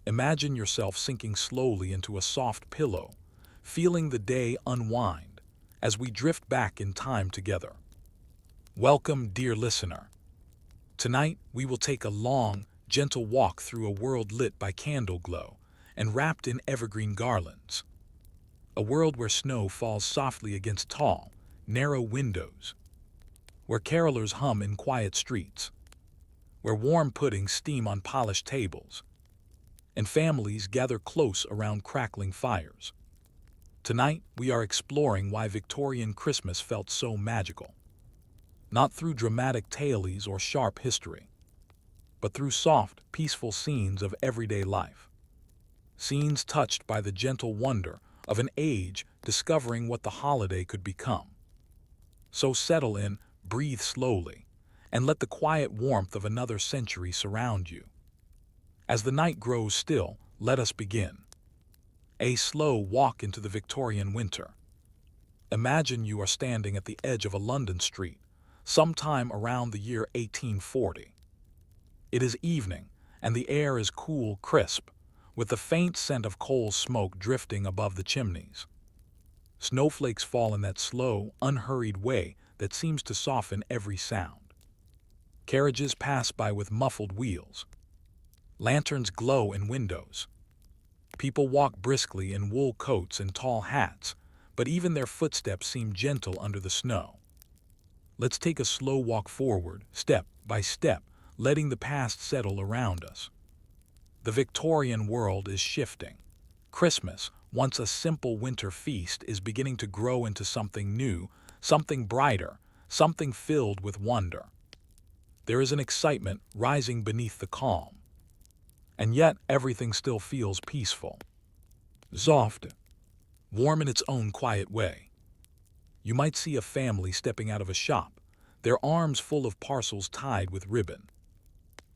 Imagine yourself sinking slowly into a soft pillow, feeling the day unwind as we drift back in time together. Welcome, dear listener. Tonight, we will take a long, gentle walk through a world lit by candle glow and wrapped in evergreen garlands. A world where snow falls softly against tall, narrow windows, where carolers hum in quiet streets, where warm puddings steam on polished tables, and families gather close around crackling fires. Tonight, we are exploring why Victorian Christmas felt so magical. Not through dramatic tales or sharp history, but through soft, peaceful scenes of everyday life. Scenes touched by the gentle wonder of an age discovering what the holiday could become. So settle in, breathe slowly, and let the quiet warmth of another century surround you. As the night grows still, let us begin. A slow walk into the Victorian winter. Imagine you are standing at the edge of a London street, sometime around the year 1840. It is evening, and the air is cool, crisp, with the faint scent of coal smoke drifting above the chimneys. Snowflakes fall in that slow, unhurried way that seems to soften every sound. Carriages pass by with muffled wheels. Lanterns glow in windows. People walk briskly in wool coats and tall hats, but even their footsteps seem gentle under the snow. Let's take a slow walk forward, step by step, letting the past settle around us. The Victorian world is shifting. Christmas, once a simple winter feast, is beginning to grow into something new, something brighter, something filled with wonder. There is an excitement rising beneath the calm. And yet, everything still feels peaceful. Soft, warm in its own quiet way. You might see a family stepping out of a shop, their arms full of parcels tied with ribbon.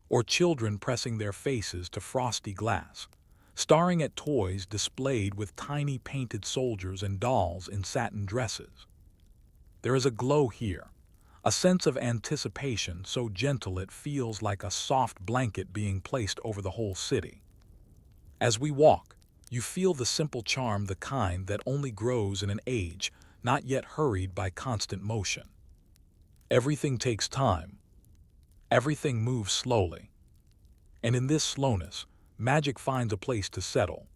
Or children pressing their faces to frosty glass, staring at toys displayed with tiny painted soldiers and dolls in satin dresses. There is a glow here, a sense of anticipation so gentle it feels like a soft blanket being placed over the whole city. As we walk, you feel the simple charm, the kind that only grows in an age not yet hurried by constant motion. Everything takes time. Everything moves slowly. And in this slowness, magic finds a place to settle.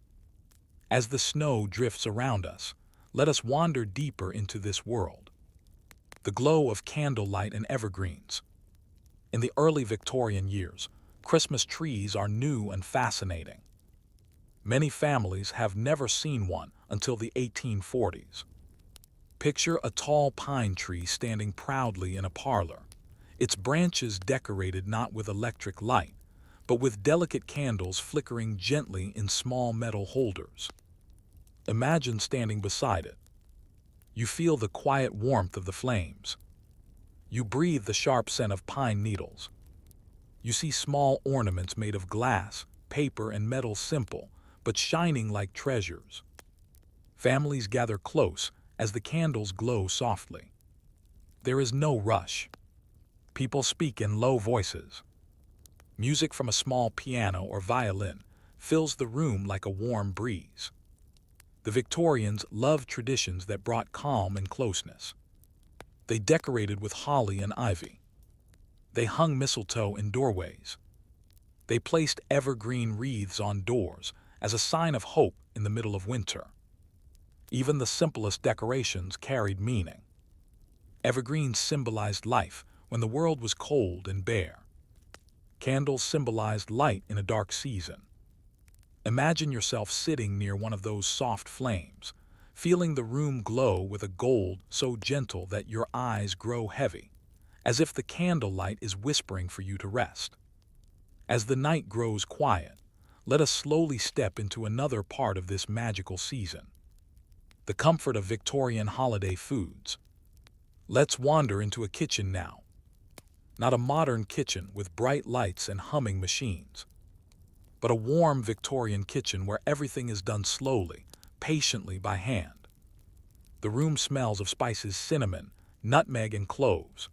As the snow drifts around us, let us wander deeper into this world. The glow of candlelight and evergreens. In the early Victorian years, Christmas trees are new and fascinating. Many families have never seen one until the 1840s. Picture a tall pine tree standing proudly in a parlor, its branches decorated not with electric light, but with delicate candles flickering gently in small metal holders. Imagine standing beside it. You feel the quiet warmth of the flames. You breathe the sharp scent of pine needles. You see small ornaments made of glass, paper, and metal, simple, but shining like treasures. Families gather close as the candles glow softly. There is no rush. People speak in low voices. Music from a small piano or violin fills the room like a warm breeze. The Victorians loved traditions that brought calm and closeness. They decorated with holly and ivy. They hung mistletoe in doorways. They placed evergreen wreaths on doors as a sign of hope in the middle of winter. Even the simplest decorations carried meaning. Evergreens symbolized life when the world was cold and bare. Candles symbolized light in a dark season. Imagine yourself sitting near one of those soft flames, feeling the room glow with a gold so gentle that your eyes grow heavy, as if the candlelight is whispering for you to rest. As the night grows quiet, let us slowly step into another part of this magical season. The comfort of Victorian holiday foods. Let's wander into a kitchen now. Not a modern kitchen with bright lights and humming machines, but a warm Victorian kitchen where everything is done slowly, patiently by hand. The room smells of spices, cinnamon, nutmeg, and cloves.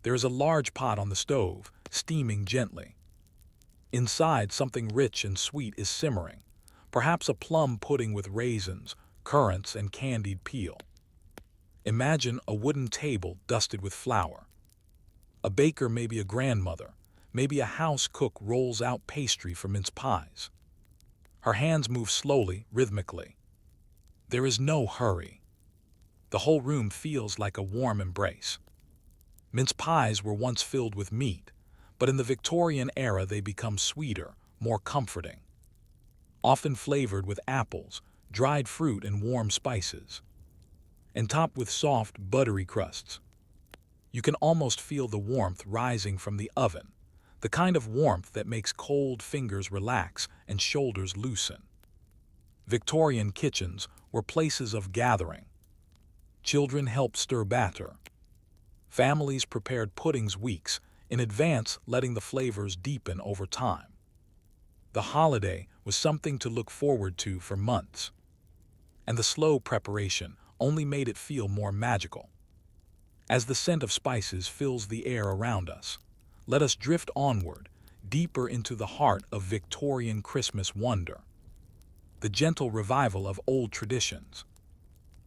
There is a large pot on the stove, steaming gently. Inside, something rich and sweet is simmering, perhaps a plum pudding with raisins, currants, and candied peel. Imagine a wooden table dusted with flour. A baker, maybe a grandmother, maybe a house cook, rolls out pastry for mince pies. Her hands move slowly, rhythmically. There is no hurry. The whole room feels like a warm embrace. Mince pies were once filled with meat, but in the Victorian era they become sweeter, more comforting, often flavored with apples, dried fruit, and warm spices, and topped with soft, buttery crusts. You can almost feel the warmth rising from the oven, the kind of warmth that makes cold fingers relax and shoulders loosen. Victorian kitchens were places of gathering. Children helped stir batter. Families prepared puddings weeks in advance, letting the flavors deepen over time. The holiday was something to look forward to for months, and the slow preparation only made it feel more magical. As the scent of spices fills the air around us, let us drift onward, deeper into the heart of Victorian Christmas wonder, the gentle revival of old traditions.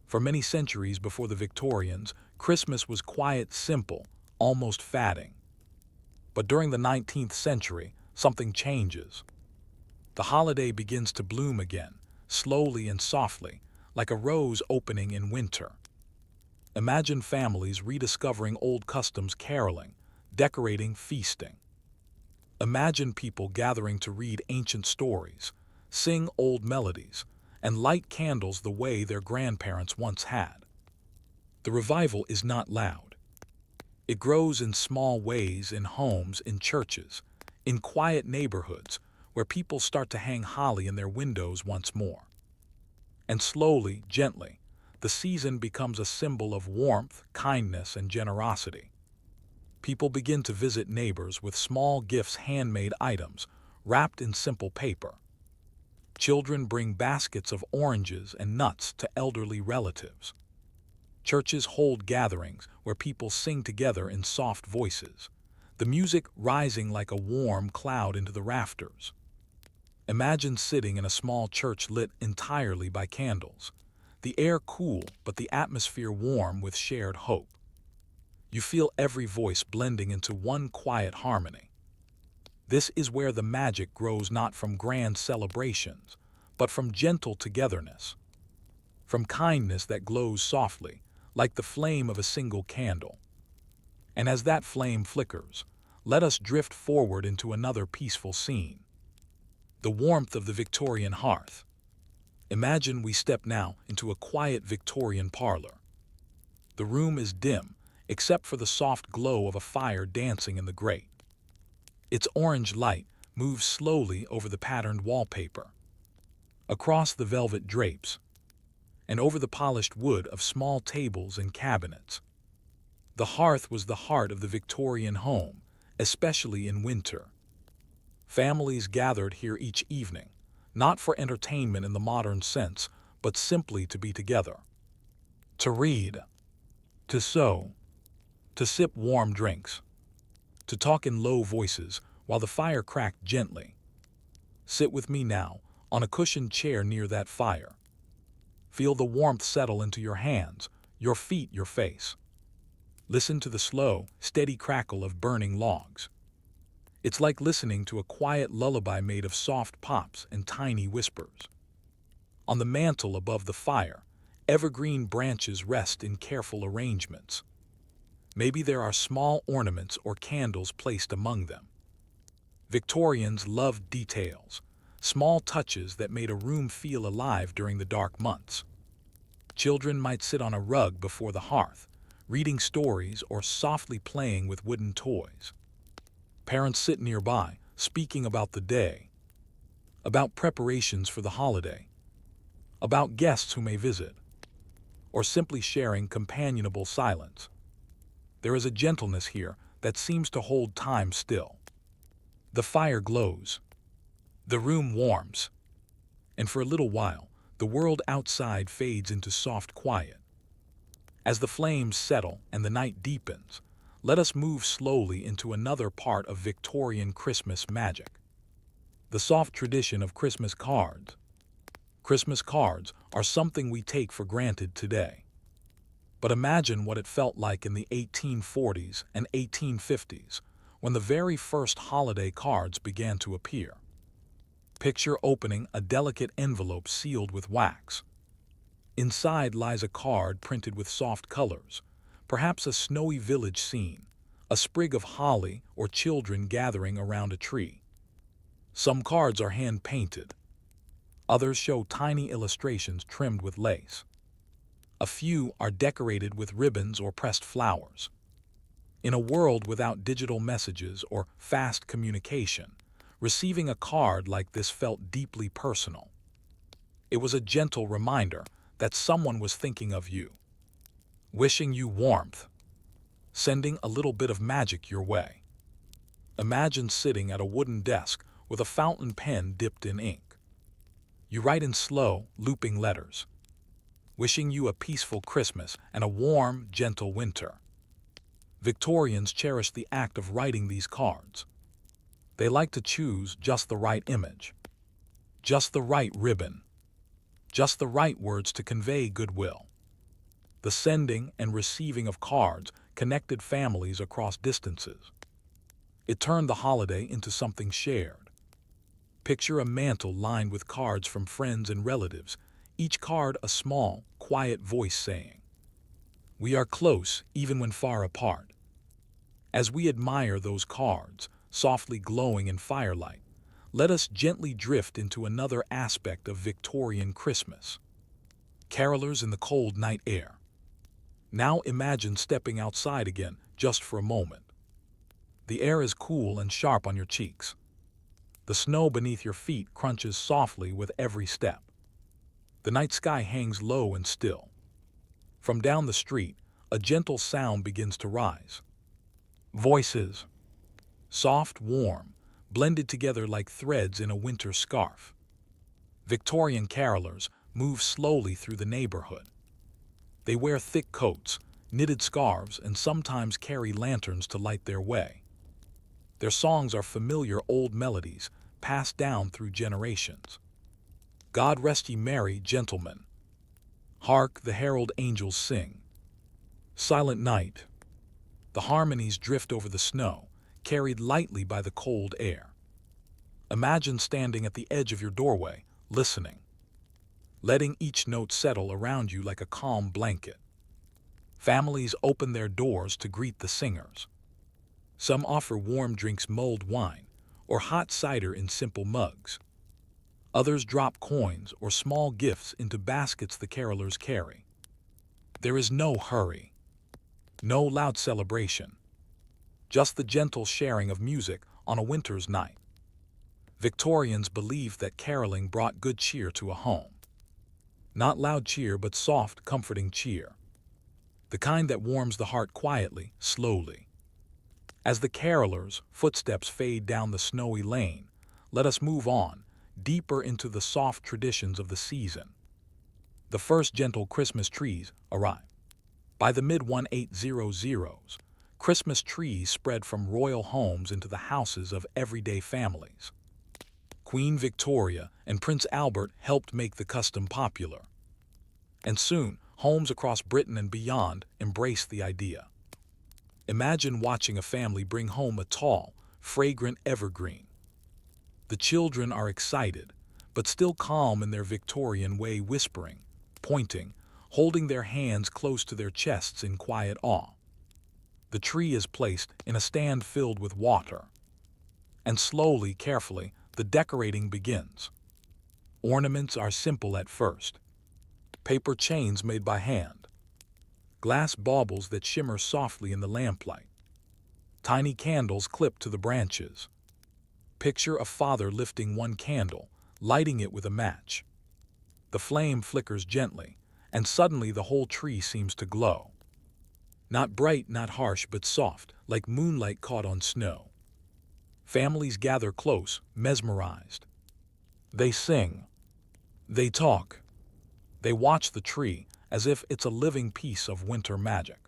For many centuries before the Victorians, Christmas was quiet, simple, almost fatting. But during the 19th century, something changes. The holiday begins to bloom again, slowly and softly, like a rose opening in winter. Imagine families rediscovering old customs, caroling, decorating, feasting. Imagine people gathering to read ancient stories, sing old melodies, and light candles the way their grandparents once had. The revival is not loud. It grows in small ways, in homes, in churches, in quiet neighborhoods where people start to hang holly in their windows once more. And slowly, gently, the season becomes a symbol of warmth, kindness, and generosity. People begin to visit neighbors with small gifts, handmade items, wrapped in simple paper. Children bring baskets of oranges and nuts to elderly relatives. Churches hold gatherings where people sing together in soft voices, the music rising like a warm cloud into the rafters. Imagine sitting in a small church lit entirely by candles, the air cool but the atmosphere warm with shared hope. You feel every voice blending into one quiet harmony. This is where the magic grows, not from grand celebrations, but from gentle togetherness, from kindness that glows softly, like the flame of a single candle. And as that flame flickers, let us drift forward into another peaceful scene. The warmth of the Victorian hearth. Imagine we step now into a quiet Victorian parlor. The room is dim, except for the soft glow of a fire dancing in the grate. Its orange light moves slowly over the patterned wallpaper, across the velvet drapes, and over the polished wood of small tables and cabinets. The hearth was the heart of the Victorian home, especially in winter. Families gathered here each evening, not for entertainment in the modern sense, but simply to be together, to read, to sew, to sip warm drinks, to talk in low voices while the fire cracked gently. Sit with me now, on a cushioned chair near that fire. Feel the warmth settle into your hands, your feet, your face. Listen to the slow, steady crackle of burning logs. It's like listening to a quiet lullaby made of soft pops and tiny whispers. On the mantel above the fire, evergreen branches rest in careful arrangements. Maybe there are small ornaments or candles placed among them. Victorians loved details, small touches that made a room feel alive during the dark months. Children might sit on a rug before the hearth, reading stories or softly playing with wooden toys. Parents sit nearby, speaking about the day, about preparations for the holiday, about guests who may visit, or simply sharing companionable silence. There is a gentleness here that seems to hold time still. The fire glows. The room warms. And for a little while, the world outside fades into soft quiet. As the flames settle and the night deepens, let us move slowly into another part of Victorian Christmas magic. The soft tradition of Christmas cards. Christmas cards are something we take for granted today. But imagine what it felt like in the 1840s and 1850s, when the very first holiday cards began to appear. Picture opening a delicate envelope sealed with wax. Inside lies a card printed with soft colors, perhaps a snowy village scene, a sprig of holly, or children gathering around a tree. Some cards are hand-painted. Others show tiny illustrations trimmed with lace. A few are decorated with ribbons or pressed flowers. In a world without digital messages or fast communication, receiving a card like this felt deeply personal. It was a gentle reminder that someone was thinking of you, wishing you warmth, sending a little bit of magic your way. Imagine sitting at a wooden desk with a fountain pen dipped in ink. You write in slow, looping letters, wishing you a peaceful Christmas and a warm, gentle winter. Victorians cherished the act of writing these cards. They liked to choose just the right image, just the right ribbon, just the right words to convey goodwill. The sending and receiving of cards connected families across distances. It turned the holiday into something shared. Picture a mantle lined with cards from friends and relatives, each card a small, quiet voice saying, "We are close even when far apart." As we admire those cards, softly glowing in firelight, let us gently drift into another aspect of Victorian Christmas. Carolers in the cold night air. Now imagine stepping outside again, just for a moment. The air is cool and sharp on your cheeks. The snow beneath your feet crunches softly with every step. The night sky hangs low and still. From down the street, a gentle sound begins to rise. Voices, soft, warm, blended together like threads in a winter scarf. Victorian carolers move slowly through the neighborhood. They wear thick coats, knitted scarves, and sometimes carry lanterns to light their way. Their songs are familiar old melodies passed down through generations. God rest ye merry gentlemen. Hark the herald angels sing. Silent night. The harmonies drift over the snow, carried lightly by the cold air. Imagine standing at the edge of your doorway, listening, letting each note settle around you like a calm blanket. Families open their doors to greet the singers. Some offer warm drinks, mulled wine, or hot cider in simple mugs. Others drop coins or small gifts into baskets the carolers carry. There is no hurry, no loud celebration, just the gentle sharing of music on a winter's night. Victorians believed that caroling brought good cheer to a home. Not loud cheer, but soft, comforting cheer. The kind that warms the heart quietly, slowly. As the carolers' footsteps fade down the snowy lane, let us move on, deeper into the soft traditions of the season. The first gentle Christmas trees arrive. By the mid-1800s, Christmas trees spread from royal homes into the houses of everyday families. Queen Victoria and Prince Albert helped make the custom popular. And soon, homes across Britain and beyond embraced the idea. Imagine watching a family bring home a tall, fragrant evergreen. The children are excited, but still calm in their Victorian way, whispering, pointing, holding their hands close to their chests in quiet awe. The tree is placed in a stand filled with water. And slowly, carefully, the decorating begins. Ornaments are simple at first. Paper chains made by hand. Glass baubles that shimmer softly in the lamplight. Tiny candles clipped to the branches. Picture a father lifting one candle, lighting it with a match. The flame flickers gently, and suddenly the whole tree seems to glow. Not bright, not harsh, but soft, like moonlight caught on snow. Families gather close, mesmerized. They sing. They talk. They watch the tree as if it's a living piece of winter magic.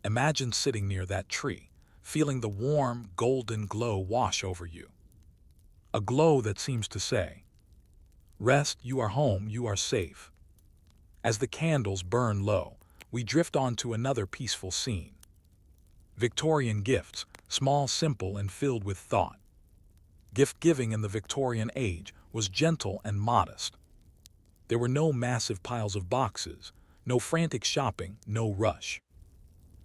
Imagine sitting near that tree, feeling the warm, golden glow wash over you. a glow that seems to say, "Rest, you are home, you are safe." As the candles burn low, we drift on to another peaceful scene. Victorian gifts, small, simple, and filled with thought. Gift-giving in the Victorian age was gentle and modest. There were no massive piles of boxes, no frantic shopping, no rush.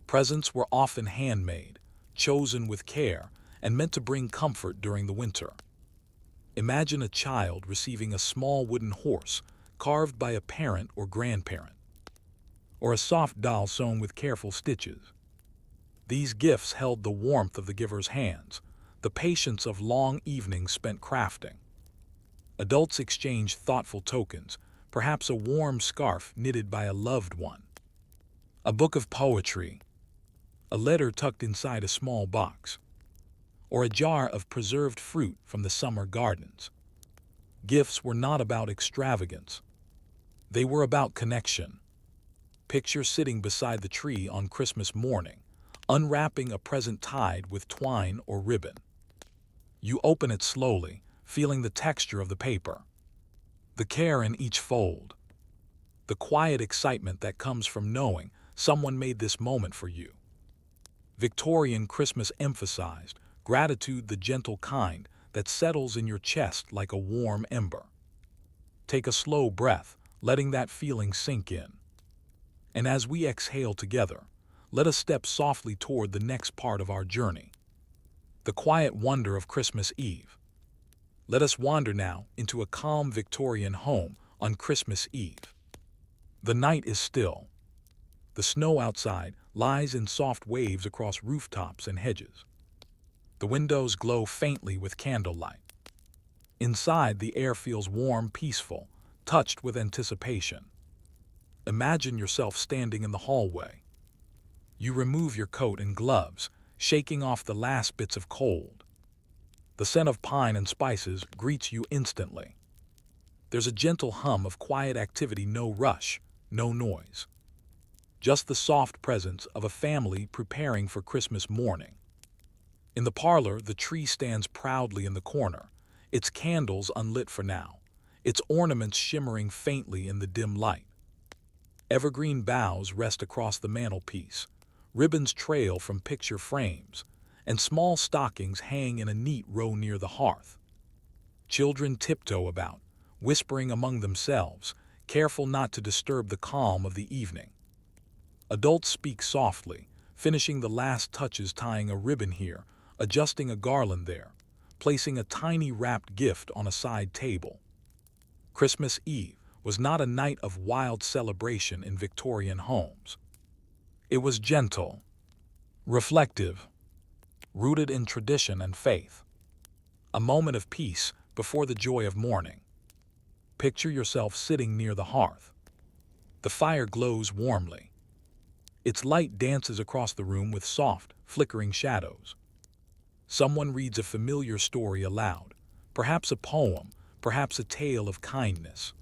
Presents were often handmade, chosen with care, and meant to bring comfort during the winter. Imagine a child receiving a small wooden horse carved by a parent or grandparent, or a soft doll sewn with careful stitches. These gifts held the warmth of the giver's hands, the patience of long evenings spent crafting. Adults exchanged thoughtful tokens, perhaps a warm scarf knitted by a loved one, a book of poetry, a letter tucked inside a small box, or a jar of preserved fruit from the summer gardens. Gifts were not about extravagance. They were about connection. Picture sitting beside the tree on Christmas morning, unwrapping a present tied with twine or ribbon. You open it slowly, feeling the texture of the paper, the care in each fold, the quiet excitement that comes from knowing someone made this moment for you. Victorian Christmas emphasized gratitude, the gentle kind that settles in your chest like a warm ember. Take a slow breath, letting that feeling sink in. And as we exhale together, let us step softly toward the next part of our journey, the quiet wonder of Christmas Eve. Let us wander now into a calm Victorian home on Christmas Eve. The night is still. The snow outside lies in soft waves across rooftops and hedges. The windows glow faintly with candlelight. Inside, the air feels warm, peaceful, touched with anticipation. Imagine yourself standing in the hallway. You remove your coat and gloves, shaking off the last bits of cold. The scent of pine and spices greets you instantly. There's a gentle hum of quiet activity, no rush, no noise. Just the soft presence of a family preparing for Christmas morning. In the parlor, the tree stands proudly in the corner, its candles unlit for now, its ornaments shimmering faintly in the dim light. Evergreen boughs rest across the mantelpiece, ribbons trail from picture frames, and small stockings hang in a neat row near the hearth. Children tiptoe about, whispering among themselves, careful not to disturb the calm of the evening. Adults speak softly, finishing the last touches, tying a ribbon here, adjusting a garland there, placing a tiny wrapped gift on a side table. Christmas Eve was not a night of wild celebration in Victorian homes. It was gentle, reflective, rooted in tradition and faith. A moment of peace before the joy of morning. Picture yourself sitting near the hearth. The fire glows warmly. Its light dances across the room with soft, flickering shadows. Someone reads a familiar story aloud, perhaps a poem, perhaps a tale of kindness.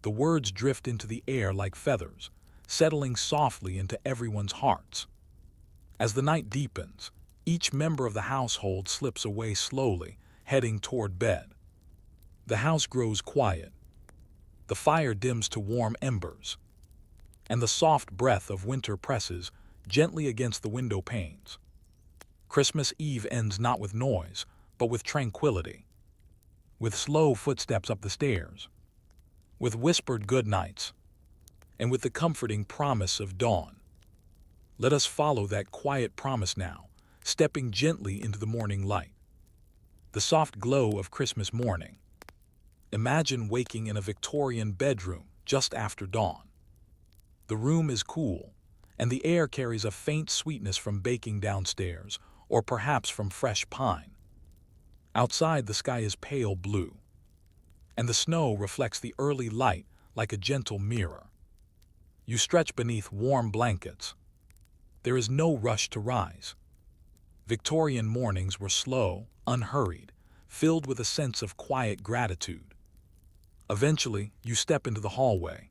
The words drift into the air like feathers, settling softly into everyone's hearts. As the night deepens, each member of the household slips away slowly, heading toward bed. The house grows quiet. The fire dims to warm embers, and the soft breath of winter presses gently against the window panes. Christmas Eve ends not with noise, but with tranquility. With slow footsteps up the stairs, with whispered good nights, and with the comforting promise of dawn. Let us follow that quiet promise now, stepping gently into the morning light. The soft glow of Christmas morning. Imagine waking in a Victorian bedroom just after dawn. The room is cool, and the air carries a faint sweetness from baking downstairs, or perhaps from fresh pine. Outside, the sky is pale blue, and the snow reflects the early light like a gentle mirror. You stretch beneath warm blankets. There is no rush to rise. Victorian mornings were slow, unhurried, filled with a sense of quiet gratitude. Eventually, you step into the hallway.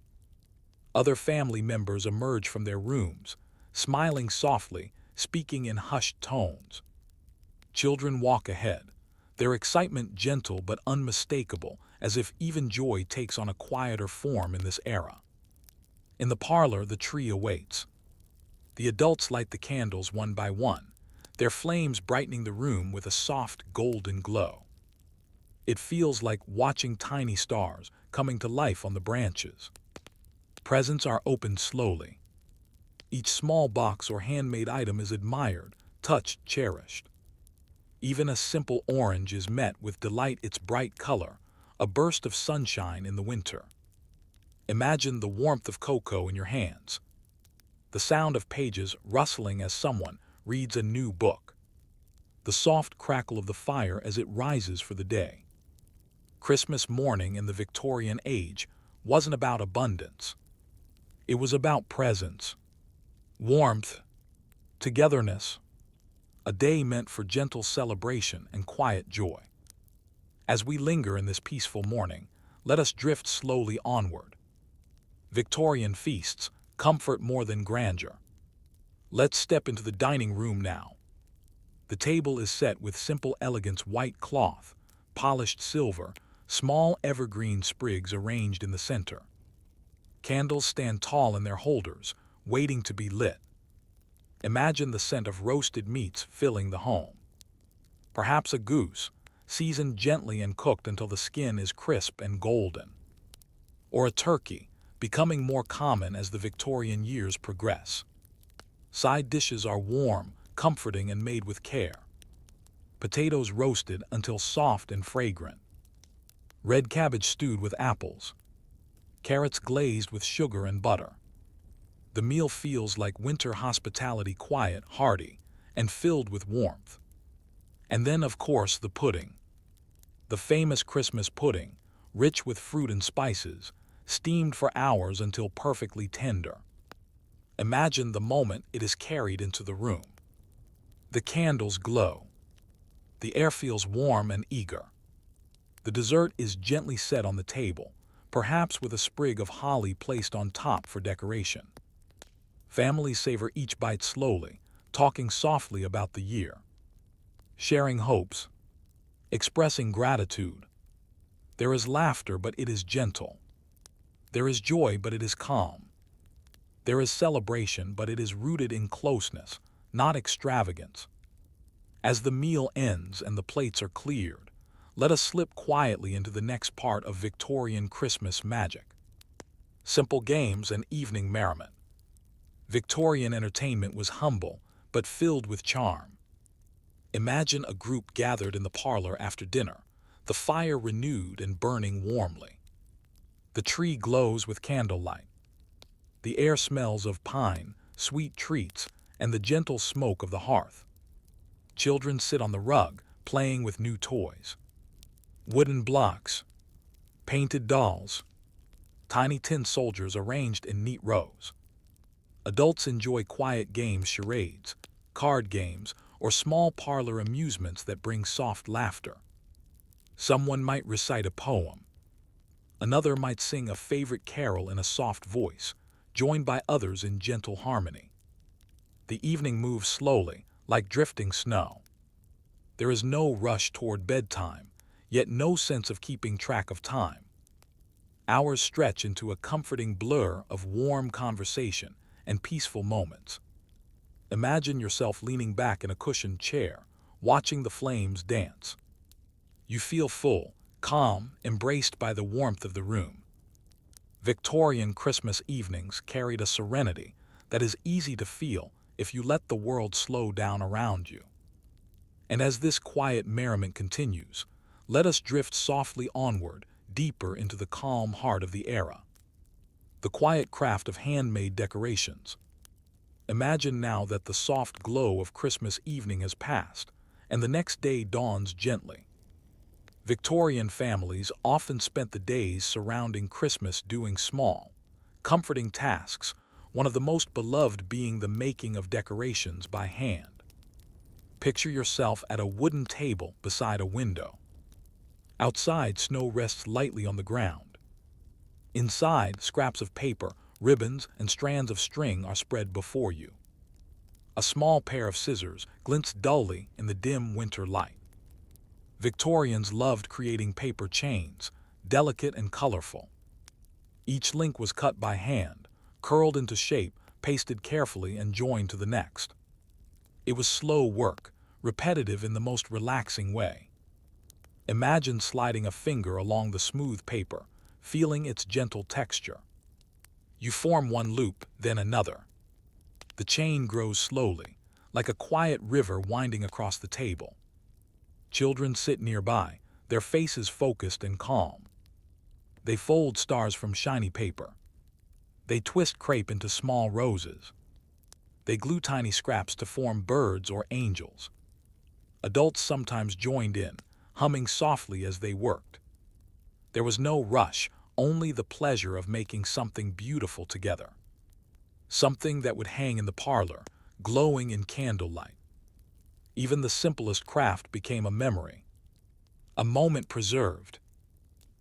Other family members emerge from their rooms, smiling softly, speaking in hushed tones. Children walk ahead, their excitement gentle but unmistakable, as if even joy takes on a quieter form in this era. In the parlor, the tree awaits. The adults light the candles one by one, their flames brightening the room with a soft golden glow. It feels like watching tiny stars coming to life on the branches. Presents are opened slowly. Each small box or handmade item is admired, touched, cherished. Even a simple orange is met with delight, its bright color, a burst of sunshine in the winter. Imagine the warmth of cocoa in your hands, the sound of pages rustling as someone reads a new book, the soft crackle of the fire as it rises for the day. Christmas morning in the Victorian age wasn't about abundance. It was about presence, warmth, togetherness, a day meant for gentle celebration and quiet joy. As we linger in this peaceful morning, let us drift slowly onward. Victorian feasts, comfort more than grandeur. Let's step into the dining room now. The table is set with simple elegance, white cloth, polished silver, small evergreen sprigs arranged in the center. Candles stand tall in their holders, waiting to be lit. Imagine the scent of roasted meats filling the home. Perhaps a goose, seasoned gently and cooked until the skin is crisp and golden. Or a turkey, becoming more common as the Victorian years progress. Side dishes are warm, comforting, and made with care. Potatoes roasted until soft and fragrant. Red cabbage stewed with apples. Carrots glazed with sugar and butter. The meal feels like winter hospitality, quiet, hearty, and filled with warmth. And then, of course, the pudding. The famous Christmas pudding, rich with fruit and spices, steamed for hours until perfectly tender. Imagine the moment it is carried into the room. The candles glow. The air feels warm and eager. The dessert is gently set on the table, perhaps with a sprig of holly placed on top for decoration. Families savor each bite slowly, talking softly about the year, sharing hopes, expressing gratitude. There is laughter, but it is gentle. There is joy, but it is calm. There is celebration, but it is rooted in closeness, not extravagance. As the meal ends and the plates are cleared, let us slip quietly into the next part of Victorian Christmas magic. Simple games and evening merriment. Victorian entertainment was humble, but filled with charm. Imagine a group gathered in the parlor after dinner, the fire renewed and burning warmly. The tree glows with candlelight. The air smells of pine, sweet treats, and the gentle smoke of the hearth. Children sit on the rug, playing with new toys. Wooden blocks, painted dolls, tiny tin soldiers arranged in neat rows. Adults enjoy quiet games, charades, card games, or small parlor amusements that bring soft laughter. Someone might recite a poem. Another might sing a favorite carol in a soft voice, joined by others in gentle harmony. The evening moves slowly, like drifting snow. There is no rush toward bedtime, yet no sense of keeping track of time. Hours stretch into a comforting blur of warm conversation and peaceful moments. Imagine yourself leaning back in a cushioned chair, watching the flames dance. You feel full, calm, embraced by the warmth of the room. Victorian Christmas evenings carried a serenity that is easy to feel if you let the world slow down around you. And as this quiet merriment continues, let us drift softly onward, deeper into the calm heart of the era. The quiet craft of handmade decorations. Imagine now that the soft glow of Christmas evening has passed, and the next day dawns gently. Victorian families often spent the days surrounding Christmas doing small, comforting tasks, one of the most beloved being the making of decorations by hand. Picture yourself at a wooden table beside a window. Outside, snow rests lightly on the ground. Inside, scraps of paper, ribbons, and strands of string are spread before you. A small pair of scissors glints dully in the dim winter light. Victorians loved creating paper chains, delicate and colorful. Each link was cut by hand, curled into shape, pasted carefully, and joined to the next. It was slow work, repetitive in the most relaxing way. Imagine sliding a finger along the smooth paper, feeling its gentle texture. You form one loop, then another. The chain grows slowly, like a quiet river winding across the table. Children sit nearby, their faces focused and calm. They fold stars from shiny paper. They twist crepe into small roses. They glue tiny scraps to form birds or angels. Adults sometimes joined in, humming softly as they worked. There was no rush, only the pleasure of making something beautiful together. Something that would hang in the parlor, glowing in candlelight. Even the simplest craft became a memory, a moment preserved.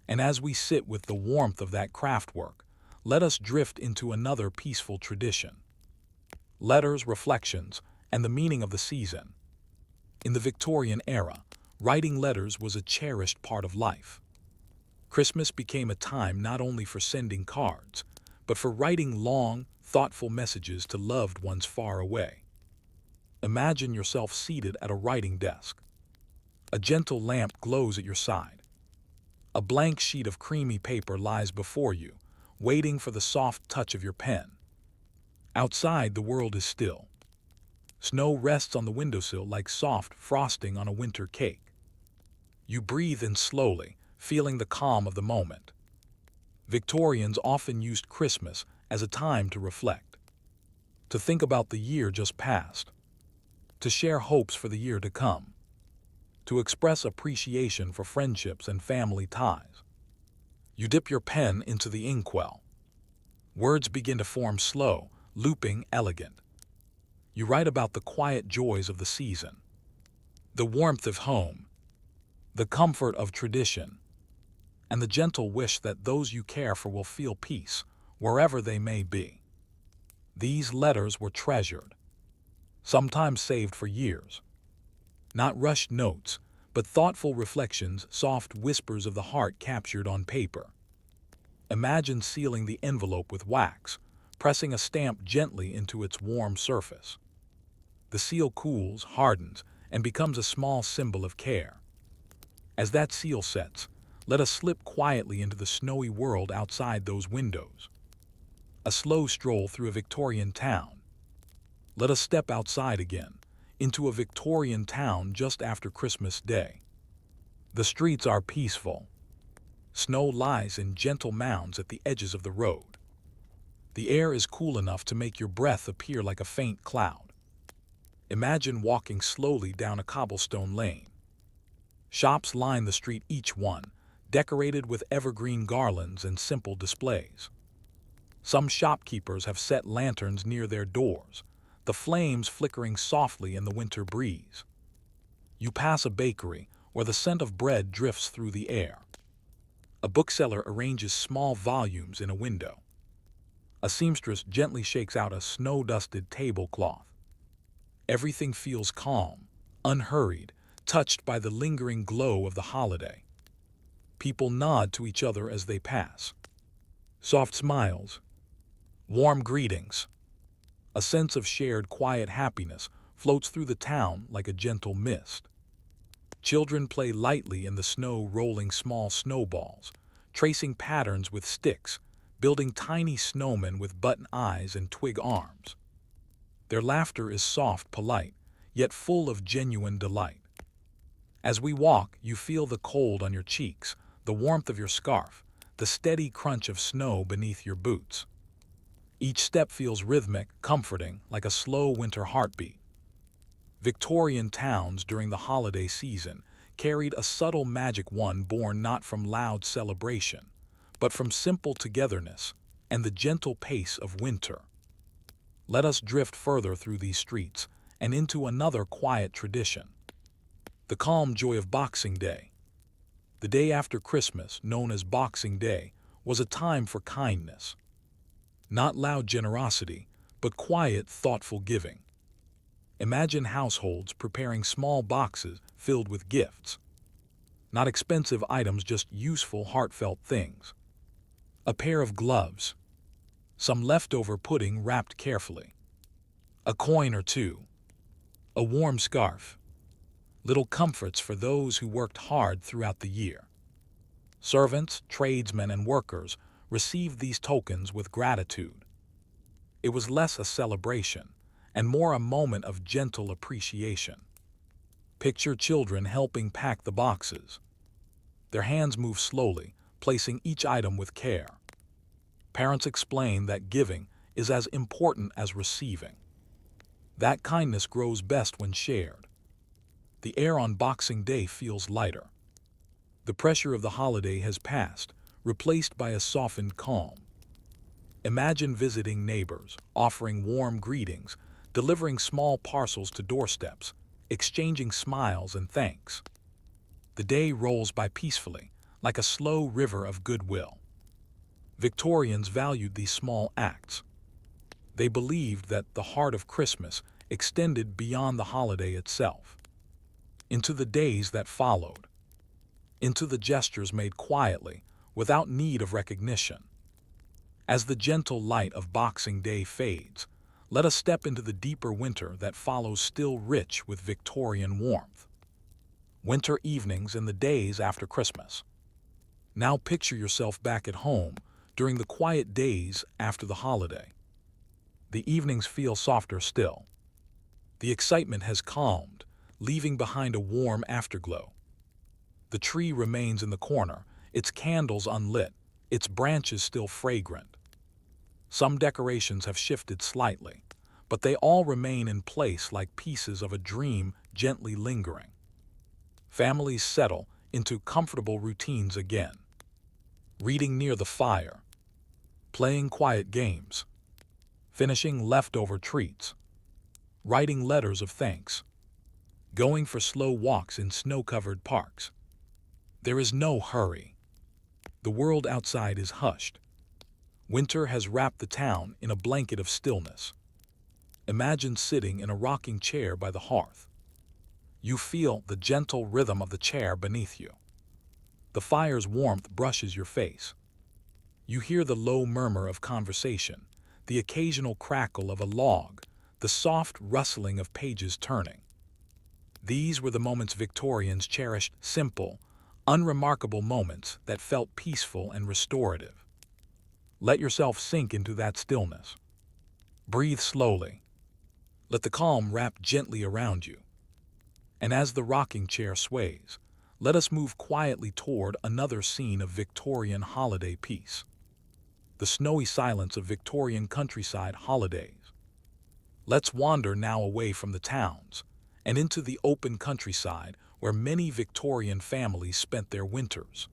And as we sit with the warmth of that craft work, let us drift into another peaceful tradition. Letters, reflections, and the meaning of the season. In the Victorian era, writing letters was a cherished part of life. Christmas became a time not only for sending cards, but for writing long, thoughtful messages to loved ones far away. Imagine yourself seated at a writing desk. A gentle lamp glows at your side. A blank sheet of creamy paper lies before you, waiting for the soft touch of your pen. Outside, the world is still. Snow rests on the windowsill like soft frosting on a winter cake. You breathe in slowly, feeling the calm of the moment. Victorians often used Christmas as a time to reflect, to think about the year just past, to share hopes for the year to come, to express appreciation for friendships and family ties. You dip your pen into the inkwell. Words begin to form slow, looping, elegant. You write about the quiet joys of the season, the warmth of home, the comfort of tradition, and the gentle wish that those you care for will feel peace, wherever they may be. These letters were treasured, sometimes saved for years. Not rushed notes, but thoughtful reflections, soft whispers of the heart captured on paper. Imagine sealing the envelope with wax, pressing a stamp gently into its warm surface. The seal cools, hardens, and becomes a small symbol of care. As that seal sets, let us slip quietly into the snowy world outside those windows. A slow stroll through a Victorian town. Let us step outside again, into a Victorian town just after Christmas Day. The streets are peaceful. Snow lies in gentle mounds at the edges of the road. The air is cool enough to make your breath appear like a faint cloud. Imagine walking slowly down a cobblestone lane. Shops line the street, each one decorated with evergreen garlands and simple displays. Some shopkeepers have set lanterns near their doors, the flames flickering softly in the winter breeze. You pass a bakery where the scent of bread drifts through the air. A bookseller arranges small volumes in a window. A seamstress gently shakes out a snow-dusted tablecloth. Everything feels calm, unhurried, touched by the lingering glow of the holiday. People nod to each other as they pass. Soft smiles, warm greetings. A sense of shared quiet happiness floats through the town like a gentle mist. Children play lightly in the snow, rolling small snowballs, tracing patterns with sticks, building tiny snowmen with button eyes and twig arms. Their laughter is soft, polite, yet full of genuine delight. As we walk, you feel the cold on your cheeks, the warmth of your scarf, the steady crunch of snow beneath your boots. Each step feels rhythmic, comforting, like a slow winter heartbeat. Victorian towns during the holiday season carried a subtle magic, one born not from loud celebration, but from simple togetherness and the gentle pace of winter. Let us drift further through these streets and into another quiet tradition. The calm joy of Boxing Day. The day after Christmas, known as Boxing Day, was a time for kindness. Not loud generosity, but quiet, thoughtful giving. Imagine households preparing small boxes filled with gifts. Not expensive items, just useful, heartfelt things. A pair of gloves, some leftover pudding wrapped carefully, a coin or two, a warm scarf, little comforts for those who worked hard throughout the year. Servants, tradesmen, and workers received these tokens with gratitude. It was less a celebration and more a moment of gentle appreciation. Picture children helping pack the boxes. Their hands move slowly, placing each item with care. Parents explain that giving is as important as receiving. That kindness grows best when shared. The air on Boxing Day feels lighter. The pressure of the holiday has passed, replaced by a softened calm. Imagine visiting neighbors, offering warm greetings, delivering small parcels to doorsteps, exchanging smiles and thanks. The day rolls by peacefully, like a slow river of goodwill. Victorians valued these small acts. They believed that the heart of Christmas extended beyond the holiday itself, into the days that followed, into the gestures made quietly, without need of recognition. As the gentle light of Boxing Day fades, let us step into the deeper winter that follows, still rich with Victorian warmth. Winter evenings and the days after Christmas. Now picture yourself back at home during the quiet days after the holiday. The evenings feel softer still. The excitement has calmed, leaving behind a warm afterglow. The tree remains in the corner, its candles unlit, its branches still fragrant. Some decorations have shifted slightly, but they all remain in place like pieces of a dream gently lingering. Families settle into comfortable routines again. Reading near the fire, playing quiet games, finishing leftover treats, writing letters of thanks, going for slow walks in snow-covered parks. There is no hurry. The world outside is hushed. Winter has wrapped the town in a blanket of stillness. Imagine sitting in a rocking chair by the hearth. You feel the gentle rhythm of the chair beneath you. The fire's warmth brushes your face. You hear the low murmur of conversation, the occasional crackle of a log, the soft rustling of pages turning. These were the moments Victorians cherished, simple, unremarkable moments that felt peaceful and restorative. Let yourself sink into that stillness. Breathe slowly. Let the calm wrap gently around you. And as the rocking chair sways, let us move quietly toward another scene of Victorian holiday peace. The snowy silence of Victorian countryside holidays. Let's wander now away from the towns and into the open countryside where many Victorian families spent their winters.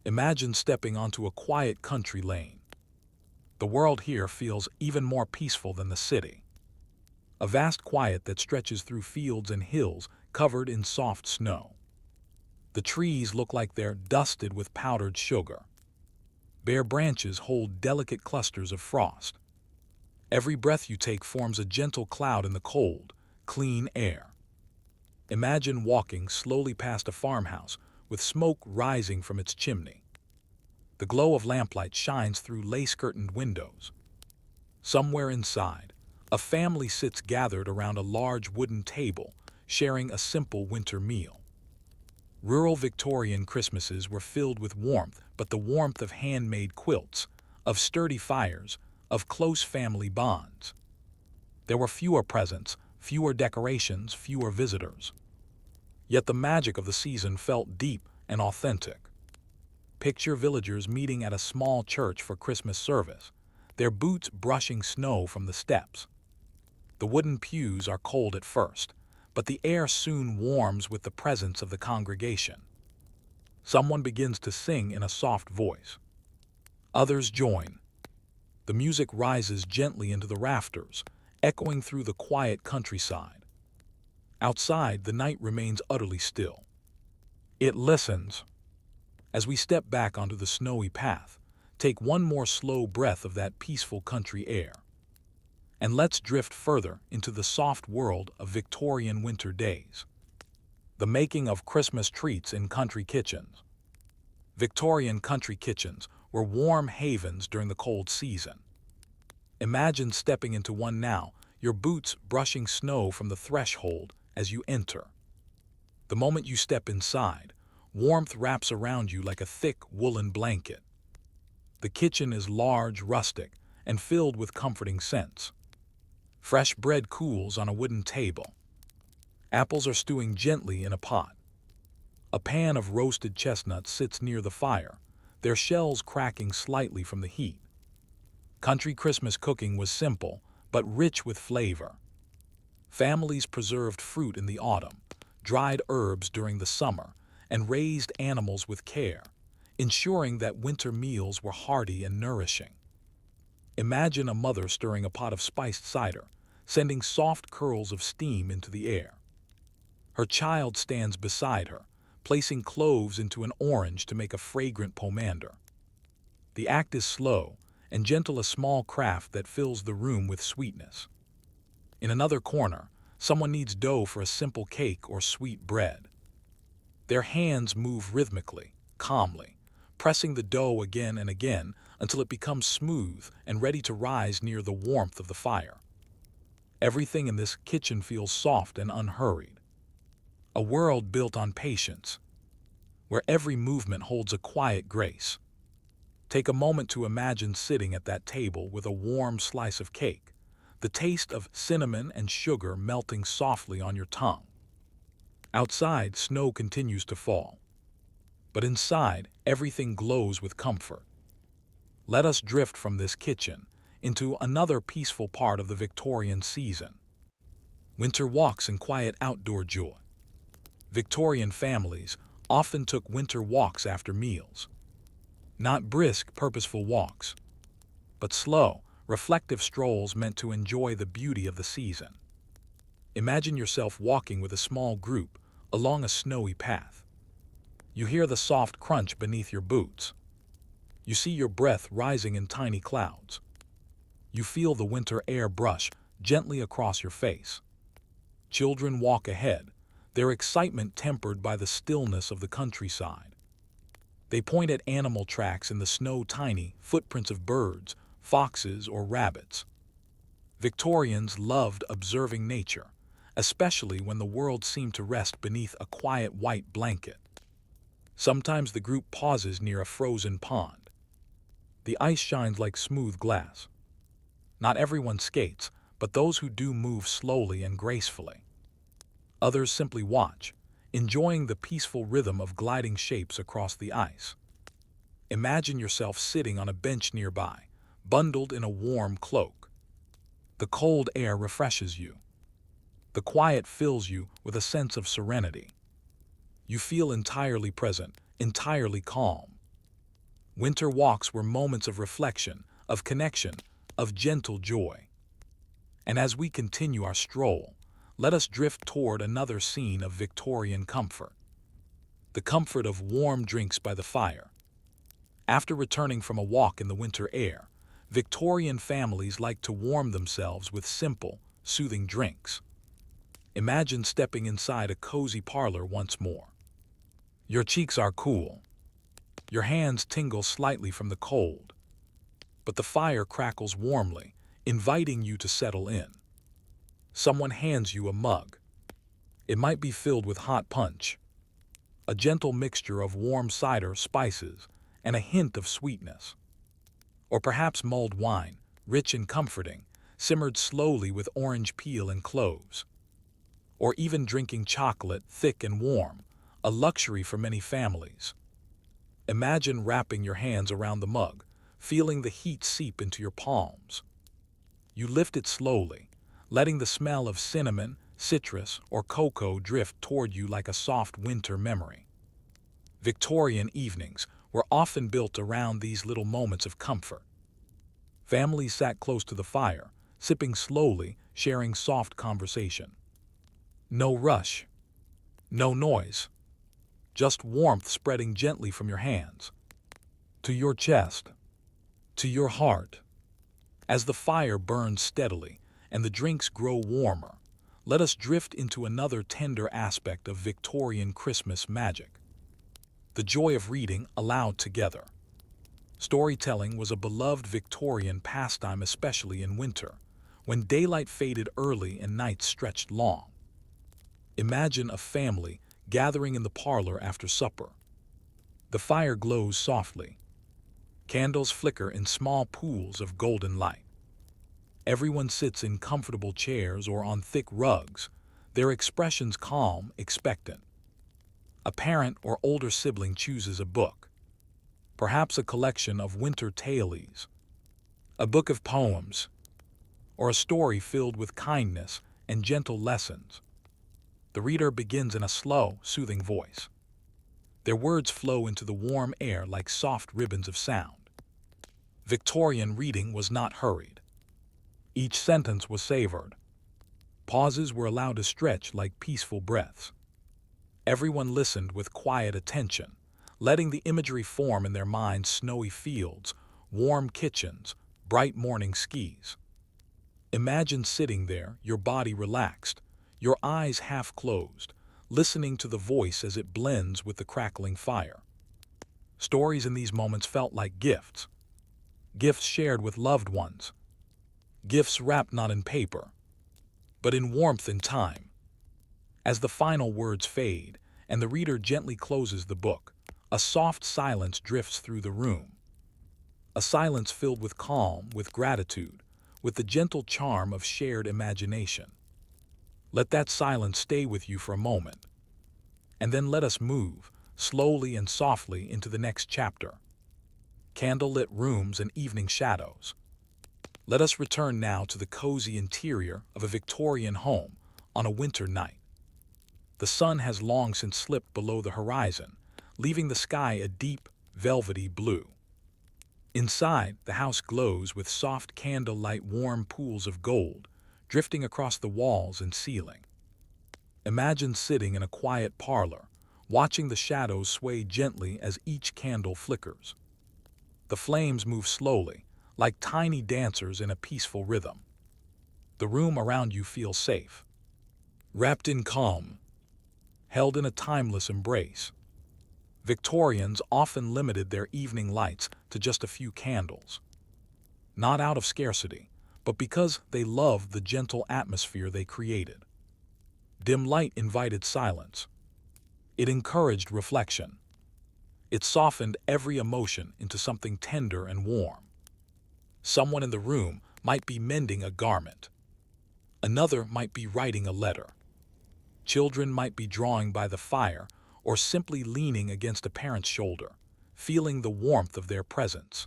Imagine stepping onto a quiet country lane. The world here feels even more peaceful than the city. A vast quiet that stretches through fields and hills covered in soft snow. The trees look like they're dusted with powdered sugar. Bare branches hold delicate clusters of frost. Every breath you take forms a gentle cloud in the cold, clean air. Imagine walking slowly past a farmhouse with smoke rising from its chimney. The glow of lamplight shines through lace-curtained windows. Somewhere inside, a family sits gathered around a large wooden table, sharing a simple winter meal. Rural Victorian Christmases were filled with warmth, but the warmth of handmade quilts, of sturdy fires, of close family bonds. There were fewer presents, fewer decorations, fewer visitors. Yet the magic of the season felt deep and authentic. Picture villagers meeting at a small church for Christmas service, their boots brushing snow from the steps. The wooden pews are cold at first, but the air soon warms with the presence of the congregation. Someone begins to sing in a soft voice. Others join. The music rises gently into the rafters, echoing through the quiet countryside. Outside, the night remains utterly still. It listens. As we step back onto the snowy path, take one more slow breath of that peaceful country air. And let's drift further into the soft world of Victorian winter days. The making of Christmas treats in country kitchens. Victorian country kitchens were warm havens during the cold season. Imagine stepping into one now, your boots brushing snow from the threshold as you enter. The moment you step inside, warmth wraps around you like a thick woolen blanket. The kitchen is large, rustic, and filled with comforting scents. Fresh bread cools on a wooden table. Apples are stewing gently in a pot. A pan of roasted chestnuts sits near the fire, their shells cracking slightly from the heat. Country Christmas cooking was simple, but rich with flavor. Families preserved fruit in the autumn, dried herbs during the summer, and raised animals with care, ensuring that winter meals were hearty and nourishing. Imagine a mother stirring a pot of spiced cider, sending soft curls of steam into the air. Her child stands beside her, placing cloves into an orange to make a fragrant pomander. The act is slow and gentle, a small craft that fills the room with sweetness. In another corner, someone kneads dough for a simple cake or sweet bread. Their hands move rhythmically, calmly, pressing the dough again and again until it becomes smooth and ready to rise near the warmth of the fire. Everything in this kitchen feels soft and unhurried. A world built on patience, where every movement holds a quiet grace. Take a moment to imagine sitting at that table with a warm slice of cake, the taste of cinnamon and sugar melting softly on your tongue. Outside, snow continues to fall, but inside, everything glows with comfort. Let us drift from this kitchen into another peaceful part of the Victorian season. Winter walks and quiet outdoor joy. Victorian families often took winter walks after meals. Not brisk, purposeful walks, but slow, reflective strolls meant to enjoy the beauty of the season. Imagine yourself walking with a small group along a snowy path. You hear the soft crunch beneath your boots. You see your breath rising in tiny clouds. You feel the winter air brush gently across your face. Children walk ahead, their excitement tempered by the stillness of the countryside. They point at animal tracks in the snow, tiny footprints of birds, foxes, or rabbits. Victorians loved observing nature, especially when the world seemed to rest beneath a quiet white blanket. Sometimes the group pauses near a frozen pond. The ice shines like smooth glass. Not everyone skates, but those who do move slowly and gracefully. Others simply watch, enjoying the peaceful rhythm of gliding shapes across the ice. Imagine yourself sitting on a bench nearby, bundled in a warm cloak. The cold air refreshes you. The quiet fills you with a sense of serenity. You feel entirely present, entirely calm. Winter walks were moments of reflection, of connection, of gentle joy. And as we continue our stroll, let us drift toward another scene of Victorian comfort. The comfort of warm drinks by the fire. After returning from a walk in the winter air, Victorian families like to warm themselves with simple, soothing drinks. Imagine stepping inside a cozy parlor once more. Your cheeks are cool. Your hands tingle slightly from the cold. But the fire crackles warmly, inviting you to settle in. Someone hands you a mug. It might be filled with hot punch, a gentle mixture of warm cider, spices, and a hint of sweetness. Or perhaps mulled wine, rich and comforting, simmered slowly with orange peel and cloves. Or even drinking chocolate, thick and warm, a luxury for many families. Imagine wrapping your hands around the mug, feeling the heat seep into your palms. You lift it slowly, letting the smell of cinnamon, citrus, or cocoa drift toward you like a soft winter memory. Victorian evenings were often built around these little moments of comfort. Families sat close to the fire, sipping slowly, sharing soft conversation. No rush, no noise, just warmth spreading gently from your hands to your chest, to your heart. As the fire burns steadily and the drinks grow warmer, let us drift into another tender aspect of Victorian Christmas magic: the joy of reading aloud together. Storytelling was a beloved Victorian pastime, especially in winter, when daylight faded early and nights stretched long. Imagine a family gathering in the parlor after supper. The fire glows softly. Candles flicker in small pools of golden light. Everyone sits in comfortable chairs or on thick rugs, their expressions calm, expectant. A parent or older sibling chooses a book, perhaps a collection of winter tales, a book of poems, or a story filled with kindness and gentle lessons. The reader begins in a slow, soothing voice. Their words flow into the warm air like soft ribbons of sound. Victorian reading was not hurried. Each sentence was savored. Pauses were allowed to stretch like peaceful breaths. Everyone listened with quiet attention, letting the imagery form in their minds: snowy fields, warm kitchens, bright morning skis. Imagine sitting there, your body relaxed, your eyes half closed, listening to the voice as it blends with the crackling fire. Stories in these moments felt like gifts, gifts shared with loved ones, gifts wrapped not in paper, but in warmth and time. As the final words fade and the reader gently closes the book, a soft silence drifts through the room. A silence filled with calm, with gratitude, with the gentle charm of shared imagination. Let that silence stay with you for a moment, and then let us move, slowly and softly, into the next chapter: candlelit rooms and evening shadows. Let us return now to the cozy interior of a Victorian home on a winter night. The sun has long since slipped below the horizon, leaving the sky a deep, velvety blue. Inside, the house glows with soft candlelight, warm pools of gold drifting across the walls and ceiling. Imagine sitting in a quiet parlor, watching the shadows sway gently as each candle flickers. The flames move slowly, like tiny dancers in a peaceful rhythm. The room around you feels safe, wrapped in calm, held in a timeless embrace. Victorians often limited their evening lights to just a few candles, not out of scarcity, but because they loved the gentle atmosphere they created. Dim light invited silence. It encouraged reflection. It softened every emotion into something tender and warm. Someone in the room might be mending a garment. Another might be writing a letter. Children might be drawing by the fire or simply leaning against a parent's shoulder, feeling the warmth of their presence.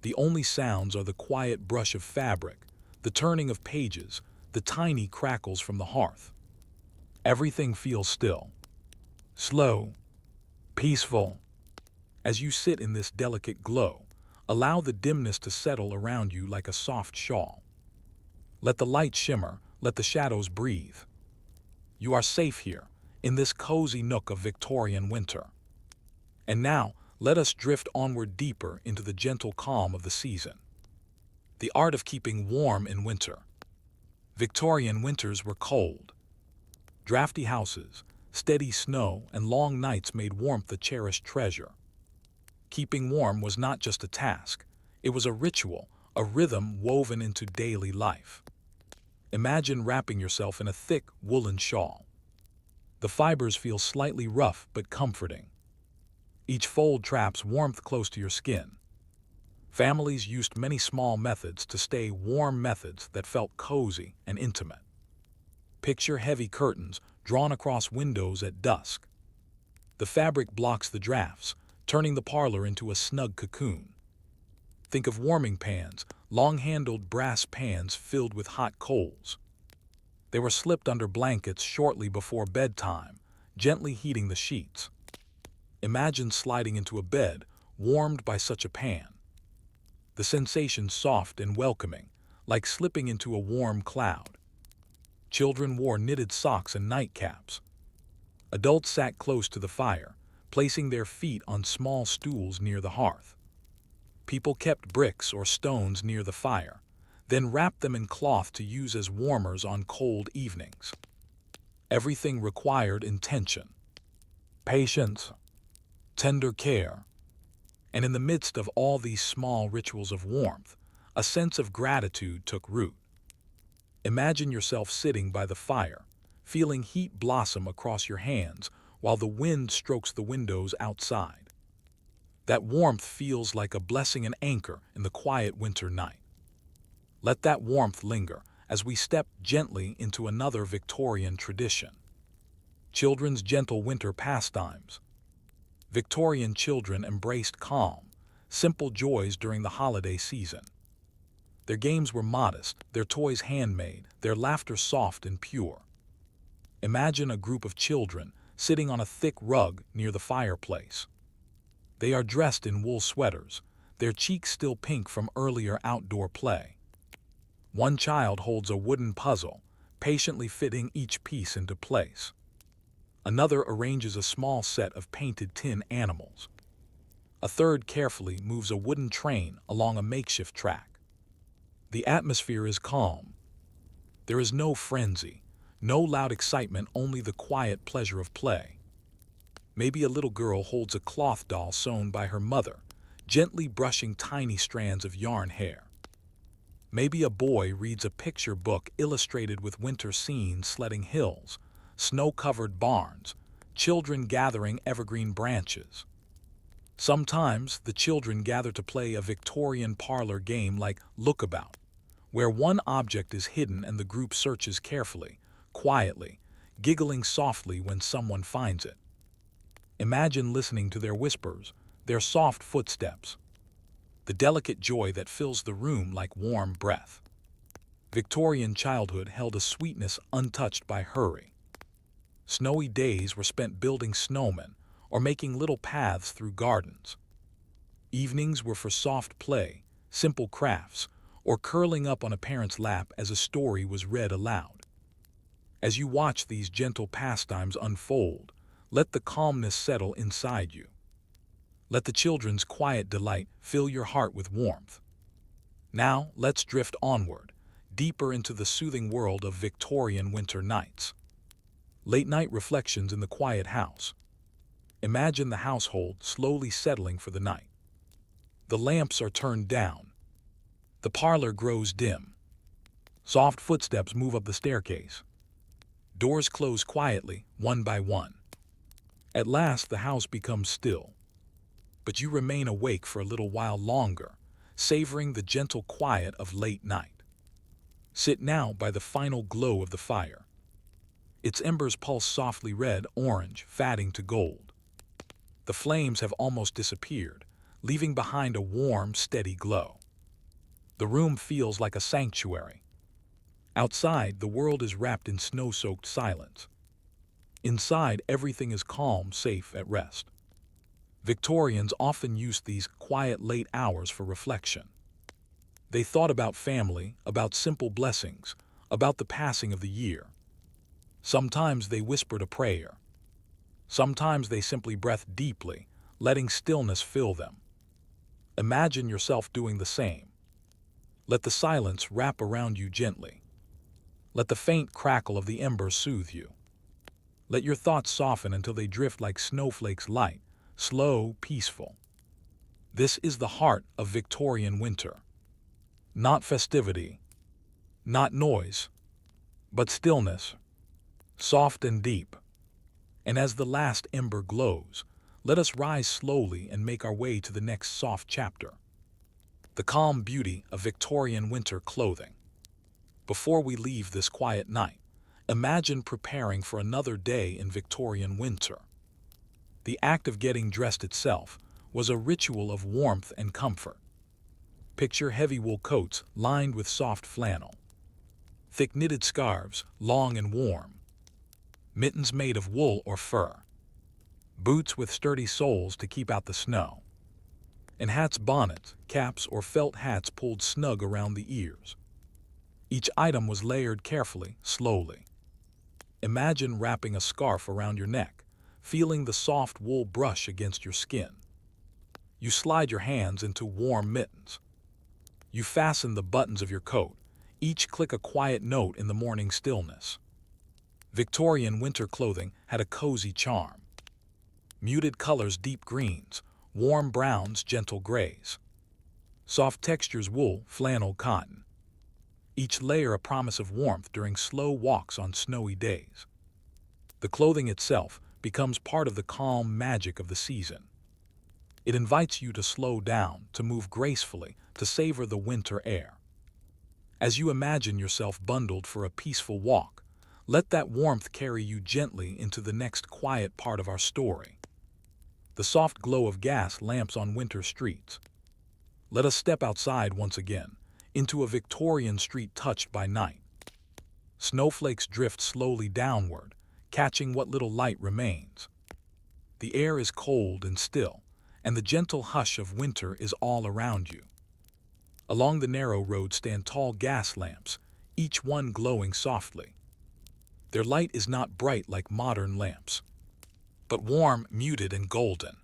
The only sounds are the quiet brush of fabric, the turning of pages, the tiny crackles from the hearth. Everything feels still, slow, peaceful. As you sit in this delicate glow, allow the dimness to settle around you like a soft shawl. Let the light shimmer, let the shadows breathe. You are safe here, in this cozy nook of Victorian winter. And now, let us drift onward deeper into the gentle calm of the season. The art of keeping warm in winter. Victorian winters were cold. Drafty houses, steady snow, and long nights made warmth a cherished treasure. Keeping warm was not just a task, it was a ritual, a rhythm woven into daily life. Imagine wrapping yourself in a thick woolen shawl. The fibers feel slightly rough but comforting. Each fold traps warmth close to your skin. Families used many small methods to stay warm, methods that felt cozy and intimate. Picture heavy curtains drawn across windows at dusk. The fabric blocks the drafts, turning the parlor into a snug cocoon. Think of warming pans, long-handled brass pans filled with hot coals. They were slipped under blankets shortly before bedtime, gently heating the sheets. Imagine sliding into a bed warmed by such a pan. The sensation soft and welcoming, like slipping into a warm cloud. Children wore knitted socks and nightcaps. Adults sat close to the fire, placing their feet on small stools near the hearth. People kept bricks or stones near the fire, Then wrap them in cloth to use as warmers on cold evenings. Everything required intention, patience, tender care. And in the midst of all these small rituals of warmth, a sense of gratitude took root. Imagine yourself sitting by the fire, feeling heat blossom across your hands while the wind strokes the windows outside. That warmth feels like a blessing and anchor in the quiet winter night. Let that warmth linger as we step gently into another Victorian tradition. Children's gentle winter pastimes. Victorian children embraced calm, simple joys during the holiday season. Their games were modest, their toys handmade, their laughter soft and pure. Imagine a group of children sitting on a thick rug near the fireplace. They are dressed in wool sweaters, their cheeks still pink from earlier outdoor play. One child holds a wooden puzzle, patiently fitting each piece into place. Another arranges a small set of painted tin animals. A third carefully moves a wooden train along a makeshift track. The atmosphere is calm. There is no frenzy, no loud excitement, only the quiet pleasure of play. Maybe a little girl holds a cloth doll sewn by her mother, gently brushing tiny strands of yarn hair. Maybe a boy reads a picture book illustrated with winter scenes, sledding hills, snow-covered barns, children gathering evergreen branches. Sometimes the children gather to play a Victorian parlor game like Lookabout, where one object is hidden and the group searches carefully, quietly, giggling softly when someone finds it. Imagine listening to their whispers, their soft footsteps, the delicate joy that fills the room like warm breath. Victorian childhood held a sweetness untouched by hurry. Snowy days were spent building snowmen or making little paths through gardens. Evenings were for soft play, simple crafts, or curling up on a parent's lap as a story was read aloud. As you watch these gentle pastimes unfold, let the calmness settle inside you. Let the children's quiet delight fill your heart with warmth. Now, let's drift onward, deeper into the soothing world of Victorian winter nights. Late-night reflections in the quiet house. Imagine the household slowly settling for the night. The lamps are turned down. The parlor grows dim. Soft footsteps move up the staircase. Doors close quietly, one by one. At last, the house becomes still. But you remain awake for a little while longer, savoring the gentle quiet of late night. Sit now by the final glow of the fire. Its embers pulse softly red, orange, fading to gold. The flames have almost disappeared, leaving behind a warm, steady glow. The room feels like a sanctuary. Outside, the world is wrapped in snow-soaked silence. Inside, everything is calm, safe, at rest. Victorians often used these quiet late hours for reflection. They thought about family, about simple blessings, about the passing of the year. Sometimes they whispered a prayer. Sometimes they simply breathed deeply, letting stillness fill them. Imagine yourself doing the same. Let the silence wrap around you gently. Let the faint crackle of the embers soothe you. Let your thoughts soften until they drift like snowflakes, light, slow, peaceful. This is the heart of Victorian winter. Not festivity, not noise, but stillness, soft and deep. And as the last ember glows, let us rise slowly and make our way to the next soft chapter. The calm beauty of Victorian winter clothing. Before we leave this quiet night, imagine preparing for another day in Victorian winter. The act of getting dressed itself was a ritual of warmth and comfort. Picture heavy wool coats lined with soft flannel, thick knitted scarves, long and warm, mittens made of wool or fur, boots with sturdy soles to keep out the snow, and hats, bonnets, caps, or felt hats pulled snug around the ears. Each item was layered carefully, slowly. Imagine wrapping a scarf around your neck, feeling the soft wool brush against your skin. You slide your hands into warm mittens. You fasten the buttons of your coat, each click a quiet note in the morning stillness. Victorian winter clothing had a cozy charm. Muted colors, deep greens; warm browns, gentle grays; soft textures, wool, flannel, cotton. Each layer a promise of warmth during slow walks on snowy days. The clothing itself becomes part of the calm magic of the season. It invites you to slow down, to move gracefully, to savor the winter air. As you imagine yourself bundled for a peaceful walk, let that warmth carry you gently into the next quiet part of our story. The soft glow of gas lamps on winter streets. Let us step outside once again, into a Victorian street touched by night. Snowflakes drift slowly downward, catching what little light remains. The air is cold and still, and the gentle hush of winter is all around you. Along the narrow road stand tall gas lamps, each one glowing softly. Their light is not bright like modern lamps, but warm, muted, and golden.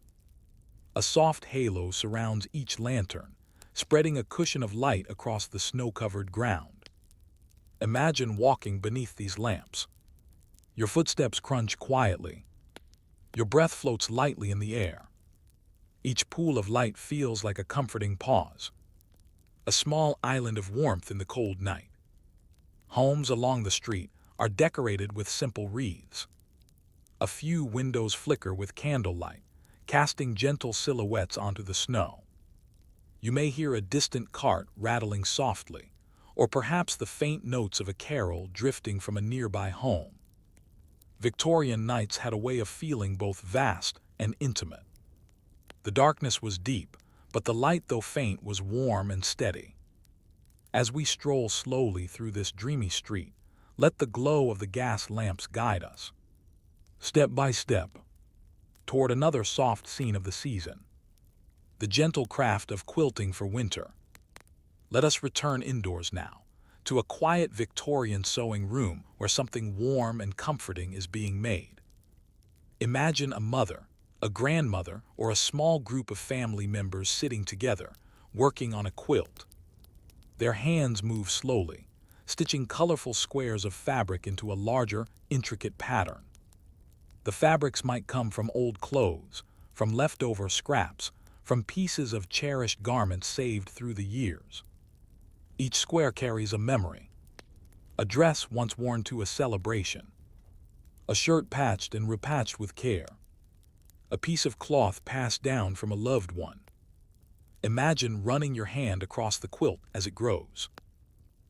A soft halo surrounds each lantern, spreading a cushion of light across the snow-covered ground. Imagine walking beneath these lamps. Your footsteps crunch quietly. Your breath floats lightly in the air. Each pool of light feels like a comforting pause, a small island of warmth in the cold night. Homes along the street are decorated with simple wreaths. A few windows flicker with candlelight, casting gentle silhouettes onto the snow. You may hear a distant cart rattling softly, or perhaps the faint notes of a carol drifting from a nearby home. Victorian nights had a way of feeling both vast and intimate. The darkness was deep, but the light, though faint, was warm and steady. As we stroll slowly through this dreamy street, let the glow of the gas lamps guide us, step by step, toward another soft scene of the season, the gentle craft of quilting for winter. Let us return indoors now, to a quiet Victorian sewing room where something warm and comforting is being made. Imagine a mother, a grandmother, or a small group of family members sitting together, working on a quilt. Their hands move slowly, stitching colorful squares of fabric into a larger, intricate pattern. The fabrics might come from old clothes, from leftover scraps, from pieces of cherished garments saved through the years. Each square carries a memory. A dress once worn to a celebration. A shirt patched and repatched with care. A piece of cloth passed down from a loved one. Imagine running your hand across the quilt as it grows.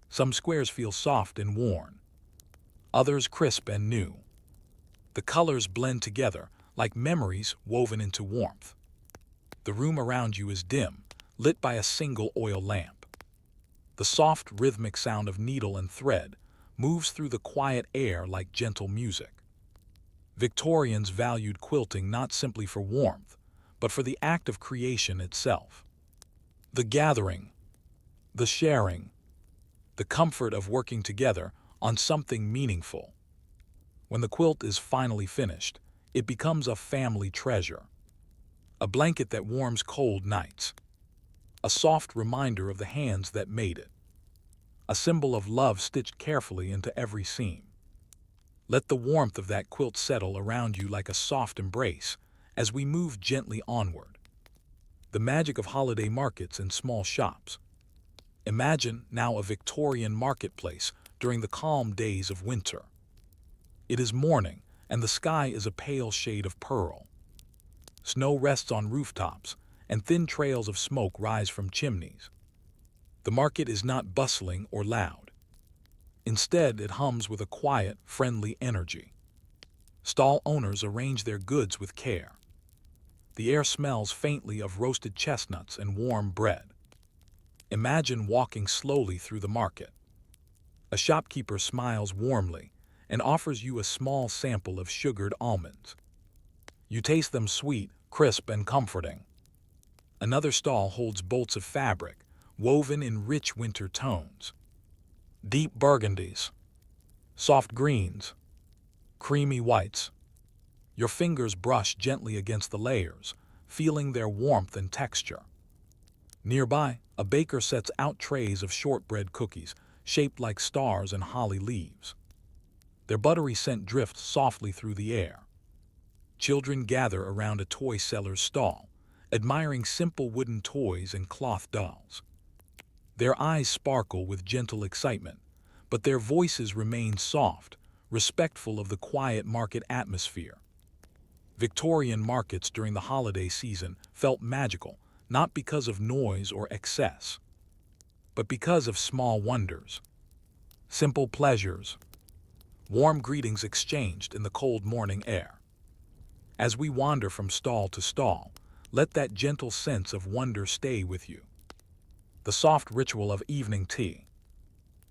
Some squares feel soft and worn, others crisp and new. The colors blend together like memories woven into warmth. The room around you is dim, lit by a single oil lamp. The soft, rhythmic sound of needle and thread moves through the quiet air like gentle music. Victorians valued quilting not simply for warmth, but for the act of creation itself. The gathering, the sharing, the comfort of working together on something meaningful. When the quilt is finally finished, it becomes a family treasure. A blanket that warms cold nights. A soft reminder of the hands that made it. A symbol of love stitched carefully into every seam. Let the warmth of that quilt settle around you like a soft embrace as we move gently onward. The magic of holiday markets and small shops. Imagine now a Victorian marketplace during the calm days of winter. It is morning, and the sky is a pale shade of pearl. Snow rests on rooftops, and thin trails of smoke rise from chimneys. The market is not bustling or loud. Instead, it hums with a quiet, friendly energy. Stall owners arrange their goods with care. The air smells faintly of roasted chestnuts and warm bread. Imagine walking slowly through the market. A shopkeeper smiles warmly and offers you a small sample of sugared almonds. You taste them sweet, crisp, and comforting. Another stall holds bolts of fabric, woven in rich winter tones. Deep burgundies, soft greens, creamy whites. Your fingers brush gently against the layers, feeling their warmth and texture. Nearby, a baker sets out trays of shortbread cookies shaped like stars and holly leaves. Their buttery scent drifts softly through the air. Children gather around a toy seller's stall, admiring simple wooden toys and cloth dolls. Their eyes sparkle with gentle excitement, but their voices remain soft, respectful of the quiet market atmosphere. Victorian markets during the holiday season felt magical, not because of noise or excess, but because of small wonders, simple pleasures, warm greetings exchanged in the cold morning air. As we wander from stall to stall, let that gentle sense of wonder stay with you. The soft ritual of evening tea.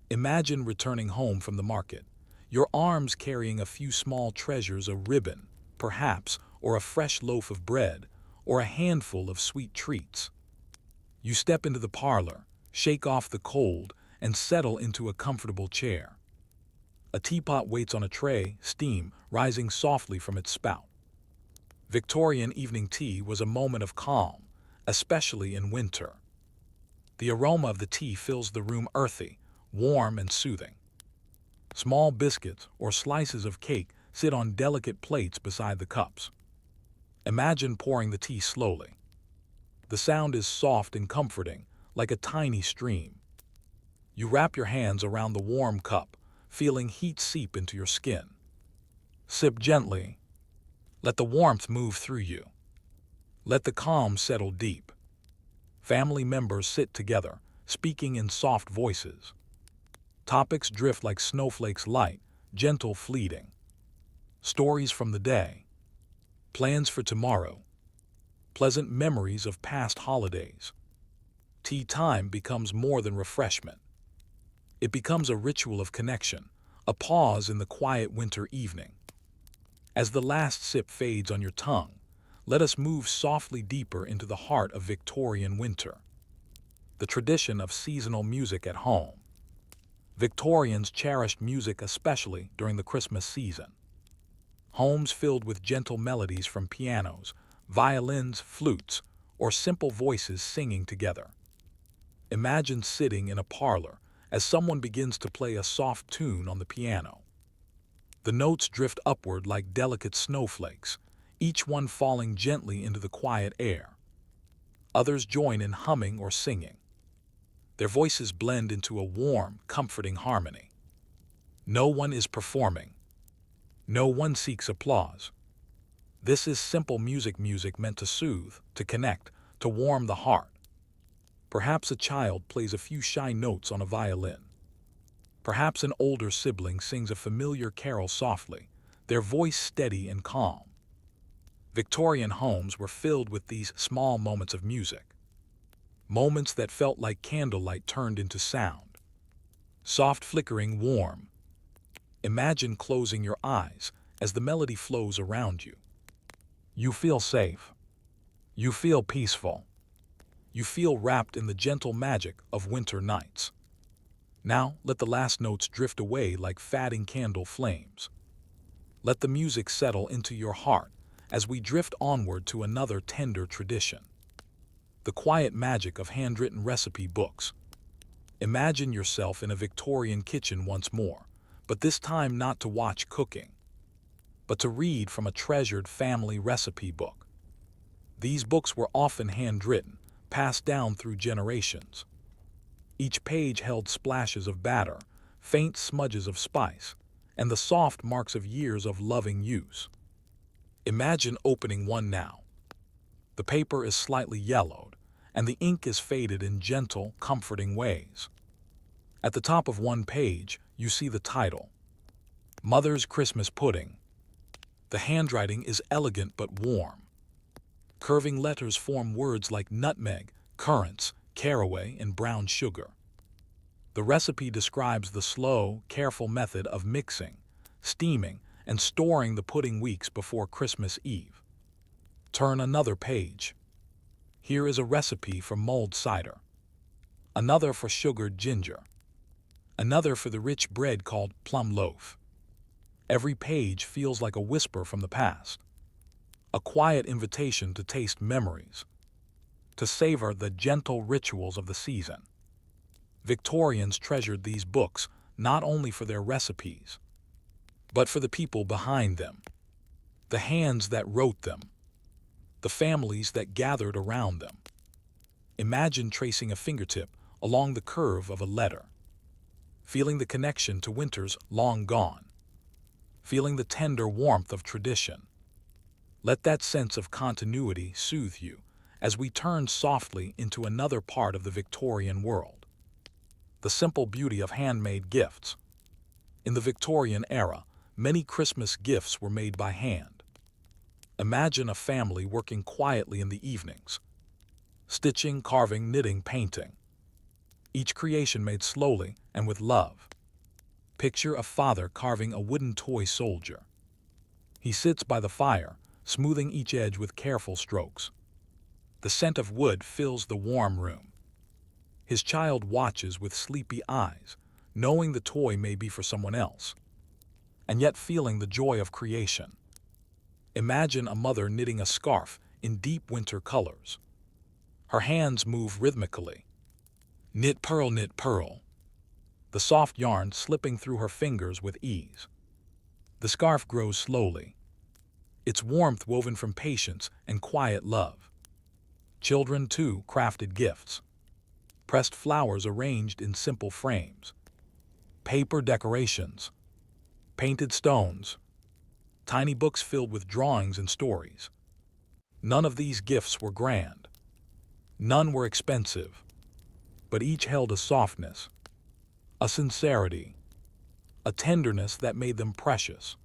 Imagine returning home from the market, your arms carrying a few small treasures, a ribbon, perhaps, or a fresh loaf of bread, or a handful of sweet treats. You step into the parlor, shake off the cold, and settle into a comfortable chair. A teapot waits on a tray, steam rising softly from its spout. Victorian evening tea was a moment of calm, especially in winter. The aroma of the tea fills the room earthy, warm, and soothing. Small biscuits or slices of cake sit on delicate plates beside the cups. Imagine pouring the tea slowly. The sound is soft and comforting, like a tiny stream. You wrap your hands around the warm cup, feeling heat seep into your skin. Sip gently. Let the warmth move through you. Let the calm settle deep. Family members sit together, speaking in soft voices. Topics drift like snowflakes, light, gentle, fleeting. Stories from the day. Plans for tomorrow. Pleasant memories of past holidays. Tea time becomes more than refreshment. It becomes a ritual of connection, a pause in the quiet winter evening. As the last sip fades on your tongue, let us move softly deeper into the heart of Victorian winter. The tradition of seasonal music at home. Victorians cherished music especially during the Christmas season. Homes filled with gentle melodies from pianos, violins, flutes, or simple voices singing together. Imagine sitting in a parlor as someone begins to play a soft tune on the piano. The notes drift upward like delicate snowflakes, each one falling gently into the quiet air. Others join in humming or singing. Their voices blend into a warm, comforting harmony. No one is performing. No one seeks applause. This is simple music meant to soothe, to connect, to warm the heart. Perhaps a child plays a few shy notes on a violin. Perhaps an older sibling sings a familiar carol softly, their voice steady and calm. Victorian homes were filled with these small moments of music. Moments that felt like candlelight turned into sound. Soft flickering, warm. Imagine closing your eyes as the melody flows around you. You feel safe. You feel peaceful. You feel wrapped in the gentle magic of winter nights. Now let the last notes drift away like fading candle flames. Let the music settle into your heart as we drift onward to another tender tradition. The quiet magic of handwritten recipe books. Imagine yourself in a Victorian kitchen once more, but this time not to watch cooking, but to read from a treasured family recipe book. These books were often handwritten, passed down through generations. Each page held splashes of batter, faint smudges of spice, and the soft marks of years of loving use. Imagine opening one now. The paper is slightly yellowed, and the ink is faded in gentle, comforting ways. At the top of one page, you see the title, Mother's Christmas Pudding. The handwriting is elegant but warm. Curving letters form words like nutmeg, currants, caraway, and brown sugar. The recipe describes the slow, careful method of mixing, steaming, and storing the pudding weeks before Christmas Eve. Turn another page. Here is a recipe for mulled cider. Another for sugared ginger. Another for the rich bread called plum loaf. Every page feels like a whisper from the past. A quiet invitation to taste memories. to savor the gentle rituals of the season. Victorians treasured these books not only for their recipes, but for the people behind them, the hands that wrote them, the families that gathered around them. Imagine tracing a fingertip along the curve of a letter, feeling the connection to winters long gone, feeling the tender warmth of tradition. Let that sense of continuity soothe you as we turn softly into another part of the Victorian world. The simple beauty of handmade gifts. In the Victorian era, many Christmas gifts were made by hand. Imagine a family working quietly in the evenings, stitching, carving, knitting, painting. Each creation made slowly and with love. Picture a father carving a wooden toy soldier. He sits by the fire, smoothing each edge with careful strokes. The scent of wood fills the warm room. His child watches with sleepy eyes, knowing the toy may be for someone else, and yet feeling the joy of creation. Imagine a mother knitting a scarf in deep winter colors. Her hands move rhythmically. Knit, purl, the soft yarn slipping through her fingers with ease. The scarf grows slowly, its warmth woven from patience and quiet love. Children, too, crafted gifts. Pressed flowers arranged in simple frames. Paper decorations. Painted stones. Tiny books filled with drawings and stories. None of these gifts were grand. None were expensive. But each held a softness, a sincerity, a tenderness that made them precious.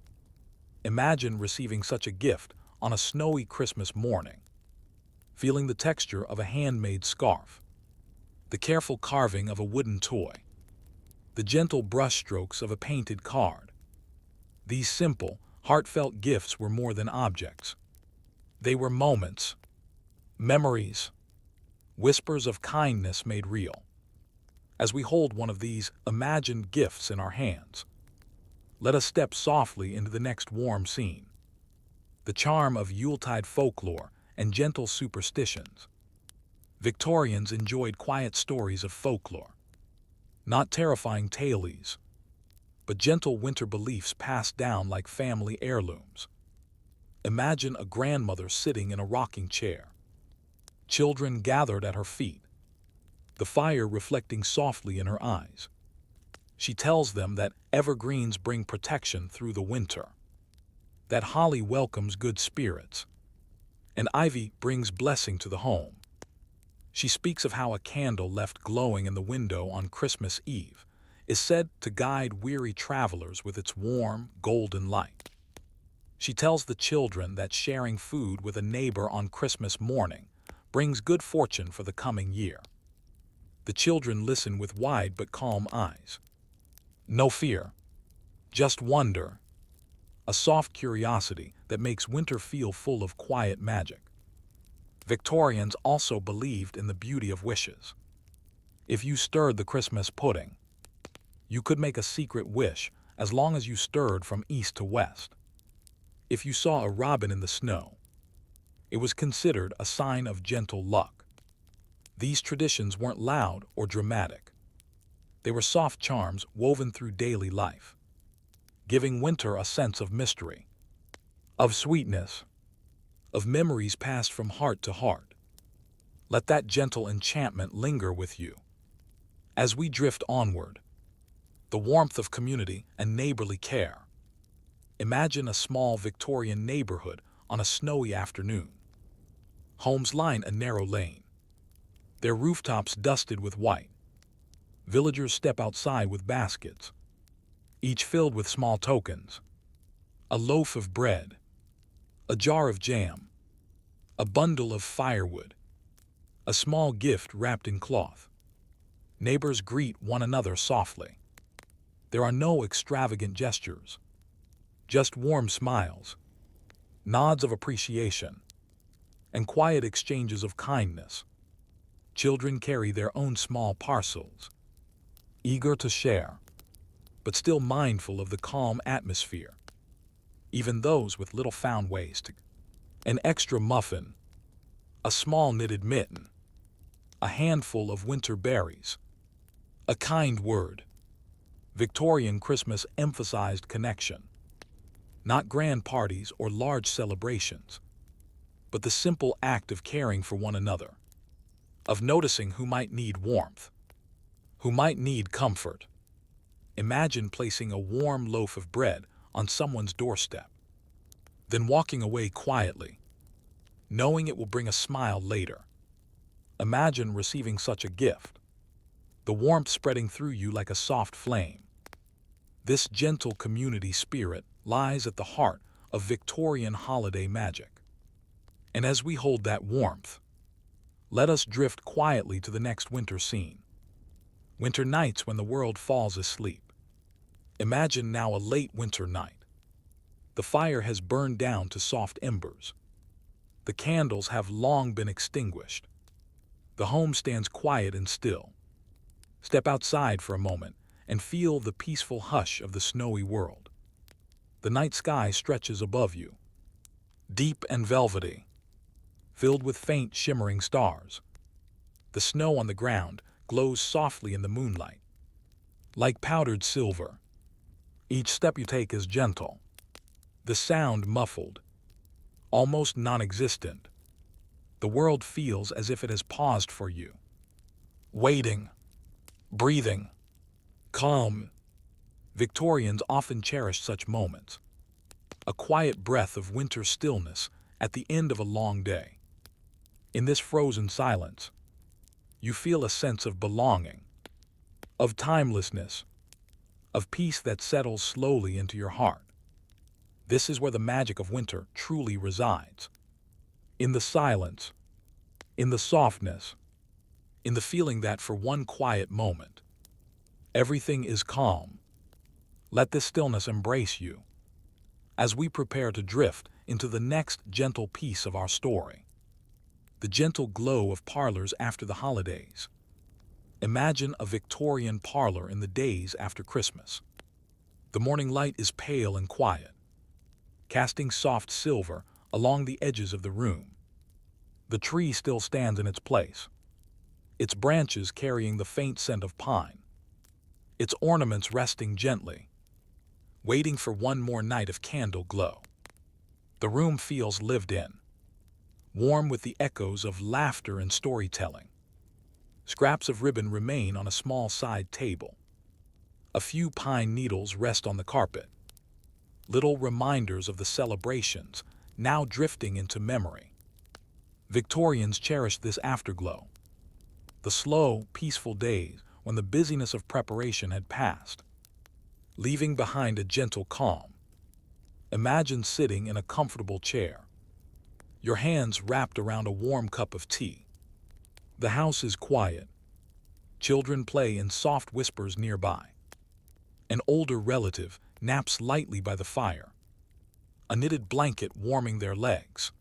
Imagine receiving such a gift on a snowy Christmas morning, feeling the texture of a handmade scarf, the careful carving of a wooden toy, the gentle brushstrokes of a painted card. These simple, heartfelt gifts were more than objects. They were moments, memories, whispers of kindness made real. As we hold one of these imagined gifts in our hands, let us step softly into the next warm scene. The charm of Yuletide folklore and gentle superstitions. Victorians enjoyed quiet stories of folklore, not terrifying tales, but gentle winter beliefs passed down like family heirlooms. Imagine a grandmother sitting in a rocking chair, children gathered at her feet, the fire reflecting softly in her eyes. She tells them that evergreens bring protection through the winter, that holly welcomes good spirits, and ivy brings blessing to the home. She speaks of how a candle left glowing in the window on Christmas Eve is said to guide weary travelers with its warm, golden light. She tells the children that sharing food with a neighbor on Christmas morning brings good fortune for the coming year. The children listen with wide but calm eyes. No fear, just wonder, a soft curiosity that makes winter feel full of quiet magic. Victorians also believed in the beauty of wishes. If you stirred the Christmas pudding, you could make a secret wish as long as you stirred from east to west. If you saw a robin in the snow, it was considered a sign of gentle luck. These traditions weren't loud or dramatic. They were soft charms woven through daily life, giving winter a sense of mystery, of sweetness, of memories passed from heart to heart. Let that gentle enchantment linger with you. As we drift onward, the warmth of community and neighborly care. Imagine a small Victorian neighborhood on a snowy afternoon. Homes line a narrow lane, their rooftops dusted with white. Villagers step outside with baskets, each filled with small tokens. A loaf of bread, a jar of jam, a bundle of firewood, a small gift wrapped in cloth. Neighbors greet one another softly. There are no extravagant gestures, just warm smiles, nods of appreciation, and quiet exchanges of kindness. Children carry their own small parcels, eager to share, but still mindful of the calm atmosphere. Even those with little found ways to. An extra muffin, a small knitted mitten, a handful of winter berries, a kind word. Victorian Christmas emphasized connection, not grand parties or large celebrations, but the simple act of caring for one another, of noticing who might need warmth, who might need comfort. Imagine placing a warm loaf of bread on someone's doorstep, then walking away quietly, knowing it will bring a smile later. Imagine receiving such a gift, the warmth spreading through you like a soft flame. This gentle community spirit lies at the heart of Victorian holiday magic. And as we hold that warmth, let us drift quietly to the next winter scene. Winter nights when the world falls asleep. Imagine now a late winter night. The fire has burned down to soft embers. The candles have long been extinguished. The home stands quiet and still. Step outside for a moment and feel the peaceful hush of the snowy world. The night sky stretches above you, deep and velvety, filled with faint shimmering stars. The snow on the ground glows softly in the moonlight, like powdered silver. Each step you take is gentle, the sound muffled, almost non-existent. The world feels as if it has paused for you, waiting, breathing, calm. Victorians often cherish such moments, a quiet breath of winter stillness at the end of a long day. In this frozen silence, you feel a sense of belonging, of timelessness, of peace that settles slowly into your heart. This is where the magic of winter truly resides. In the silence, in the softness, in the feeling that for one quiet moment, everything is calm. Let this stillness embrace you as we prepare to drift into the next gentle piece of our story. The gentle glow of parlors after the holidays. Imagine a Victorian parlor in the days after Christmas. The morning light is pale and quiet, casting soft silver along the edges of the room. The tree still stands in its place, its branches carrying the faint scent of pine, its ornaments resting gently, waiting for one more night of candle glow. The room feels lived in, warm with the echoes of laughter and storytelling. Scraps of ribbon remain on a small side table. A few pine needles rest on the carpet, little reminders of the celebrations now drifting into memory. Victorians cherished this afterglow, the slow, peaceful days when the busyness of preparation had passed, leaving behind a gentle calm. Imagine sitting in a comfortable chair, your hands wrapped around a warm cup of tea. The house is quiet. Children play in soft whispers nearby. An older relative naps lightly by the fire, a knitted blanket warming their legs.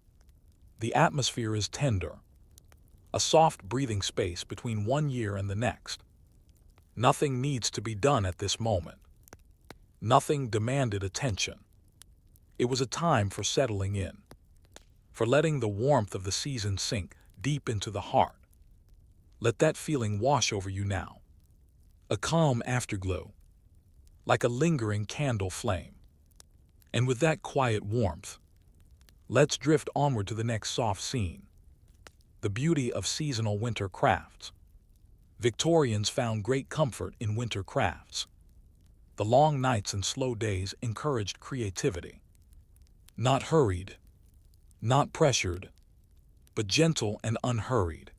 The atmosphere is tender, a soft breathing space between one year and the next. Nothing needs to be done at this moment. Nothing demanded attention. It was a time for settling in, for letting the warmth of the season sink deep into the heart. Let that feeling wash over you now. A calm afterglow, like a lingering candle flame. And with that quiet warmth, let's drift onward to the next soft scene. The beauty of seasonal winter crafts. Victorians found great comfort in winter crafts. The long nights and slow days encouraged creativity. Not hurried, not pressured, but gentle and unhurried.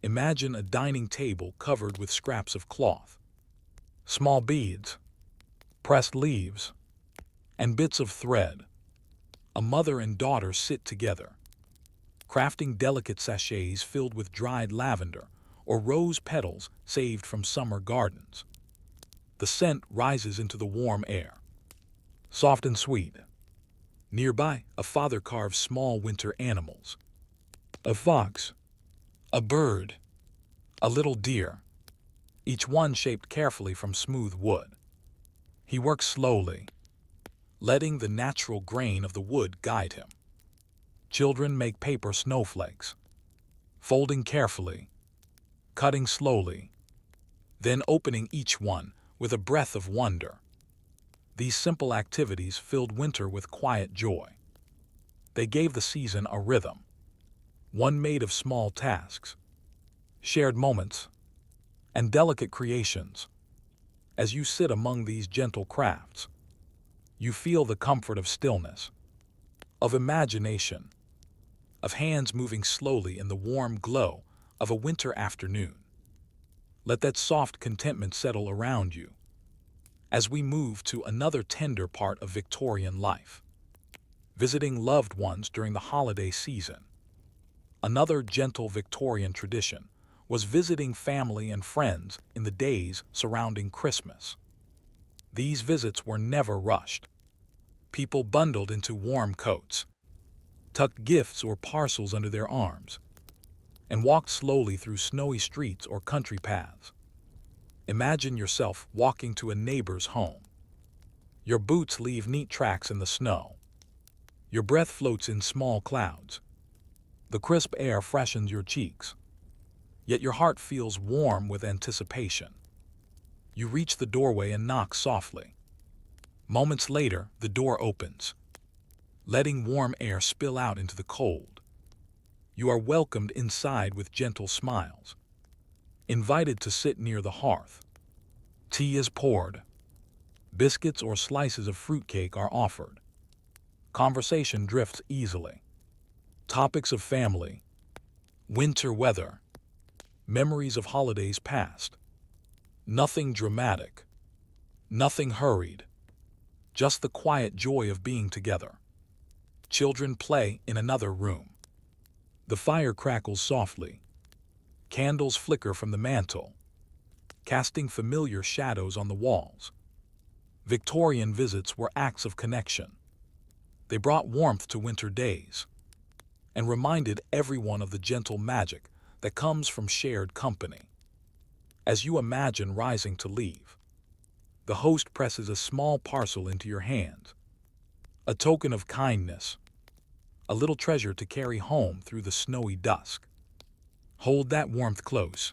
Imagine a dining table covered with scraps of cloth, small beads, pressed leaves, and bits of thread. A mother and daughter sit together, crafting delicate sachets filled with dried lavender or rose petals saved from summer gardens. The scent rises into the warm air, soft and sweet. Nearby, a father carves small winter animals. A fox, a bird, a little deer, each one shaped carefully from smooth wood. He works slowly, letting the natural grain of the wood guide him. Children make paper snowflakes, folding carefully, cutting slowly, then opening each one with a breath of wonder. These simple activities filled winter with quiet joy. They gave the season a rhythm, one made of small tasks, shared moments, and delicate creations. As you sit among these gentle crafts, you feel the comfort of stillness, of imagination, of hands moving slowly in the warm glow of a winter afternoon. Let that soft contentment settle around you as we move to another tender part of Victorian life, visiting loved ones during the holiday season. Another gentle Victorian tradition was visiting family and friends in the days surrounding Christmas. These visits were never rushed. People bundled into warm coats, tucked gifts or parcels under their arms, and walked slowly through snowy streets or country paths. Imagine yourself walking to a neighbor's home. Your boots leave neat tracks in the snow. Your breath floats in small clouds. The crisp air freshens your cheeks, yet your heart feels warm with anticipation. You reach the doorway and knock softly. Moments later, the door opens, letting warm air spill out into the cold. You are welcomed inside with gentle smiles, invited to sit near the hearth. Tea is poured. Biscuits or slices of fruitcake are offered. Conversation drifts easily. Topics of family, winter weather, memories of holidays past. Nothing dramatic, nothing hurried, just the quiet joy of being together. Children play in another room. The fire crackles softly. Candles flicker from the mantel, casting familiar shadows on the walls. Victorian visits were acts of connection. They brought warmth to winter days and reminded everyone of the gentle magic that comes from shared company. As you imagine rising to leave, the host presses a small parcel into your hand, a token of kindness, a little treasure to carry home through the snowy dusk. Hold that warmth close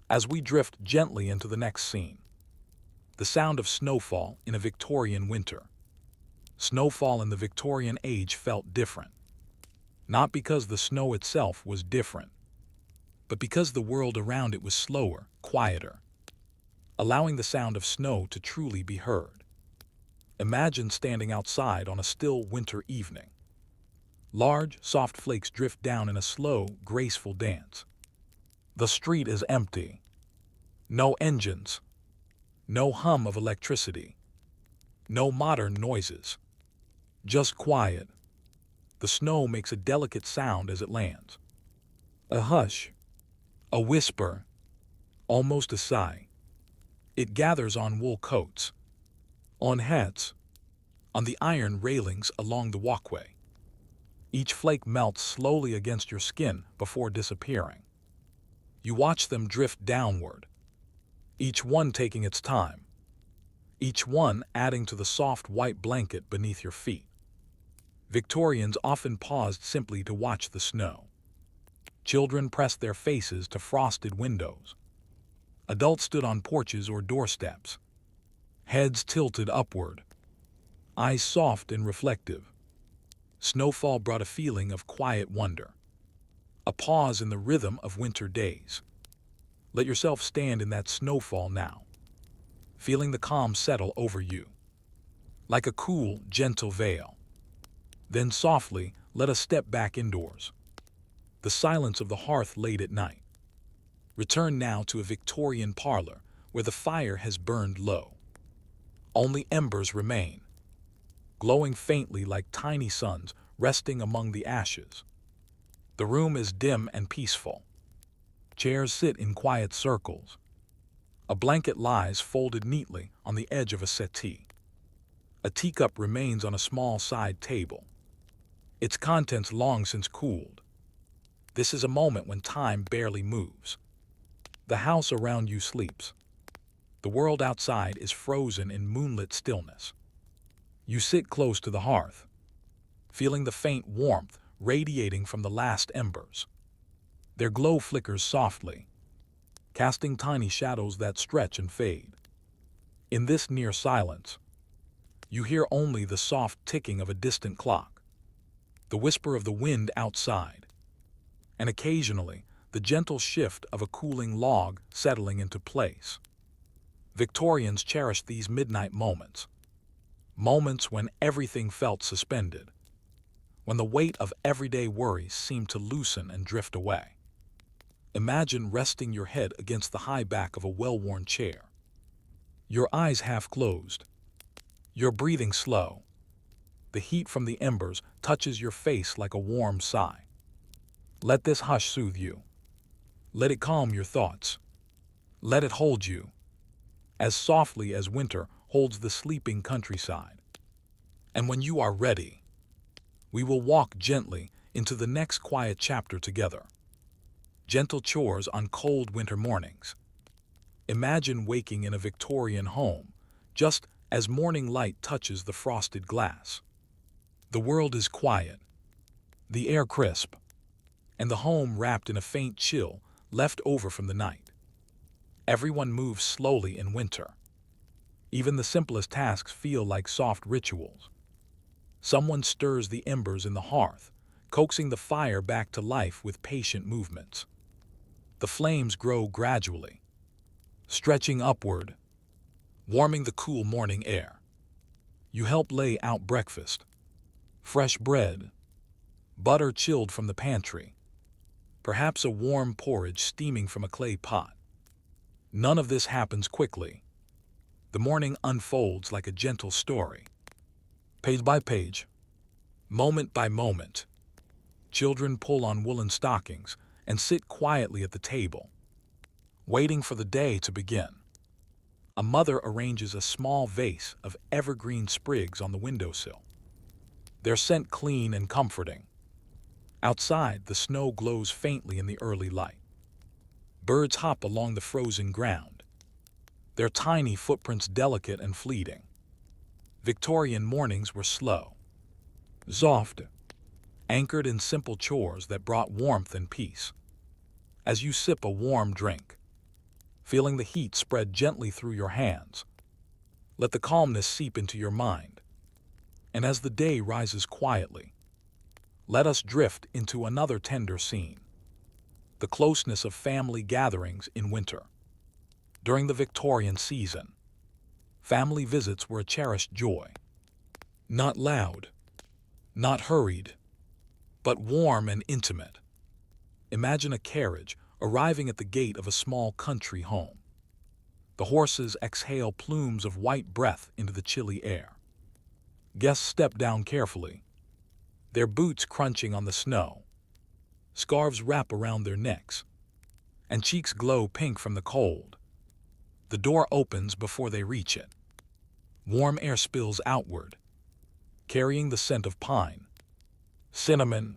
as we drift gently into the next scene. The sound of snowfall in a Victorian winter. Snowfall in the Victorian age felt different, not because the snow itself was different, but because the world around it was slower, quieter, allowing the sound of snow to truly be heard. Imagine standing outside on a still winter evening. Large, soft flakes drift down in a slow, graceful dance. The street is empty. No engines. No hum of electricity. No modern noises. Just quiet. The snow makes a delicate sound as it lands. A hush. A whisper. Almost a sigh. It gathers on wool coats, on hats, on the iron railings along the walkway. Each flake melts slowly against your skin before disappearing. You watch them drift downward, each one taking its time, each one adding to the soft white blanket beneath your feet. Victorians often paused simply to watch the snow. Children pressed their faces to frosted windows. Adults stood on porches or doorsteps, heads tilted upward, eyes soft and reflective. Snowfall brought a feeling of quiet wonder, a pause in the rhythm of winter days. Let yourself stand in that snowfall now, feeling the calm settle over you, like a cool, gentle veil. Then softly, let us step back indoors. The silence of the hearth late at night. Return now to a Victorian parlor where the fire has burned low. Only embers remain, glowing faintly like tiny suns resting among the ashes. The room is dim and peaceful. Chairs sit in quiet circles. A blanket lies folded neatly on the edge of a settee. A teacup remains on a small side table, its contents long since cooled. This is a moment when time barely moves. The house around you sleeps. The world outside is frozen in moonlit stillness. You sit close to the hearth, feeling the faint warmth radiating from the last embers. Their glow flickers softly, casting tiny shadows that stretch and fade. In this near silence, you hear only the soft ticking of a distant clock, the whisper of the wind outside, and occasionally the gentle shift of a cooling log settling into place. Victorians cherished these midnight moments, moments when everything felt suspended, when the weight of everyday worries seemed to loosen and drift away. Imagine resting your head against the high back of a well-worn chair, your eyes half closed, your breathing slow. The heat from the embers touches your face like a warm sigh. Let this hush soothe you. Let it calm your thoughts. Let it hold you, as softly as winter holds the sleeping countryside. And when you are ready, we will walk gently into the next quiet chapter together. Gentle chores on cold winter mornings. Imagine waking in a Victorian home, just as morning light touches the frosted glass. The world is quiet, the air crisp, and the home wrapped in a faint chill left over from the night. Everyone moves slowly in winter. Even the simplest tasks feel like soft rituals. Someone stirs the embers in the hearth, coaxing the fire back to life with patient movements. The flames grow gradually, stretching upward, warming the cool morning air. You help lay out breakfast, fresh bread, butter chilled from the pantry, perhaps a warm porridge steaming from a clay pot. None of this happens quickly. The morning unfolds like a gentle story. Page by page, moment by moment, children pull on woolen stockings and sit quietly at the table, waiting for the day to begin. A mother arranges a small vase of evergreen sprigs on the windowsill, their scent clean and comforting. Outside, the snow glows faintly in the early light. Birds hop along the frozen ground, their tiny footprints delicate and fleeting. Victorian mornings were slow, soft, anchored in simple chores that brought warmth and peace. As you sip a warm drink, feeling the heat spread gently through your hands, let the calmness seep into your mind. And as the day rises quietly, let us drift into another tender scene, the closeness of family gatherings in winter. During the Victorian season, family visits were a cherished joy. Not loud, not hurried, but warm and intimate. Imagine a carriage arriving at the gate of a small country home. The horses exhale plumes of white breath into the chilly air. Guests step down carefully, their boots crunching on the snow. Scarves wrap around their necks, and cheeks glow pink from the cold. The door opens before they reach it. Warm air spills outward, carrying the scent of pine, cinnamon,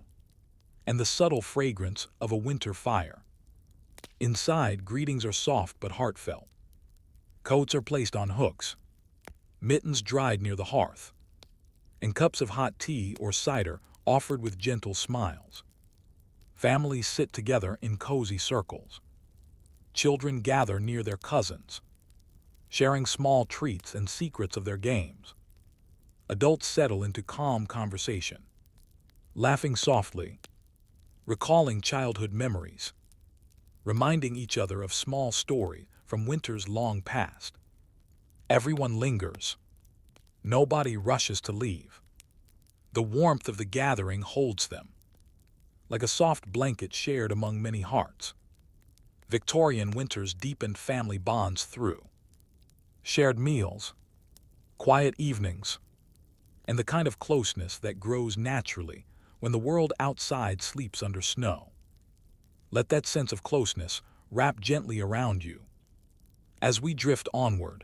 and the subtle fragrance of a winter fire. Inside, greetings are soft but heartfelt. Coats are placed on hooks, mittens dried near the hearth, and cups of hot tea or cider offered with gentle smiles. Families sit together in cozy circles. Children gather near their cousins, sharing small treats and secrets of their games. Adults settle into calm conversation, laughing softly, recalling childhood memories, reminding each other of small stories from winters long past. Everyone lingers. Nobody rushes to leave. The warmth of the gathering holds them, like a soft blanket shared among many hearts. Victorian winters deepened family bonds through shared meals, quiet evenings, and the kind of closeness that grows naturally when the world outside sleeps under snow. Let that sense of closeness wrap gently around you. As we drift onward,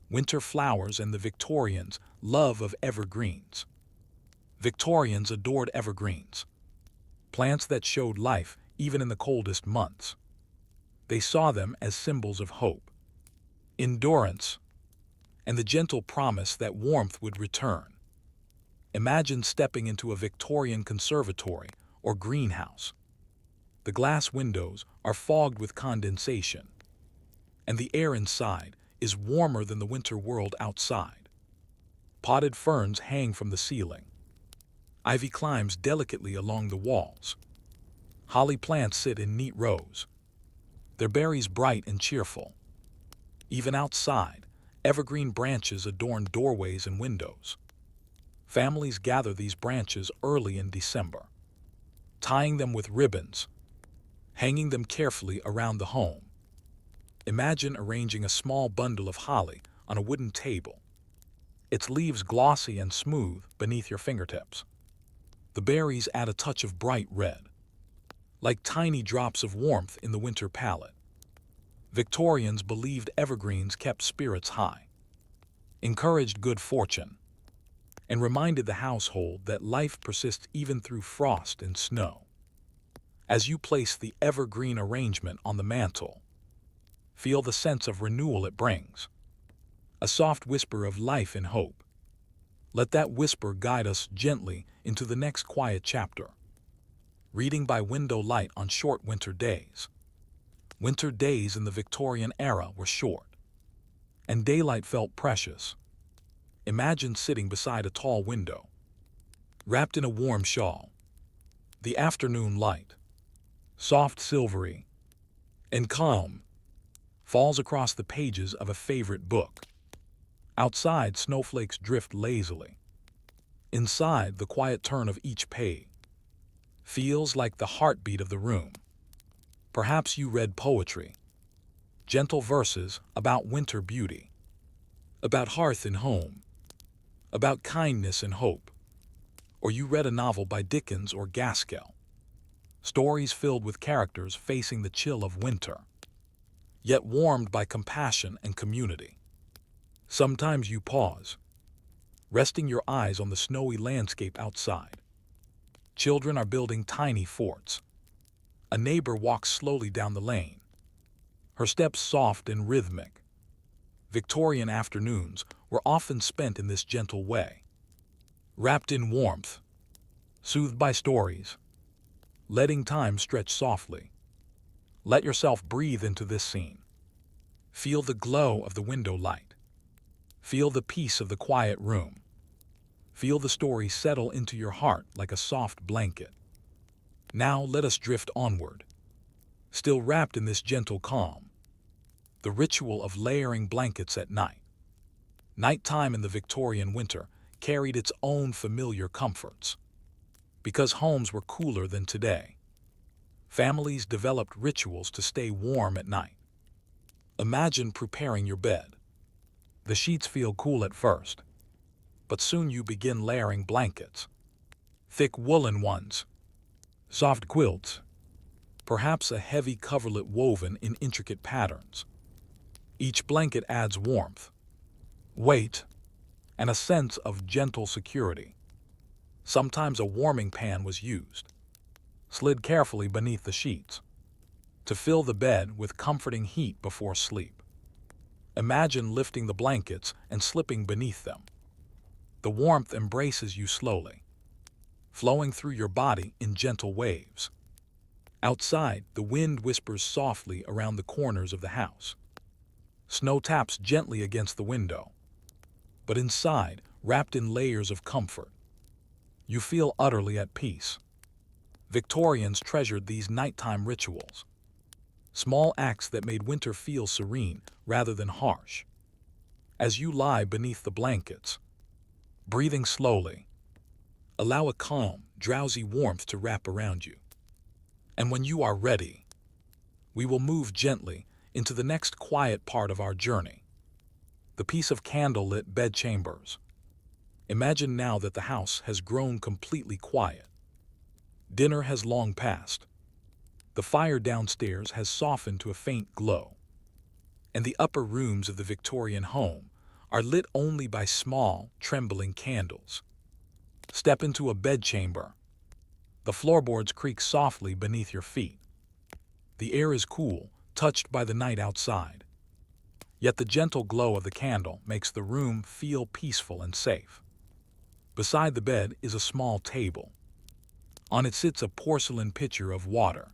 winter flowers and the Victorians' love of evergreens. Victorians adored evergreens, plants that showed life even in the coldest months. They saw them as symbols of hope, endurance, and the gentle promise that warmth would return. Imagine stepping into a Victorian conservatory or greenhouse. The glass windows are fogged with condensation, and the air inside is warmer than the winter world outside. Potted ferns hang from the ceiling. Ivy climbs delicately along the walls. Holly plants sit in neat rows, their berries bright and cheerful. Even outside, evergreen branches adorn doorways and windows. Families gather these branches early in December, tying them with ribbons, hanging them carefully around the home. Imagine arranging a small bundle of holly on a wooden table, its leaves glossy and smooth beneath your fingertips. The berries add a touch of bright red, like tiny drops of warmth in the winter palette. Victorians believed evergreens kept spirits high, encouraged good fortune, and reminded the household that life persists even through frost and snow. As you place the evergreen arrangement on the mantel, feel the sense of renewal it brings, a soft whisper of life and hope. Let that whisper guide us gently into the next quiet chapter. Reading by window light on short winter days. Winter days in the Victorian era were short, and daylight felt precious. Imagine sitting beside a tall window, wrapped in a warm shawl. The afternoon light, soft silvery and calm, falls across the pages of a favorite book. Outside, snowflakes drift lazily. Inside, the quiet turn of each page feels like the heartbeat of the room. Perhaps you read poetry, gentle verses about winter beauty, about hearth and home, about kindness and hope. Or you read a novel by Dickens or Gaskell, stories filled with characters facing the chill of winter, yet warmed by compassion and community. Sometimes you pause, resting your eyes on the snowy landscape outside. Children are building tiny forts. A neighbor walks slowly down the lane, her steps soft and rhythmic. Victorian afternoons were often spent in this gentle way, wrapped in warmth, soothed by stories, letting time stretch softly. Let yourself breathe into this scene. Feel the glow of the window light. Feel the peace of the quiet room. Feel the story settle into your heart like a soft blanket. Now let us drift onward, still wrapped in this gentle calm. The ritual of layering blankets at night. Nighttime in the Victorian winter carried its own familiar comforts. Because homes were cooler than today, families developed rituals to stay warm at night. Imagine preparing your bed. The sheets feel cool at first, but soon you begin layering blankets. Thick woolen ones, soft quilts, perhaps a heavy coverlet woven in intricate patterns. Each blanket adds warmth, weight, and a sense of gentle security. Sometimes a warming pan was used, slid carefully beneath the sheets, to fill the bed with comforting heat before sleep. Imagine lifting the blankets and slipping beneath them. The warmth embraces you slowly, flowing through your body in gentle waves. Outside, the wind whispers softly around the corners of the house. Snow taps gently against the window. But inside, wrapped in layers of comfort, you feel utterly at peace. Victorians treasured these nighttime rituals, small acts that made winter feel serene rather than harsh. As you lie beneath the blankets, breathing slowly, allow a calm, drowsy warmth to wrap around you. And when you are ready, we will move gently into the next quiet part of our journey, the peace of candlelit bedchambers. Imagine now that the house has grown completely quiet. Dinner has long passed. The fire downstairs has softened to a faint glow, and the upper rooms of the Victorian home are lit only by small, trembling candles. Step into a bedchamber. The floorboards creak softly beneath your feet. The air is cool, touched by the night outside. Yet the gentle glow of the candle makes the room feel peaceful and safe. Beside the bed is a small table. On it sits a porcelain pitcher of water,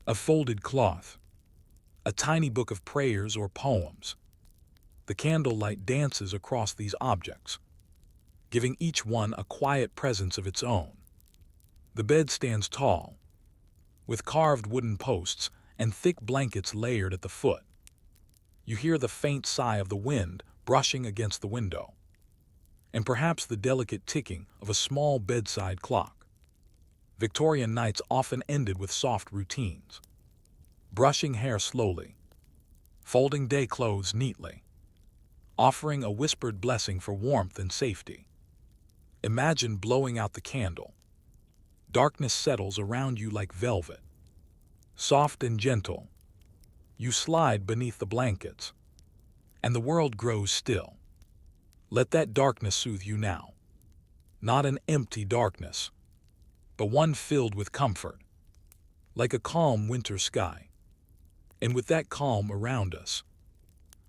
A folded cloth, a tiny book of prayers or poems. The candlelight dances across these objects, giving each one a quiet presence of its own. The bed stands tall, with carved wooden posts and thick blankets layered at the foot. You hear the faint sigh of the wind brushing against the window, and perhaps the delicate ticking of a small bedside clock. Victorian nights often ended with soft routines. Brushing hair slowly, folding day clothes neatly, offering a whispered blessing for warmth and safety. Imagine blowing out the candle. Darkness settles around you like velvet. Soft and gentle, you slide beneath the blankets, and the world grows still. Let that darkness soothe you now. Not an empty darkness, but one filled with comfort, like a calm winter sky. And with that calm around us,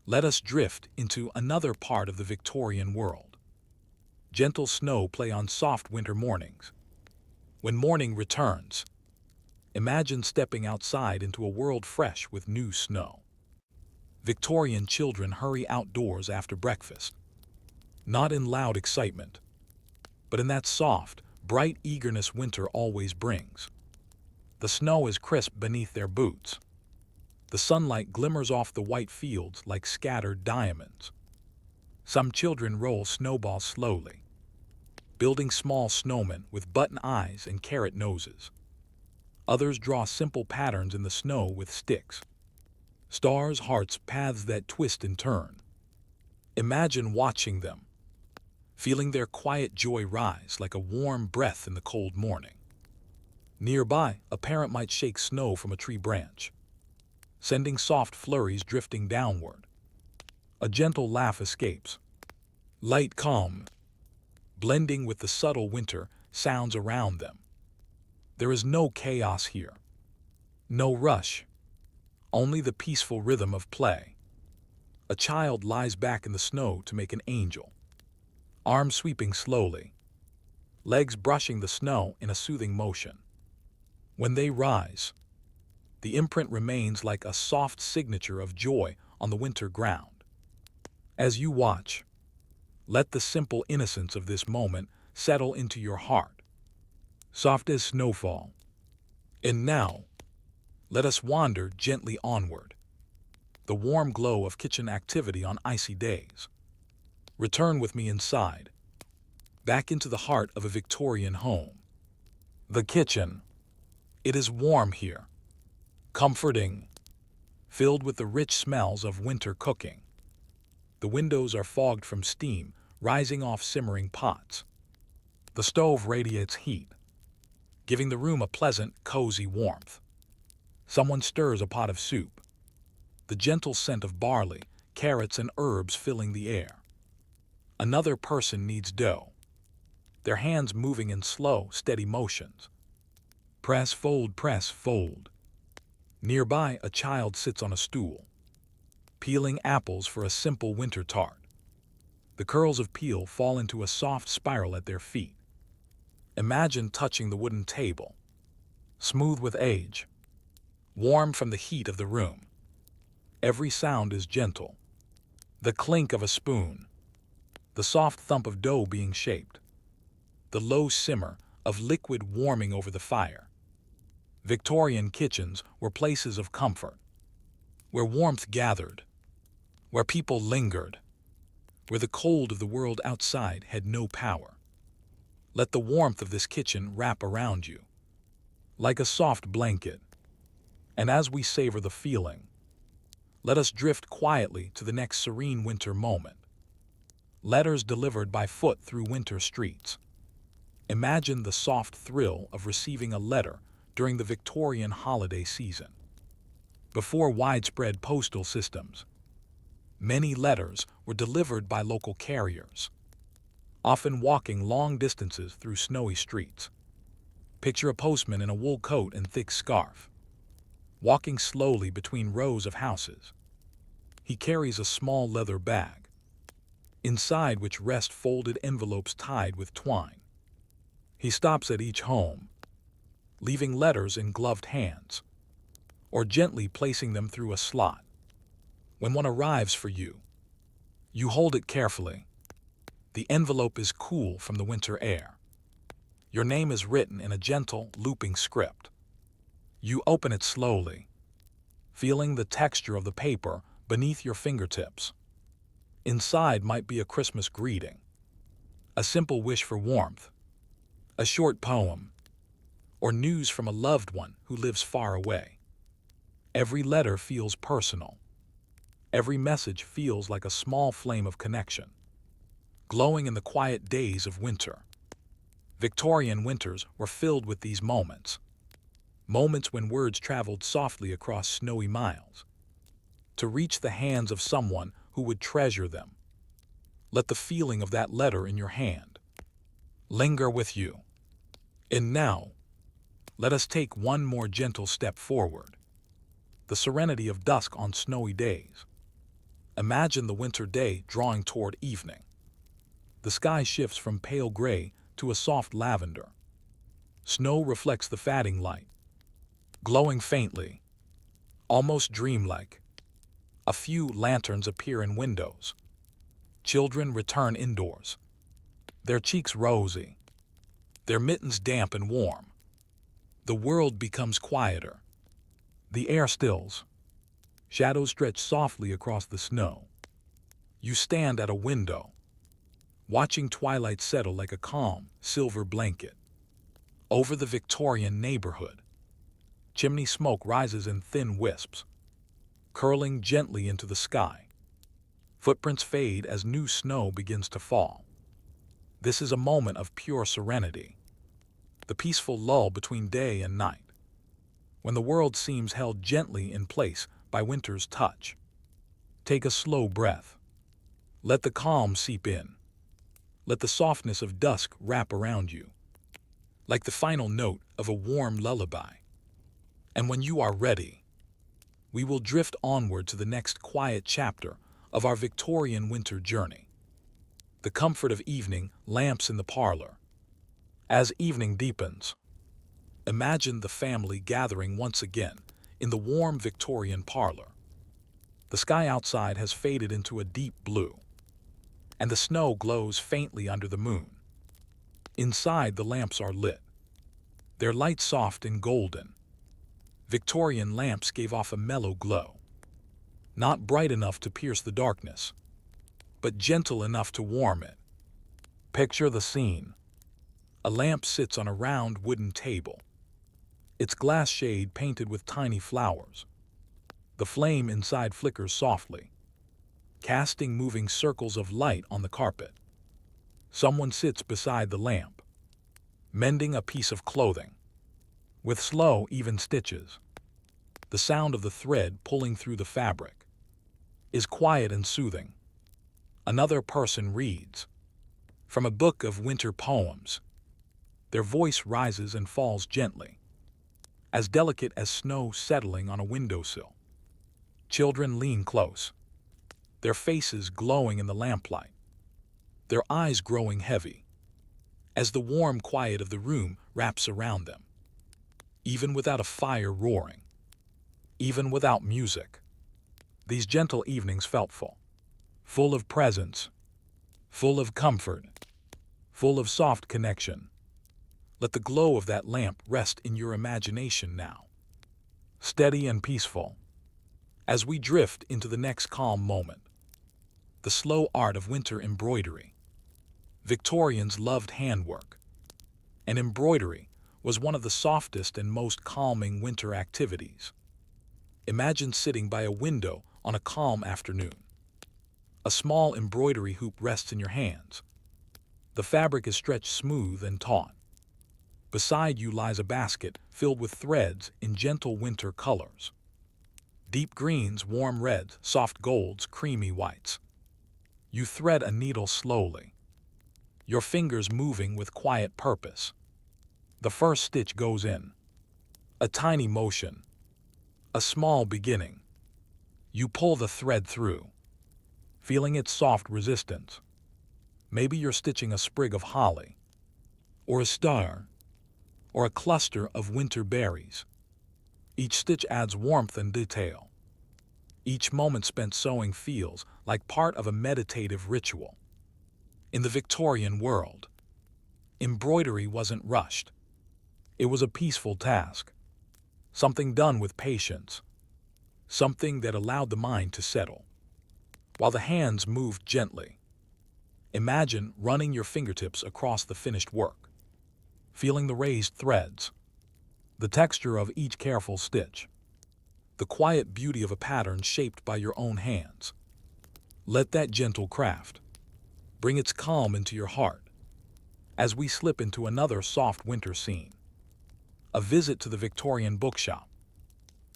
let us drift into another part of the Victorian world. Gentle snow play on soft winter mornings. When morning returns, imagine stepping outside into a world fresh with new snow. Victorian children hurry outdoors after breakfast, not in loud excitement, but in that soft, bright eagerness winter always brings. The snow is crisp beneath their boots. The sunlight glimmers off the white fields like scattered diamonds. Some children roll snowballs slowly, building small snowmen with button eyes and carrot noses. Others draw simple patterns in the snow with sticks. Stars, hearts, paths that twist and turn. Imagine watching them, feeling their quiet joy rise like a warm breath in the cold morning. Nearby, a parent might shake snow from a tree branch, sending soft flurries drifting downward. A gentle laugh escapes. Light calm, blending with the subtle winter sounds around them. There is no chaos here, no rush, only the peaceful rhythm of play. A child lies back in the snow to make an angel, arms sweeping slowly, legs brushing the snow in a soothing motion. When they rise, the imprint remains like a soft signature of joy on the winter ground. As you watch, let the simple innocence of this moment settle into your heart, soft as snowfall. And now, let us wander gently onward. The warm glow of kitchen activity on icy days. Return with me inside, back into the heart of a Victorian home. The kitchen. It is warm here, comforting, filled with the rich smells of winter cooking. The windows are fogged from steam rising off simmering pots. The stove radiates heat, giving the room a pleasant, cozy warmth. Someone stirs a pot of soup, the gentle scent of barley, carrots, and herbs filling the air. Another person kneads dough, their hands moving in slow, steady motions. Press, fold, press, fold. Nearby, a child sits on a stool, peeling apples for a simple winter tart. The curls of peel fall into a soft spiral at their feet. Imagine touching the wooden table, smooth with age, warm from the heat of the room. Every sound is gentle. The clink of a spoon, the soft thump of dough being shaped, the low simmer of liquid warming over the fire. Victorian kitchens were places of comfort, where warmth gathered, where people lingered, where the cold of the world outside had no power. Let the warmth of this kitchen wrap around you, like a soft blanket. And as we savor the feeling, let us drift quietly to the next serene winter moment. Letters delivered by foot through winter streets. Imagine the soft thrill of receiving a letter during the Victorian holiday season. Before widespread postal systems, many letters were delivered by local carriers, often walking long distances through snowy streets. Picture a postman in a wool coat and thick scarf, walking slowly between rows of houses. He carries a small leather bag, inside which rest folded envelopes tied with twine. He stops at each home, leaving letters in gloved hands. or gently placing them through a slot. When one arrives for you, you hold it carefully. The envelope is cool from the winter air. Your name is written in a gentle, looping script. You open it slowly, feeling the texture of the paper beneath your fingertips. Inside might be a Christmas greeting, a simple wish for warmth, a short poem, or news from a loved one who lives far away. Every letter feels personal. Every message feels like a small flame of connection, glowing in the quiet days of winter. Victorian winters were filled with these moments, moments when words traveled softly across snowy miles, to reach the hands of someone who would treasure them. Let the feeling of that letter in your hand linger with you. And now, let us take one more gentle step forward. The serenity of dusk on snowy days. Imagine the winter day drawing toward evening. The sky shifts from pale gray to a soft lavender. Snow reflects the fading light, glowing faintly, almost dreamlike. A few lanterns appear in windows. Children return indoors, their cheeks rosy, their mittens damp and warm. The world becomes quieter. The air stills. Shadows stretch softly across the snow. You stand at a window, watching twilight settle like a calm, silver blanket. Over the Victorian neighborhood, chimney smoke rises in thin wisps, curling gently into the sky. Footprints fade as new snow begins to fall. This is a moment of pure serenity, the peaceful lull between day and night, when the world seems held gently in place by winter's touch. Take a slow breath. Let the calm seep in. Let the softness of dusk wrap around you, like the final note of a warm lullaby. And when you are ready, we will drift onward to the next quiet chapter of our Victorian winter journey. The comfort of evening lamps in the parlor. As evening deepens, imagine the family gathering once again in the warm Victorian parlor. The sky outside has faded into a deep blue, and the snow glows faintly under the moon. Inside, the lamps are lit, their light soft and golden. Victorian lamps gave off a mellow glow, not bright enough to pierce the darkness, but gentle enough to warm it. Picture the scene. A lamp sits on a round wooden table, its glass shade painted with tiny flowers. The flame inside flickers softly, casting moving circles of light on the carpet. Someone sits beside the lamp, mending a piece of clothing, with slow, even stitches. The sound of the thread pulling through the fabric is quiet and soothing. Another person reads from a book of winter poems. Their voice rises and falls gently, as delicate as snow settling on a windowsill. Children lean close, their faces glowing in the lamplight, their eyes growing heavy, as the warm quiet of the room wraps around them. Even without a fire roaring, even without music, these gentle evenings felt full of presence, full of comfort, full of soft connection. Let the glow of that lamp rest in your imagination now, steady and peaceful, as we drift into the next calm moment. The slow art of winter embroidery. Victorians loved handwork, and embroidery was one of the softest and most calming winter activities. Imagine sitting by a window on a calm afternoon. A small embroidery hoop rests in your hands. The fabric is stretched smooth and taut. Beside you lies a basket filled with threads in gentle winter colors. Deep greens, warm reds, soft golds, creamy whites. You thread a needle slowly, your fingers moving with quiet purpose. The first stitch goes in. A tiny motion, a small beginning. You pull the thread through, feeling its soft resistance. Maybe you're stitching a sprig of holly, or a star, or a cluster of winter berries. Each stitch adds warmth and detail. Each moment spent sewing feels like part of a meditative ritual. In the Victorian world, embroidery wasn't rushed. It was a peaceful task, something done with patience, something that allowed the mind to settle, while the hands moved gently. Imagine running your fingertips across the finished work, feeling the raised threads, the texture of each careful stitch, the quiet beauty of a pattern shaped by your own hands. Let that gentle craft bring its calm into your heart as we slip into another soft winter scene. A visit to the Victorian bookshop.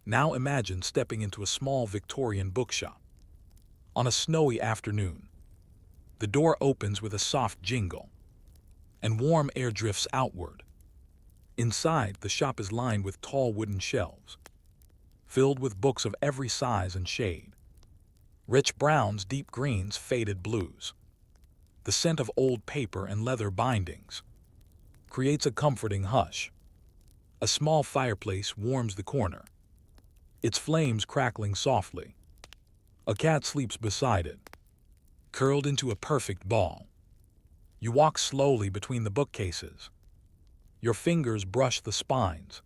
Now imagine stepping into a small Victorian bookshop. On a snowy afternoon, the door opens with a soft jingle, and warm air drifts outward. Inside, the shop is lined with tall wooden shelves, filled with books of every size and shade. Rich browns, deep greens, faded blues. The scent of old paper and leather bindings creates a comforting hush. A small fireplace warms the corner, its flames crackling softly. A cat sleeps beside it, curled into a perfect ball. You walk slowly between the bookcases. Your fingers brush the spines,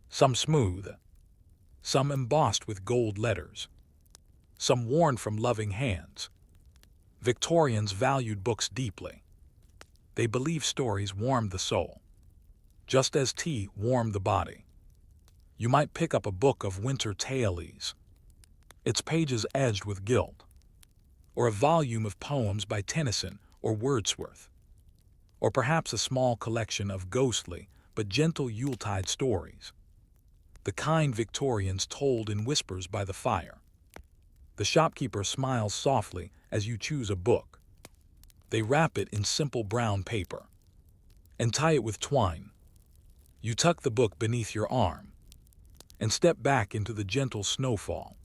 some smooth, some embossed with gold letters, some worn from loving hands. Victorians valued books deeply. They believed stories warmed the soul, just as tea warmed the body. You might pick up a book of winter tales, its pages edged with gilt, or a volume of poems by Tennyson or Wordsworth, or perhaps a small collection of ghostly but gentle Yuletide stories, the kind Victorians told in whispers by the fire. The shopkeeper smiles softly as you choose a book. They wrap it in simple brown paper and tie it with twine. You tuck the book beneath your arm and step back into the gentle snowfall,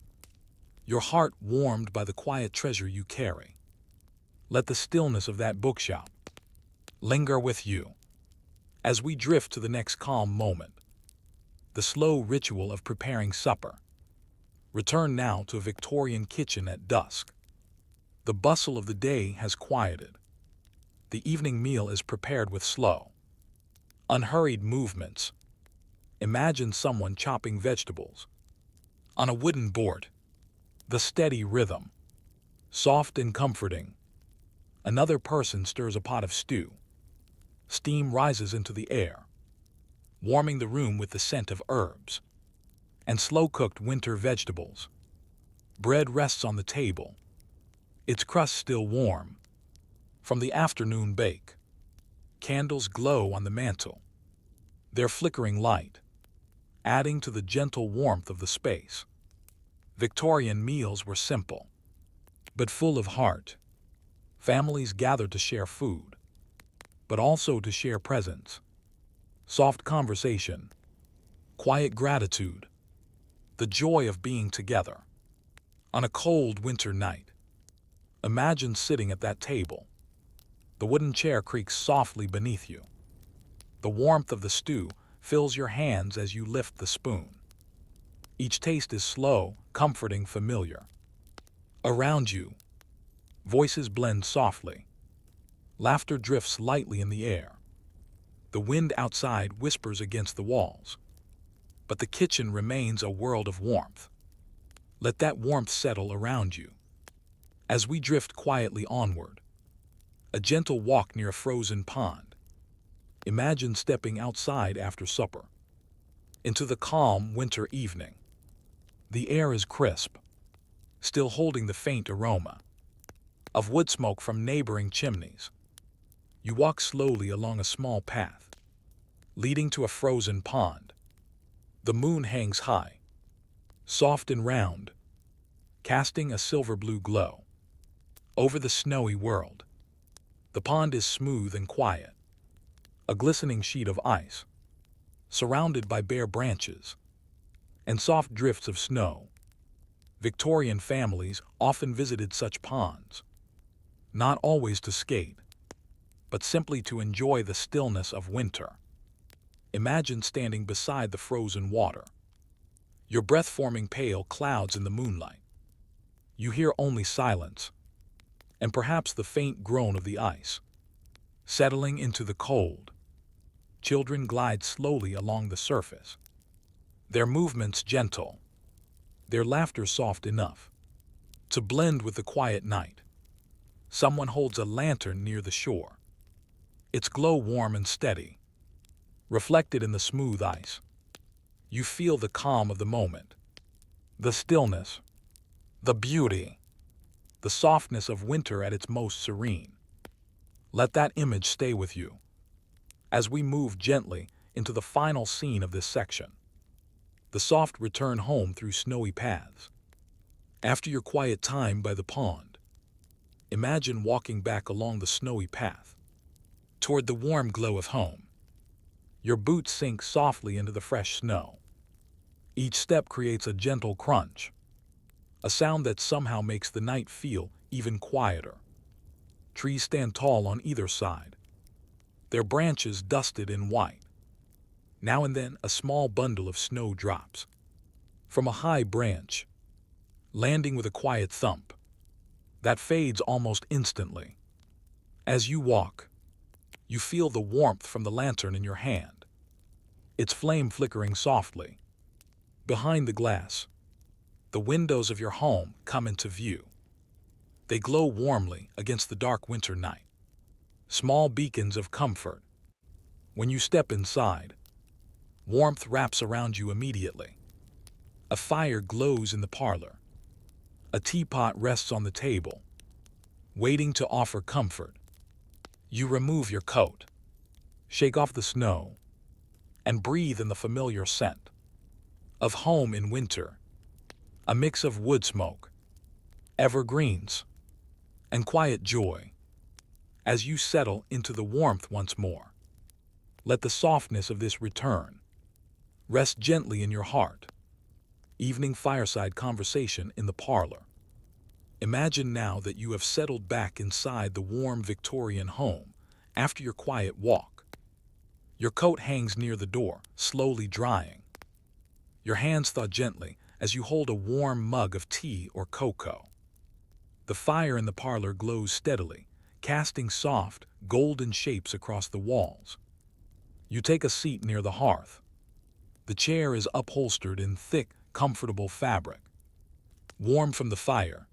your heart warmed by the quiet treasure you carry. Let the stillness of that bookshop linger with you as we drift to the next calm moment, the slow ritual of preparing supper. Return now to a Victorian kitchen at dusk. The bustle of the day has quieted. The evening meal is prepared with slow, unhurried movements. Imagine someone chopping vegetables on a wooden board. The steady rhythm, soft and comforting. Another person stirs a pot of stew. Steam rises into the air, warming the room with the scent of herbs and slow-cooked winter vegetables. Bread rests on the table, its crust still warm from the afternoon bake. Candles glow on the mantel, their flickering light adding to the gentle warmth of the space. Victorian meals were simple, but full of heart. Families gathered to share food, but also to share presents. Soft conversation, quiet gratitude, the joy of being together. On a cold winter night, imagine sitting at that table. The wooden chair creaks softly beneath you. The warmth of the stew fills your hands as you lift the spoon. Each taste is slow, comforting, familiar. Around you, voices blend softly. Laughter drifts lightly in the air. The wind outside whispers against the walls, but the kitchen remains a world of warmth. Let that warmth settle around you. As we drift quietly onward, a gentle walk near a frozen pond. Imagine stepping outside after supper, into the calm winter evening. The air is crisp, still holding the faint aroma of wood smoke from neighboring chimneys. You walk slowly along a small path, leading to a frozen pond. The moon hangs high, soft and round, casting a silver-blue glow over the snowy world. The pond is smooth and quiet, a glistening sheet of ice, surrounded by bare branches and soft drifts of snow. Victorian families often visited such ponds, not always to skate, but simply to enjoy the stillness of winter. Imagine standing beside the frozen water, your breath forming pale clouds in the moonlight. You hear only silence, and perhaps the faint groan of the ice. Settling into the cold, children glide slowly along the surface, their movements gentle, their laughter soft enough to blend with the quiet night. Someone holds a lantern near the shore, its glow warm and steady, reflected in the smooth ice. You feel the calm of the moment, the stillness, the beauty, the softness of winter at its most serene. Let that image stay with you as we move gently into the final scene of this section, the soft return home through snowy paths. After your quiet time by the pond, imagine walking back along the snowy path toward the warm glow of home. Your boots sink softly into the fresh snow. Each step creates a gentle crunch, a sound that somehow makes the night feel even quieter. Trees stand tall on either side, their branches dusted in white. Now and then a small bundle of snow drops from a high branch, landing with a quiet thump that fades almost instantly. As you walk, you feel the warmth from the lantern in your hand, its flame flickering softly. Behind the glass, the windows of your home come into view. They glow warmly against the dark winter night, small beacons of comfort. When you step inside, warmth wraps around you immediately. A fire glows in the parlor. A teapot rests on the table, waiting to offer comfort. You remove your coat, shake off the snow, and breathe in the familiar scent of home in winter, a mix of wood smoke, evergreens, and quiet joy. As you settle into the warmth once more, let the softness of this return rest gently in your heart. Evening fireside conversation in the parlor. Imagine now that you have settled back inside the warm Victorian home after your quiet walk. Your coat hangs near the door, slowly drying. Your hands thaw gently as you hold a warm mug of tea or cocoa. The fire in the parlor glows steadily, casting soft, golden shapes across the walls. You take a seat near the hearth. The chair is upholstered in thick, comfortable fabric, warm from the fire,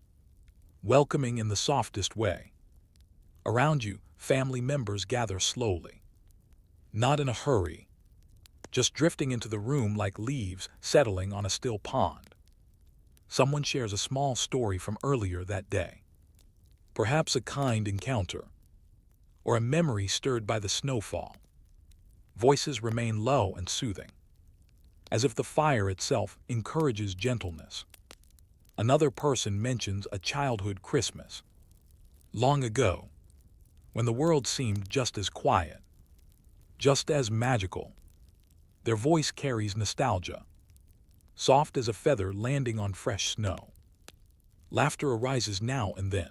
welcoming in the softest way. Around you, family members gather slowly, not in a hurry, just drifting into the room like leaves settling on a still pond. Someone shares a small story from earlier that day, perhaps a kind encounter, or a memory stirred by the snowfall. Voices remain low and soothing, as if the fire itself encourages gentleness. Another person mentions a childhood Christmas, long ago, when the world seemed just as quiet, just as magical. Their voice carries nostalgia, soft as a feather landing on fresh snow. Laughter arises now and then,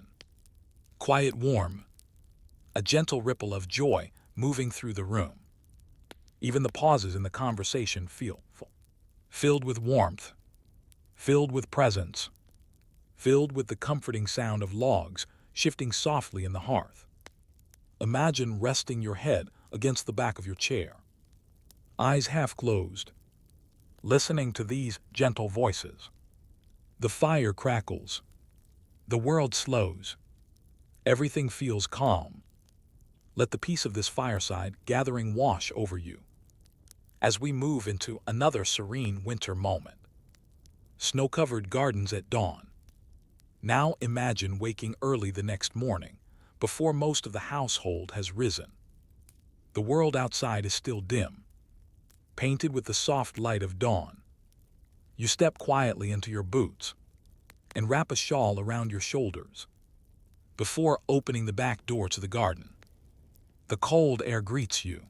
quiet, warm, a gentle ripple of joy moving through the room. Even the pauses in the conversation feel full, filled with warmth, filled with presence, filled with the comforting sound of logs shifting softly in the hearth. Imagine resting your head against the back of your chair, eyes half closed, listening to these gentle voices. The fire crackles, the world slows, everything feels calm. Let the peace of this fireside gathering wash over you as we move into another serene winter moment. Snow-covered gardens at dawn. Now imagine waking early the next morning, before most of the household has risen. The world outside is still dim, painted with the soft light of dawn. You step quietly into your boots and wrap a shawl around your shoulders before opening the back door to the garden. The cold air greets you,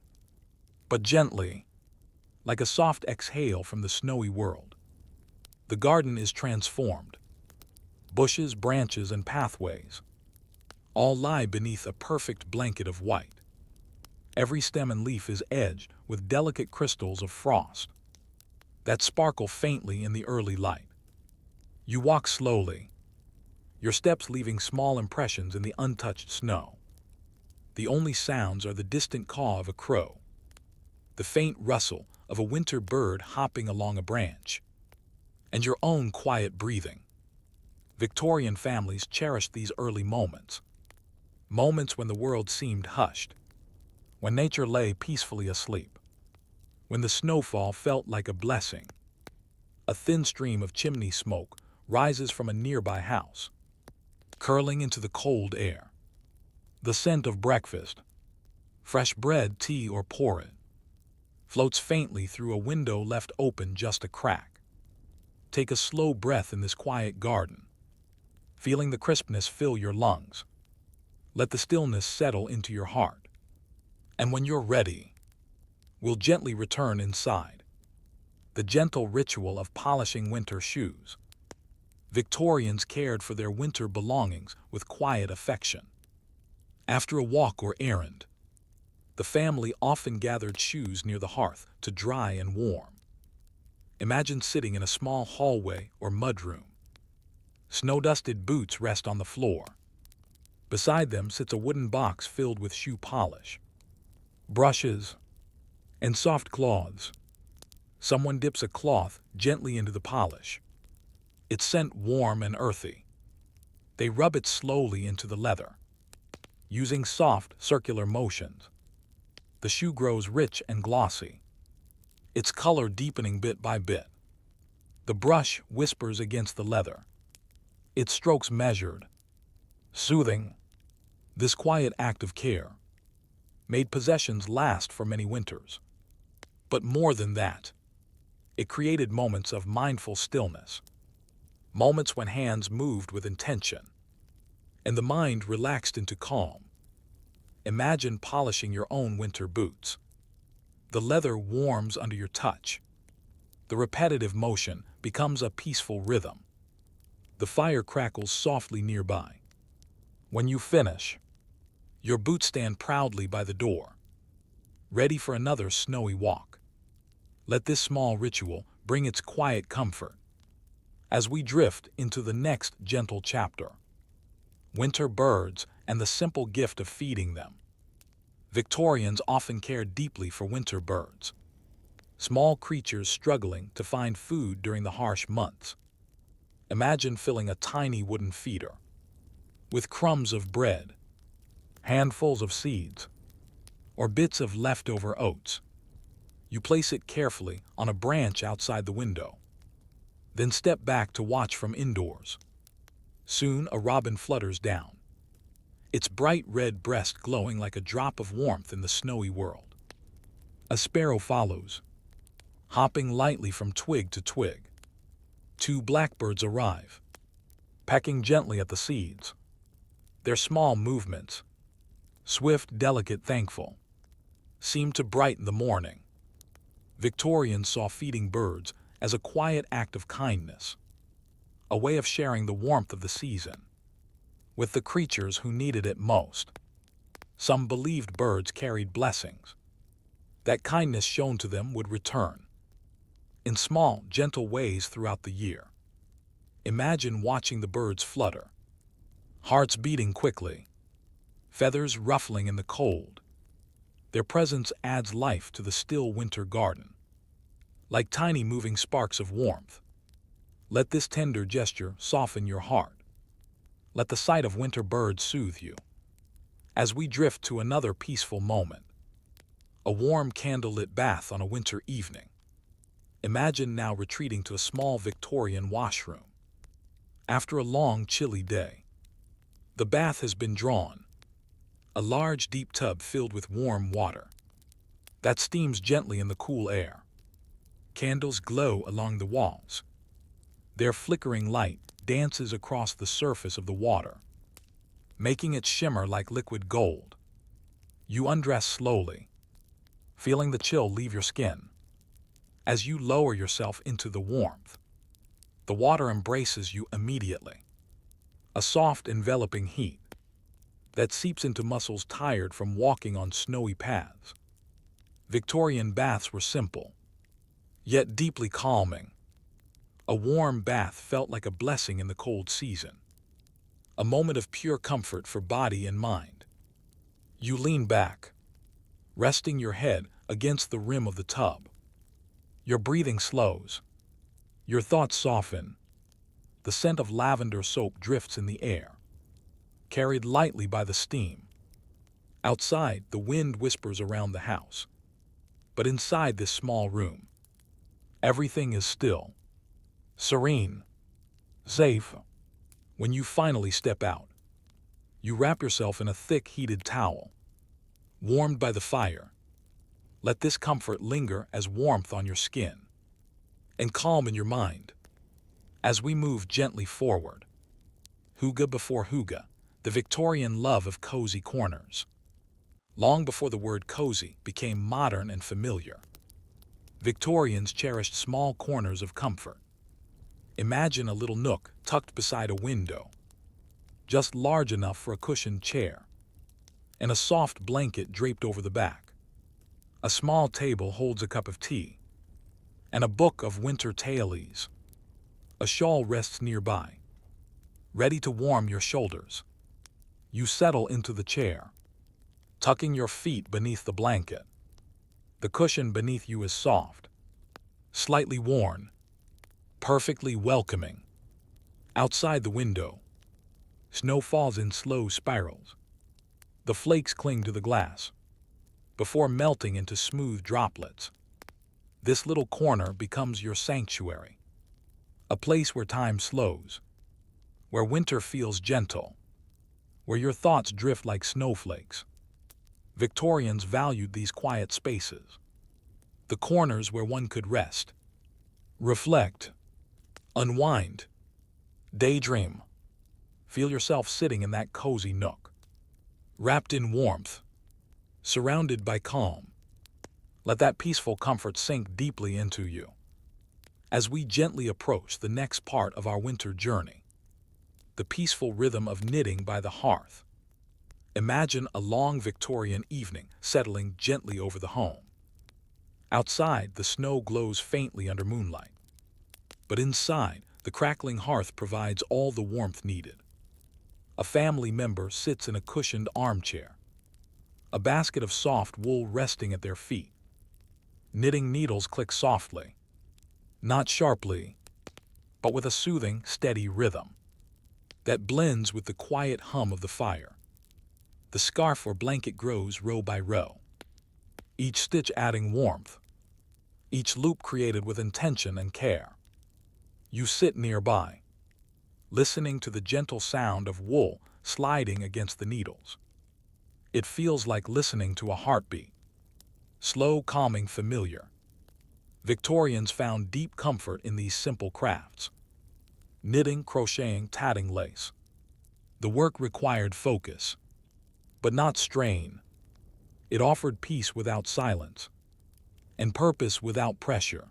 but gently, like a soft exhale from the snowy world. The garden is transformed. Bushes, branches, and pathways all lie beneath a perfect blanket of white. Every stem and leaf is edged with delicate crystals of frost. that sparkle faintly in the early light. You walk slowly, your steps leaving small impressions in the untouched snow. The only sounds are the distant caw of a crow, the faint rustle of a winter bird hopping along a branch, and your own quiet breathing. Victorian families cherished these early moments, moments when the world seemed hushed, when nature lay peacefully asleep, when the snowfall felt like a blessing. A thin stream of chimney smoke rises from a nearby house, curling into the cold air. The scent of breakfast, fresh bread, tea, or porridge, floats faintly through a window left open just a crack. Take a slow breath in this quiet garden, feeling the crispness fill your lungs. Let the stillness settle into your heart. And when you're ready, we'll gently return inside. The gentle ritual of polishing winter shoes. Victorians cared for their winter belongings with quiet affection. After a walk or errand, the family often gathered shoes near the hearth to dry and warm. Imagine sitting in a small hallway or mudroom. Snow-dusted boots rest on the floor. Beside them sits a wooden box filled with shoe polish, brushes, and soft cloths. Someone dips a cloth gently into the polish, its scent warm and earthy. They rub it slowly into the leather, using soft, circular motions. The shoe grows rich and glossy, its color deepening bit by bit. The brush whispers against the leather, its strokes measured, soothing. This quiet act of care made possessions last for many winters. But more than that, it created moments of mindful stillness, moments when hands moved with intention, and the mind relaxed into calm. Imagine polishing your own winter boots. The leather warms under your touch. The repetitive motion becomes a peaceful rhythm. The fire crackles softly nearby. When you finish, your boots stand proudly by the door, ready for another snowy walk. Let this small ritual bring its quiet comfort as we drift into the next gentle chapter. Winter birds and the simple gift of feeding them. Victorians often cared deeply for winter birds, small creatures struggling to find food during the harsh months. Imagine filling a tiny wooden feeder with crumbs of bread, handfuls of seeds, or bits of leftover oats. You place it carefully on a branch outside the window, then step back to watch from indoors. Soon a robin flutters down, its bright red breast glowing like a drop of warmth in the snowy world. A sparrow follows, hopping lightly from twig to twig. Two blackbirds arrive, pecking gently at the seeds. Their small movements, swift, delicate, thankful, seem to brighten the morning. Victorians saw feeding birds as a quiet act of kindness, a way of sharing the warmth of the season with the creatures who needed it most. Some believed birds carried blessings, that kindness shown to them would return in small, gentle ways throughout the year. Imagine watching the birds flutter, hearts beating quickly, feathers ruffling in the cold. Their presence adds life to the still winter garden, like tiny moving sparks of warmth. Let this tender gesture soften your heart. Let the sight of winter birds soothe you. As we drift to another peaceful moment, a warm candlelit bath on a winter evening. Imagine now retreating to a small Victorian washroom. After a long, chilly day, the bath has been drawn, a large, deep tub filled with warm water that steams gently in the cool air. Candles glow along the walls. Their flickering light dances across the surface of the water, making it shimmer like liquid gold. You undress slowly, feeling the chill leave your skin. As you lower yourself into the warmth, the water embraces you immediately, a soft, enveloping heat that seeps into muscles tired from walking on snowy paths. Victorian baths were simple, yet deeply calming. A warm bath felt like a blessing in the cold season, a moment of pure comfort for body and mind. You lean back, resting your head against the rim of the tub. Your breathing slows, your thoughts soften. The scent of lavender soap drifts in the air, carried lightly by the steam. Outside, the wind whispers around the house. But inside this small room, everything is still, serene, safe. When you finally step out, you wrap yourself in a thick heated towel, warmed by the fire. Let this comfort linger as warmth on your skin and calm in your mind. As we move gently forward, hygge before hygge, the Victorian love of cozy corners. Long before the word cozy became modern and familiar, Victorians cherished small corners of comfort. Imagine a little nook tucked beside a window, just large enough for a cushioned chair, and a soft blanket draped over the back. A small table holds a cup of tea, and a book of winter tailies. A shawl rests nearby, ready to warm your shoulders. You settle into the chair, tucking your feet beneath the blanket. The cushion beneath you is soft, slightly worn, perfectly welcoming. Outside the window, snow falls in slow spirals. The flakes cling to the glass before melting into smooth droplets. This little corner becomes your sanctuary, a place where time slows, where winter feels gentle, where your thoughts drift like snowflakes. Victorians valued these quiet spaces, the corners where one could rest, reflect, unwind, daydream. Feel yourself sitting in that cozy nook, wrapped in warmth, surrounded by calm. Let that peaceful comfort sink deeply into you. As we gently approach the next part of our winter journey, the peaceful rhythm of knitting by the hearth. Imagine a long Victorian evening settling gently over the home. Outside, the snow glows faintly under moonlight, but inside, the crackling hearth provides all the warmth needed. A family member sits in a cushioned armchair, a basket of soft wool resting at their feet. Knitting needles click softly, not sharply, but with a soothing, steady rhythm that blends with the quiet hum of the fire. The scarf or blanket grows row by row, each stitch adding warmth, each loop created with intention and care. You sit nearby, listening to the gentle sound of wool sliding against the needles. It feels like listening to a heartbeat, slow, calming, familiar. Victorians found deep comfort in these simple crafts. Knitting, crocheting, tatting lace. The work required focus, but not strain. It offered peace without silence, and purpose without pressure.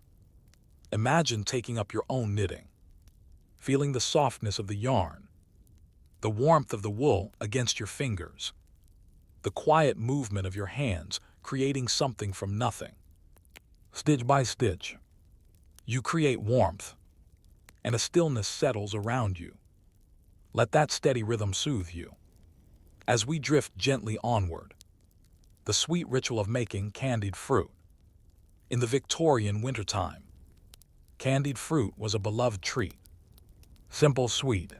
Imagine taking up your own knitting, feeling the softness of the yarn, the warmth of the wool against your fingers, the quiet movement of your hands creating something from nothing. Stitch by stitch, you create warmth, and a stillness settles around you. Let that steady rhythm soothe you. As we drift gently onward, the sweet ritual of making candied fruit. In the Victorian wintertime, candied fruit was a beloved treat, simple, sweet,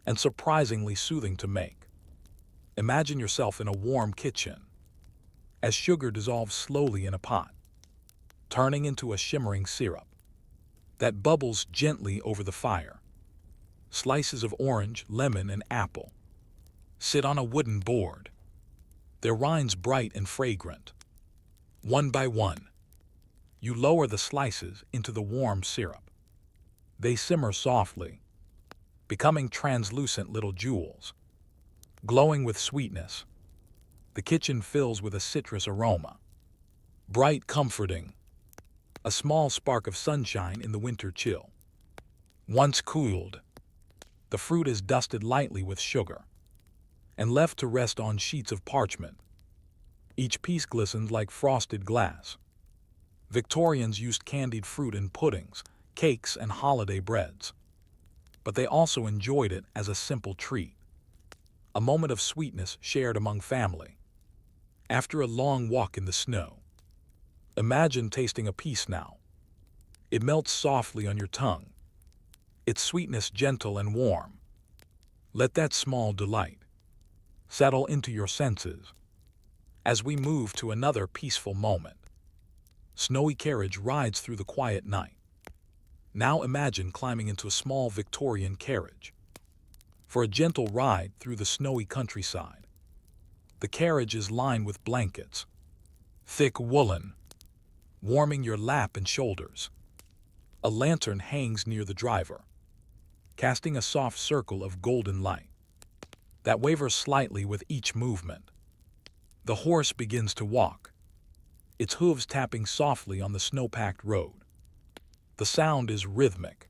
and surprisingly soothing to make. Imagine yourself in a warm kitchen, as sugar dissolves slowly in a pot, turning into a shimmering syrup that bubbles gently over the fire. Slices of orange, lemon, and apple sit on a wooden board, their rinds bright and fragrant. One by one, you lower the slices into the warm syrup. They simmer softly, becoming translucent little jewels, glowing with sweetness. The kitchen fills with a citrus aroma, bright, comforting, a small spark of sunshine in the winter chill. Once cooled, the fruit is dusted lightly with sugar and left to rest on sheets of parchment. Each piece glistens like frosted glass. Victorians used candied fruit in puddings, cakes, and holiday breads. But they also enjoyed it as a simple treat, a moment of sweetness shared among family. After a long walk in the snow, imagine tasting a piece now. It melts softly on your tongue, its sweetness gentle and warm. Let that small delight settle into your senses as we move to another peaceful moment. Snowy carriage rides through the quiet night. Now imagine climbing into a small Victorian carriage for a gentle ride through the snowy countryside. The carriage is lined with blankets, thick woolen, warming your lap and shoulders. A lantern hangs near the driver, casting a soft circle of golden light that wavers slightly with each movement. The horse begins to walk, its hooves tapping softly on the snow-packed road. The sound is rhythmic,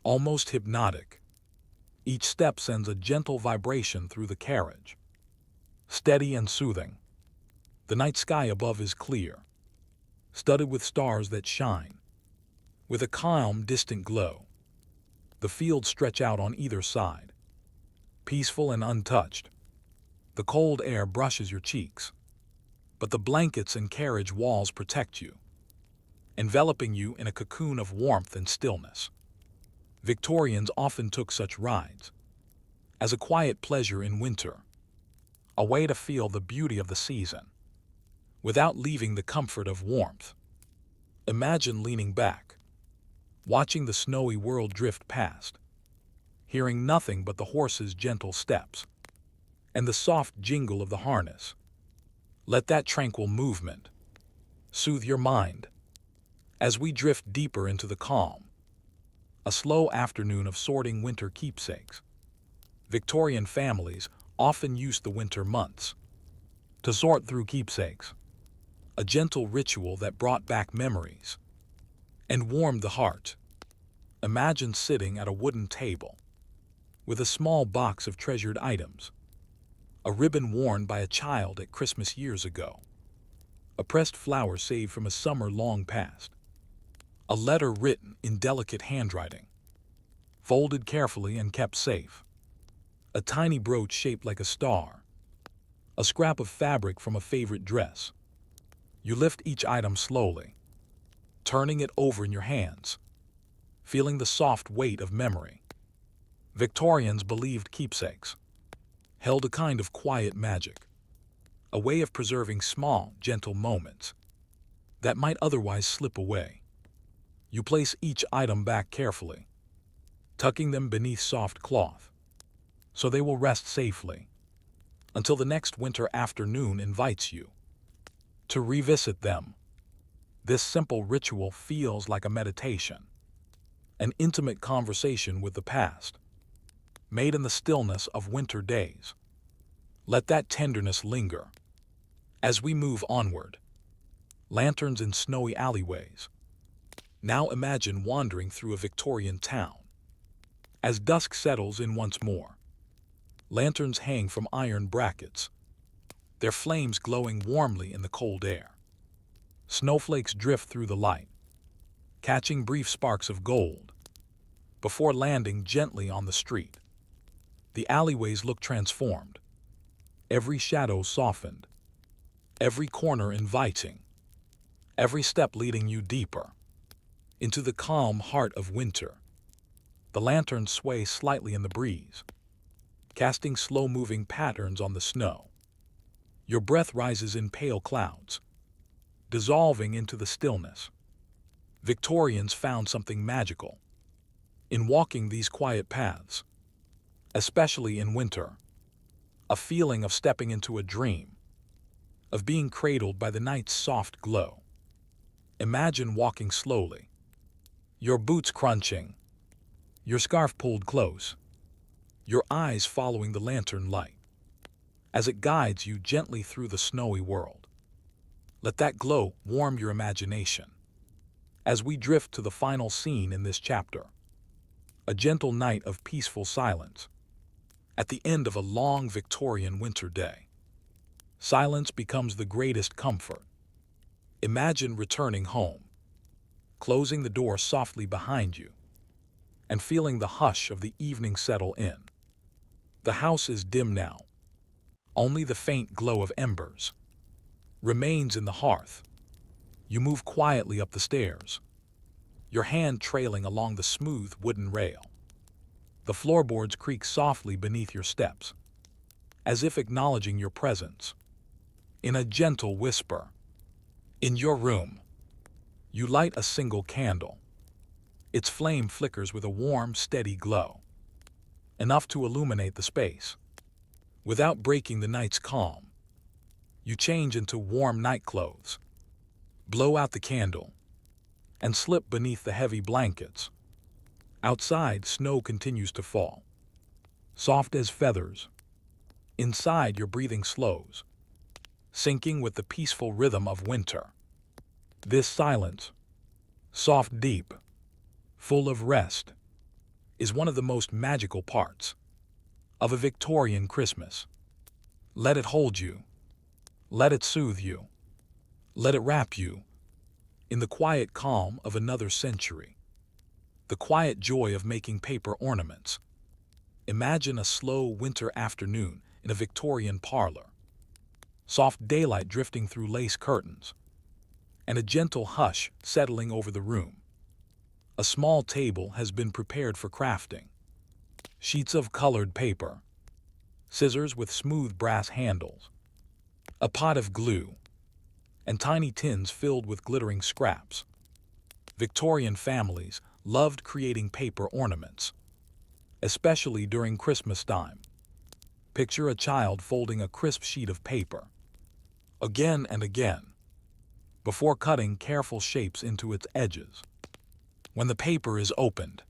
almost hypnotic. Each step sends a gentle vibration through the carriage, steady and soothing. The night sky above is clear, studded with stars that shine with a calm, distant glow. The fields stretch out on either side, peaceful and untouched. The cold air brushes your cheeks, but the blankets and carriage walls protect you, enveloping you in a cocoon of warmth and stillness. Victorians often took such rides as a quiet pleasure in winter, a way to feel the beauty of the season without leaving the comfort of warmth. Imagine leaning back, watching the snowy world drift past, hearing nothing but the horse's gentle steps and the soft jingle of the harness. Let that tranquil movement soothe your mind as we drift deeper into the calm. A slow afternoon of sorting winter keepsakes. Victorian families often used the winter months to sort through keepsakes, a gentle ritual that brought back memories and warmed the heart. Imagine sitting at a wooden table with a small box of treasured items, a ribbon worn by a child at Christmas years ago, a pressed flower saved from a summer long past, a letter written in delicate handwriting, folded carefully and kept safe, a tiny brooch shaped like a star, a scrap of fabric from a favorite dress. You lift each item slowly, turning it over in your hands, feeling the soft weight of memory. Victorians believed keepsakes held a kind of quiet magic, a way of preserving small, gentle moments that might otherwise slip away. You place each item back carefully, tucking them beneath soft cloth, so they will rest safely until the next winter afternoon invites you to revisit them. This simple ritual feels like a meditation, an intimate conversation with the past, made in the stillness of winter days. Let that tenderness linger as we move onward. Lanterns in snowy alleyways. Now imagine wandering through a Victorian town. As dusk settles in once more, lanterns hang from iron brackets, their flames glowing warmly in the cold air. Snowflakes drift through the light, catching brief sparks of gold before landing gently on the street. The alleyways look transformed, every shadow softened, every corner inviting, every step leading you deeper into the calm heart of winter. The lanterns sway slightly in the breeze, casting slow-moving patterns on the snow. Your breath rises in pale clouds, dissolving into the stillness. Victorians found something magical in walking these quiet paths, especially in winter, a feeling of stepping into a dream, of being cradled by the night's soft glow. Imagine walking slowly, your boots crunching, your scarf pulled close, your eyes following the lantern light as it guides you gently through the snowy world. Let that glow warm your imagination as we drift to the final scene in this chapter, a gentle night of peaceful silence. At the end of a long Victorian winter day, silence becomes the greatest comfort. Imagine returning home, closing the door softly behind you, and feeling the hush of the evening settle in. The house is dim now. Only the faint glow of embers remains in the hearth. You move quietly up the stairs, your hand trailing along the smooth wooden rail. The floorboards creak softly beneath your steps, as if acknowledging your presence. In a gentle whisper, in your room, you light a single candle. Its flame flickers with a warm, steady glow, enough to illuminate the space. Without breaking the night's calm, you change into warm night clothes, blow out the candle, and slip beneath the heavy blankets. Outside, snow continues to fall, soft as feathers. Inside, your breathing slows, syncing with the peaceful rhythm of winter. This silence, soft, deep, full of rest, is one of the most magical parts of a Victorian Christmas. Let it hold you. Let it soothe you. Let it wrap you in the quiet calm of another century. The quiet joy of making paper ornaments. Imagine a slow winter afternoon in a Victorian parlor. Soft daylight drifting through lace curtains, and a gentle hush settling over the room. A small table has been prepared for crafting. Sheets of colored paper, scissors with smooth brass handles, a pot of glue, and tiny tins filled with glittering scraps. Victorian families loved creating paper ornaments, especially during Christmas time. Picture a child folding a crisp sheet of paper, again and again, before cutting careful shapes into its edges. When the paper is opened,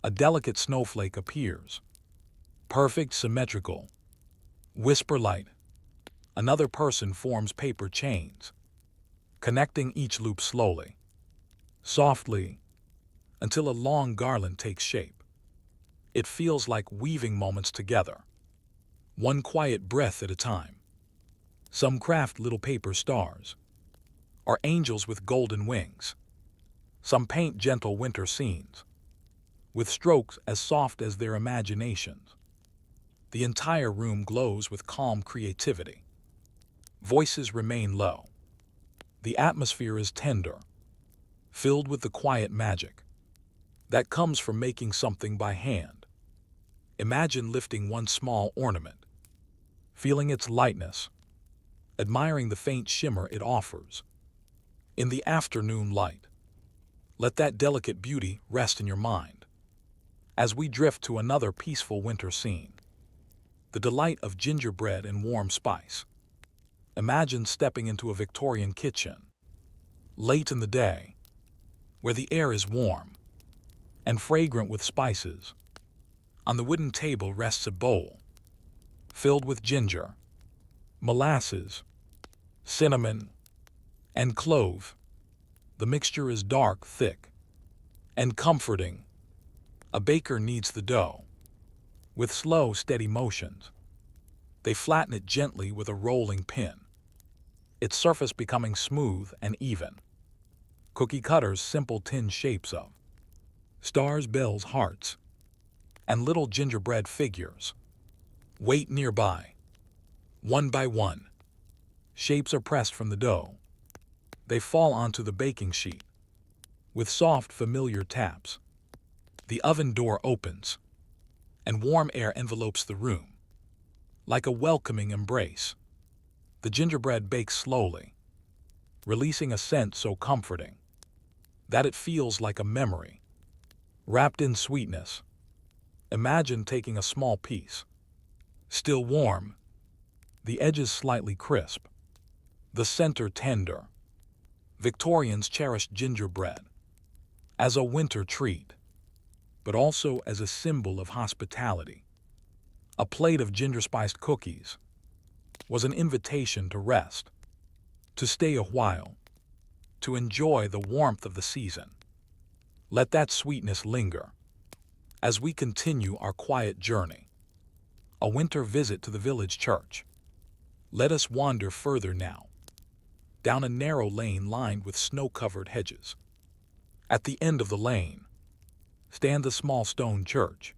a delicate snowflake appears, perfect, symmetrical. Whisper light. Another person forms paper chains, connecting each loop slowly, softly, until a long garland takes shape. It feels like weaving moments together, one quiet breath at a time. Some craft little paper stars, or angels with golden wings. Some paint gentle winter scenes, with strokes as soft as their imaginations. The entire room glows with calm creativity. Voices remain low. The atmosphere is tender, filled with the quiet magic that comes from making something by hand. Imagine lifting one small ornament, feeling its lightness, admiring the faint shimmer it offers. In the afternoon light, let that delicate beauty rest in your mind. As we drift to another peaceful winter scene, the delight of gingerbread and warm spice. Imagine stepping into a Victorian kitchen, late in the day, where the air is warm and fragrant with spices. On the wooden table rests a bowl, filled with ginger, molasses, cinnamon, and clove. The mixture is dark, thick, and comforting. A baker kneads the dough with slow, steady motions. They flatten it gently with a rolling pin, its surface becoming smooth and even. Cookie cutters simple tin shapes of stars, bells, hearts, and little gingerbread figures wait nearby. One by one, shapes are pressed from the dough. They fall onto the baking sheet with soft, familiar taps. The oven door opens, and warm air envelopes the room like a welcoming embrace. The gingerbread bakes slowly, releasing a scent so comforting that it feels like a memory, wrapped in sweetness. Imagine taking a small piece, still warm, the edges slightly crisp, the center tender. Victorians cherished gingerbread as a winter treat, but also as a symbol of hospitality. A plate of ginger-spiced cookies was an invitation to rest, to stay a while, to enjoy the warmth of the season. Let that sweetness linger as we continue our quiet journey. A winter visit to the village church. Let us wander further now, down a narrow lane lined with snow-covered hedges. At the end of the lane stands a small stone church,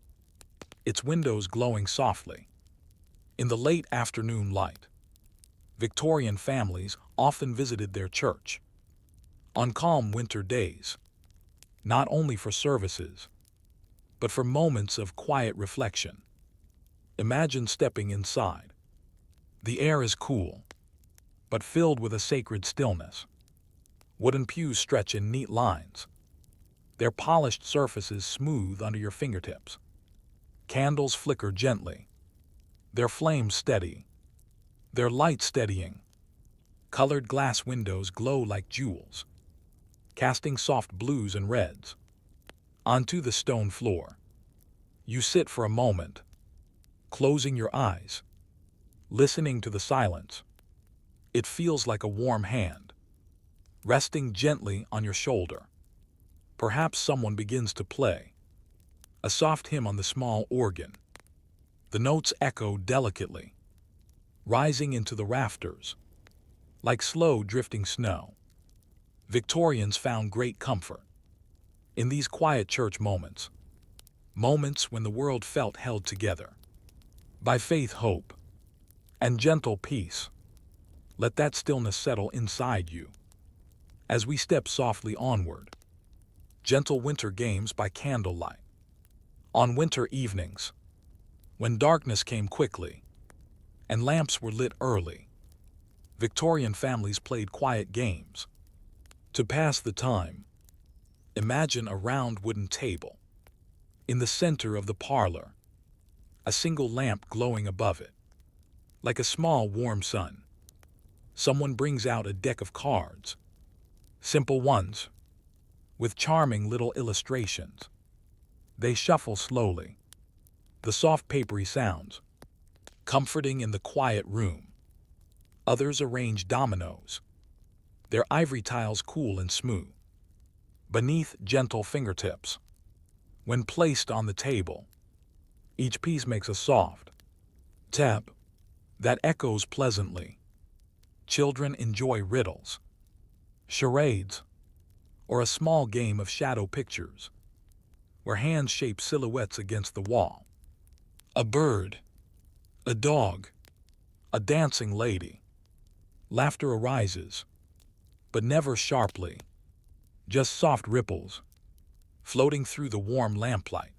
its windows glowing softly. In the late afternoon light, Victorian families often visited their church on calm winter days, not only for services, but for moments of quiet reflection. Imagine stepping inside. The air is cool, but filled with a sacred stillness. Wooden pews stretch in neat lines, their polished surfaces smooth under your fingertips. Candles flicker gently, their flames steady, their light steadying. Colored glass windows glow like jewels, casting soft blues and reds onto the stone floor. You sit for a moment, closing your eyes, listening to the silence. It feels like a warm hand, resting gently on your shoulder. Perhaps someone begins to play a soft hymn on the small organ. The notes echo delicately, rising into the rafters, like slow drifting snow. Victorians found great comfort in these quiet church moments, moments when the world felt held together by faith, hope, and gentle peace. Let that stillness settle inside you as we step softly onward. Gentle winter games by candlelight. On winter evenings, when darkness came quickly and lamps were lit early, Victorian families played quiet games to pass the time. Imagine a round wooden table in the center of the parlor, a single lamp glowing above it, like a small warm sun. Someone brings out a deck of cards, simple ones, with charming little illustrations. They shuffle slowly, the soft papery sounds comforting in the quiet room. Others arrange dominoes, their ivory tiles cool and smooth, beneath gentle fingertips. When placed on the table, each piece makes a soft tap that echoes pleasantly. Children enjoy riddles, charades, or a small game of shadow pictures, where hands shape silhouettes against the wall. A bird, a dog, a dancing lady. Laughter arises, but never sharply, just soft ripples, floating through the warm lamplight.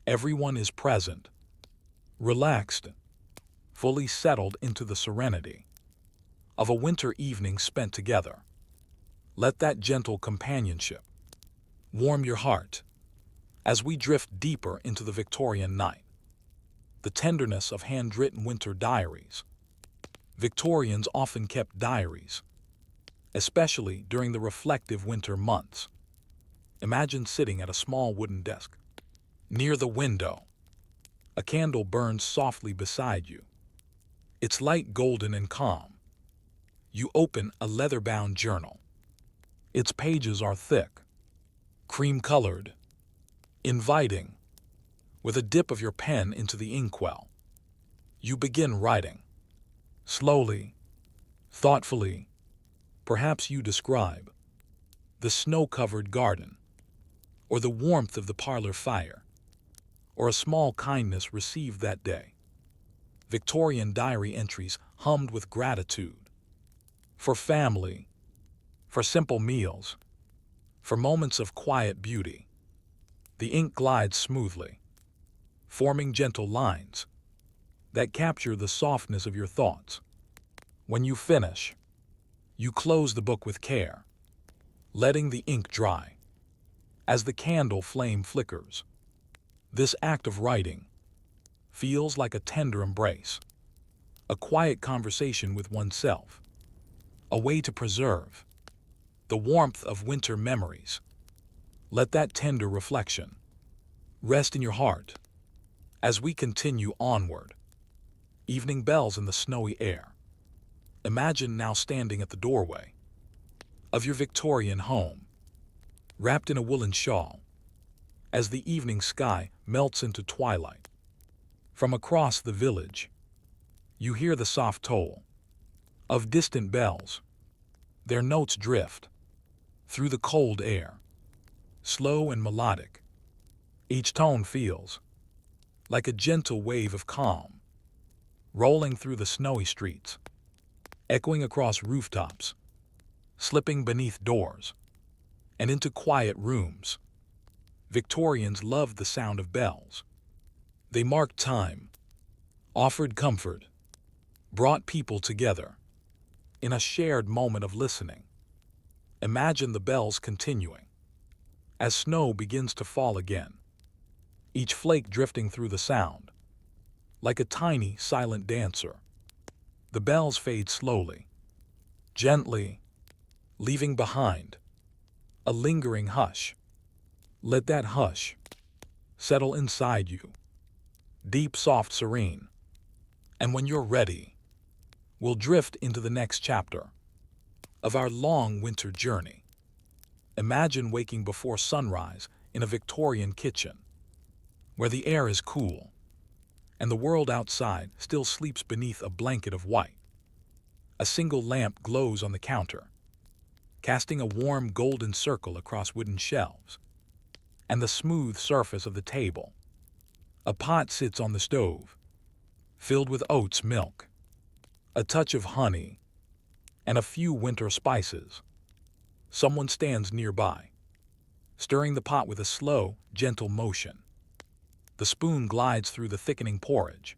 Everyone is present, relaxed, fully settled into the serenity of a winter evening spent together. Let that gentle companionship warm your heart as we drift deeper into the Victorian night. The tenderness of handwritten winter diaries. Victorians often kept diaries, especially during the reflective winter months. Imagine sitting at a small wooden desk near the window. A candle burns softly beside you, its light golden and calm. You open a leather-bound journal. Its pages are thick, cream-colored, inviting. With a dip of your pen into the inkwell, you begin writing. Slowly, thoughtfully, perhaps you describe the snow-covered garden, or the warmth of the parlor fire, or a small kindness received that day. Victorian diary entries hummed with gratitude for family, for simple meals, for moments of quiet beauty. The ink glides smoothly, forming gentle lines that capture the softness of your thoughts. When you finish, you close the book with care, letting the ink dry as the candle flame flickers. This act of writing feels like a tender embrace, a quiet conversation with oneself, a way to preserve the warmth of winter memories. Let that tender reflection rest in your heart as we continue onward. Evening bells in the snowy air. Imagine now standing at the doorway of your Victorian home, wrapped in a woolen shawl, as the evening sky melts into twilight. From across the village, you hear the soft toll of distant bells, Their notes drift through the cold air, slow and melodic. Each tone feels like a gentle wave of calm, rolling through the snowy streets, echoing across rooftops, slipping beneath doors, and into quiet rooms. Victorians loved the sound of bells. They marked time, offered comfort, brought people together in a shared moment of listening. Imagine the bells continuing as snow begins to fall again, each flake drifting through the sound like a tiny, silent dancer. The bells fade slowly, gently, leaving behind a lingering hush. Let that hush settle inside you, deep, soft, serene. And when you're ready, we'll drift into the next chapter of our long winter journey. Imagine waking before sunrise in a Victorian kitchen, where the air is cool and the world outside still sleeps beneath a blanket of white. A single lamp glows on the counter, casting a warm golden circle across wooden shelves and the smooth surface of the table. A pot sits on the stove, filled with oats milk, a touch of honey, and a few winter spices. Someone stands nearby, stirring the pot with a slow, gentle motion. The spoon glides through the thickening porridge.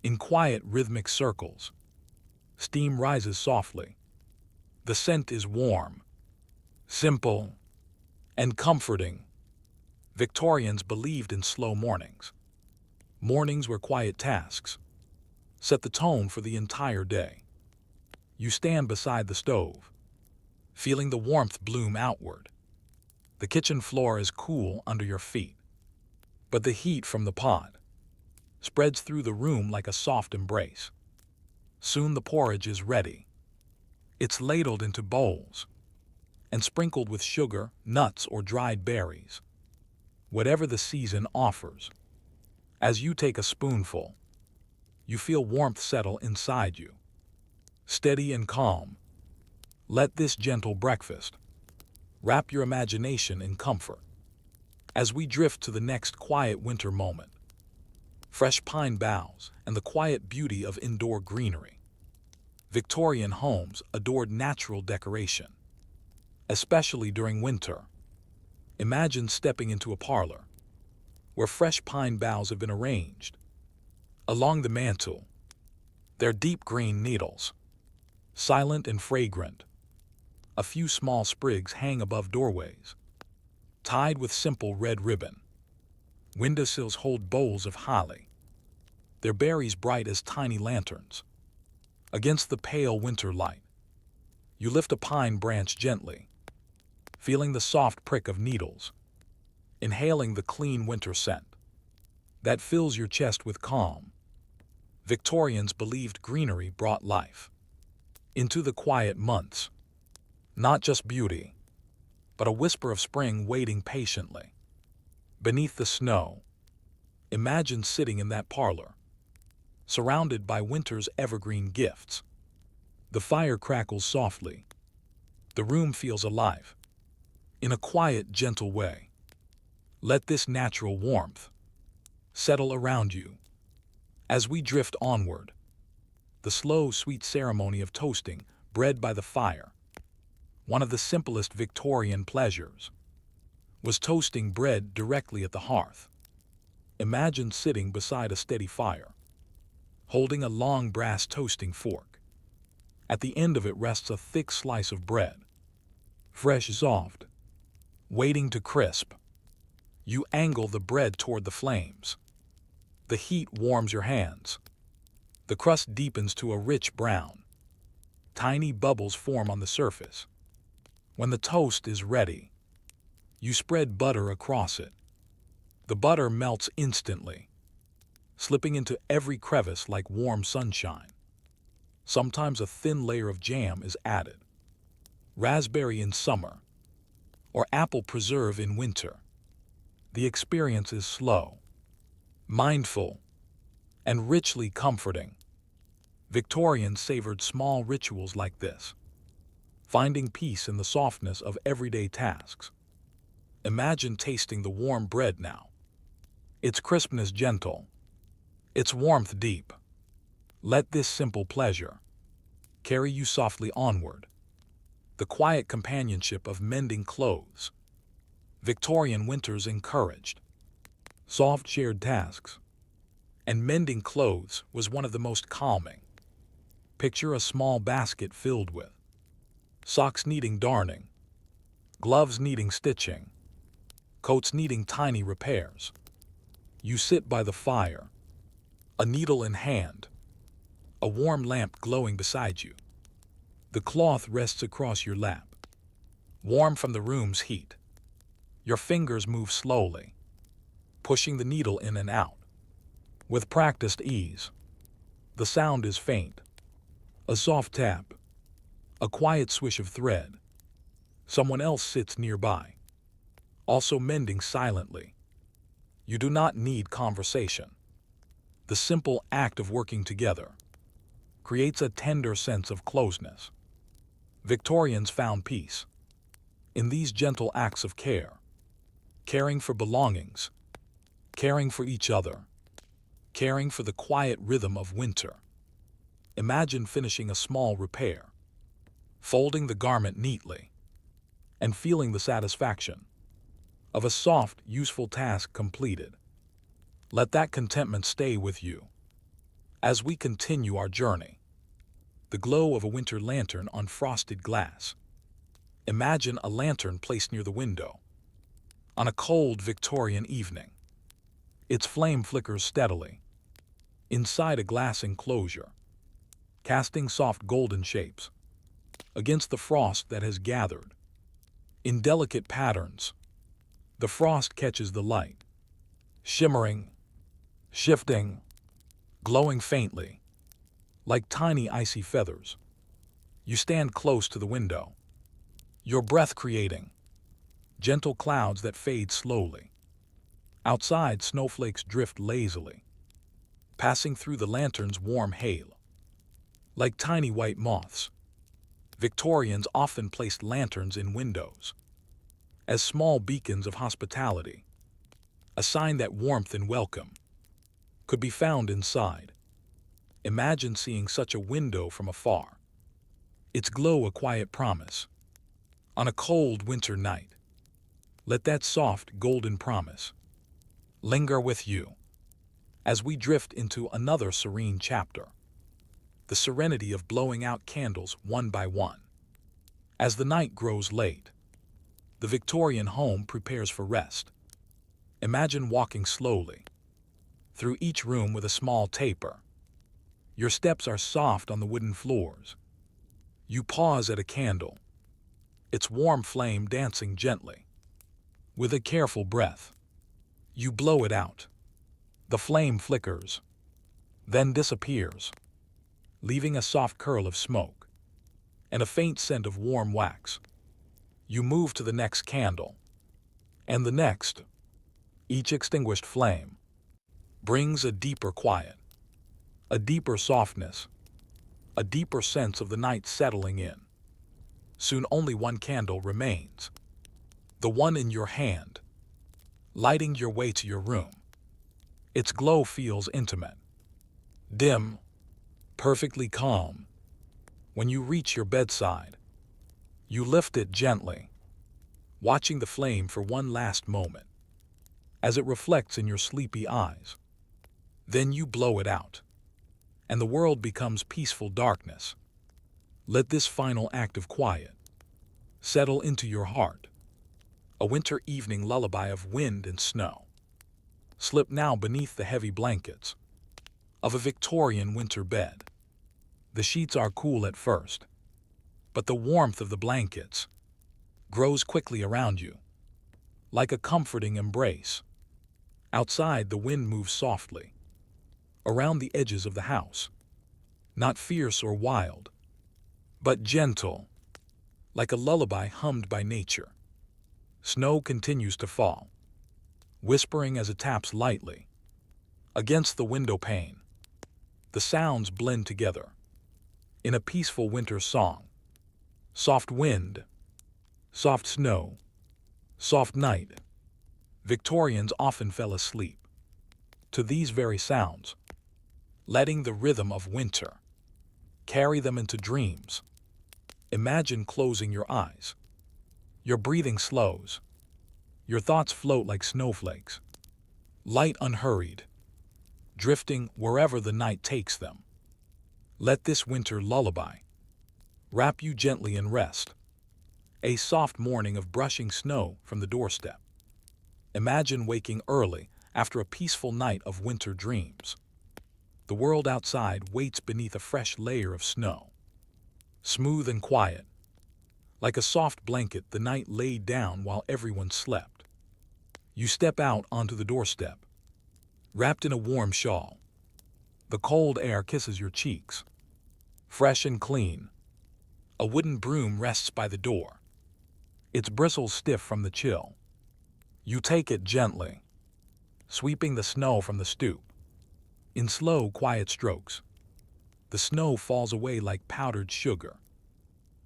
In quiet, rhythmic circles, steam rises softly. The scent is warm, simple, and comforting. Victorians believed in slow mornings. Mornings were quiet tasks, set the tone for the entire day. You stand beside the stove, feeling the warmth bloom outward. The kitchen floor is cool under your feet, but the heat from the pot spreads through the room like a soft embrace. Soon the porridge is ready. It's ladled into bowls and sprinkled with sugar, nuts, or dried berries, whatever the season offers. As you take a spoonful, you feel warmth settle inside you, steady and calm. Let this gentle breakfast wrap your imagination in comfort. As we drift to the next quiet winter moment, fresh pine boughs and the quiet beauty of indoor greenery. Victorian homes adored natural decoration, especially during winter. Imagine stepping into a parlor where fresh pine boughs have been arranged. Along the mantel, their deep green needles, silent and fragrant. A few small sprigs hang above doorways, tied with simple red ribbon. Windowsills hold bowls of holly, their berries bright as tiny lanterns. Against the pale winter light, you lift a pine branch gently, feeling the soft prick of needles, inhaling the clean winter scent that fills your chest with calm. Victorians believed greenery brought life into the quiet months, not just beauty, but a whisper of spring waiting patiently beneath the snow. Imagine sitting in that parlor, surrounded by winter's evergreen gifts. The fire crackles softly. The room feels alive in a quiet, gentle way. Let this natural warmth settle around you. As we drift onward, the slow, sweet ceremony of toasting bread by the fire, one of the simplest Victorian pleasures, was toasting bread directly at the hearth. Imagine sitting beside a steady fire, holding a long brass toasting fork. At the end of it rests a thick slice of bread, fresh, soft, waiting to crisp. You angle the bread toward the flames. The heat warms your hands. The crust deepens to a rich brown. Tiny bubbles form on the surface. When the toast is ready, you spread butter across it. The butter melts instantly, slipping into every crevice like warm sunshine. Sometimes a thin layer of jam is added, raspberry in summer, or apple preserve in winter. The experience is slow, mindful, and richly comforting. Victorians savored small rituals like this, finding peace in the softness of everyday tasks. Imagine tasting the warm bread now. Its crispness gentle, its warmth deep. Let this simple pleasure carry you softly onward. The quiet companionship of mending clothes. Victorian winters encouraged soft shared tasks, and mending clothes was one of the most calming. Picture a small basket filled with socks needing darning, gloves needing stitching, coats needing tiny repairs. You sit by the fire, a needle in hand, a warm lamp glowing beside you. The cloth rests across your lap, warm from the room's heat. Your fingers move slowly, pushing the needle in and out with practiced ease. The sound is faint, a soft tap, a quiet swish of thread. Someone else sits nearby, also mending silently. You do not need conversation. The simple act of working together creates a tender sense of closeness. Victorians found peace in these gentle acts of care, caring for belongings, caring for each other, caring for the quiet rhythm of winter. Imagine finishing a small repair, folding the garment neatly, and feeling the satisfaction of a soft, useful task completed. Let that contentment stay with you as we continue our journey. The glow of a winter lantern on frosted glass. Imagine a lantern placed near the window on a cold Victorian evening. Its flame flickers steadily inside a glass enclosure, casting soft golden shapes against the frost that has gathered. In delicate patterns, the frost catches the light, shimmering, shifting, glowing faintly, like tiny icy feathers. You stand close to the window, your breath creating gentle clouds that fade slowly. Outside, snowflakes drift lazily, passing through the lantern's warm hail. Like tiny white moths, Victorians often placed lanterns in windows as small beacons of hospitality, a sign that warmth and welcome could be found inside. Imagine seeing such a window from afar, its glow a quiet promise. On a cold winter night, let that soft golden promise linger with you as we drift into another serene chapter. The serenity of blowing out candles one by one. As the night grows late, the Victorian home prepares for rest. Imagine walking slowly through each room with a small taper. Your steps are soft on the wooden floors. You pause at a candle, its warm flame dancing gently. With a careful breath, you blow it out. The flame flickers, then disappears, leaving a soft curl of smoke and a faint scent of warm wax. You move to the next candle, and the next. Each extinguished flame brings a deeper quiet, a deeper softness, a deeper sense of the night settling in. Soon only one candle remains, the one in your hand, lighting your way to your room. Its glow feels intimate, dim, perfectly calm. When you reach your bedside, you lift it gently, watching the flame for one last moment as it reflects in your sleepy eyes. Then you blow it out, and the world becomes peaceful darkness. Let this final act of quiet settle into your heart, a winter evening lullaby of wind and snow. Slip now beneath the heavy blankets of a Victorian winter bed. The sheets are cool at first, but the warmth of the blankets grows quickly around you, like a comforting embrace. Outside, the wind moves softly around the edges of the house, not fierce or wild, but gentle, like a lullaby hummed by nature. Snow continues to fall, whispering as it taps lightly against the window pane. The sounds blend together in a peaceful winter song. Soft wind, soft snow, soft night. Victorians often fell asleep to these very sounds, letting the rhythm of winter carry them into dreams. Imagine closing your eyes. Your breathing slows. Your thoughts float like snowflakes, light unhurried, drifting wherever the night takes them. Let this winter lullaby wrap you gently in rest. A soft morning of brushing snow from the doorstep. Imagine waking early after a peaceful night of winter dreams. The world outside waits beneath a fresh layer of snow. Smooth and quiet, like a soft blanket the night laid down while everyone slept. You step out onto the doorstep, wrapped in a warm shawl. The cold air kisses your cheeks. Fresh and clean, a wooden broom rests by the door, its bristles stiff from the chill. You take it gently, sweeping the snow from the stoop. In slow, quiet strokes, the snow falls away like powdered sugar,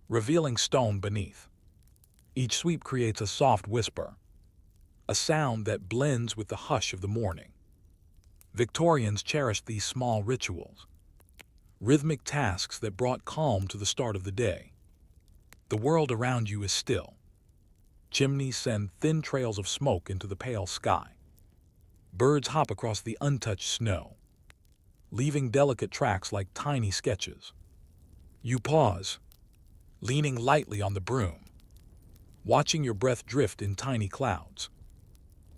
revealing stone beneath. Each sweep creates a soft whisper, a sound that blends with the hush of the morning. Victorians cherished these small rituals, rhythmic tasks that brought calm to the start of the day. The world around you is still. Chimneys send thin trails of smoke into the pale sky. Birds hop across the untouched snow, leaving delicate tracks like tiny sketches. You pause, leaning lightly on the broom, watching your breath drift in tiny clouds.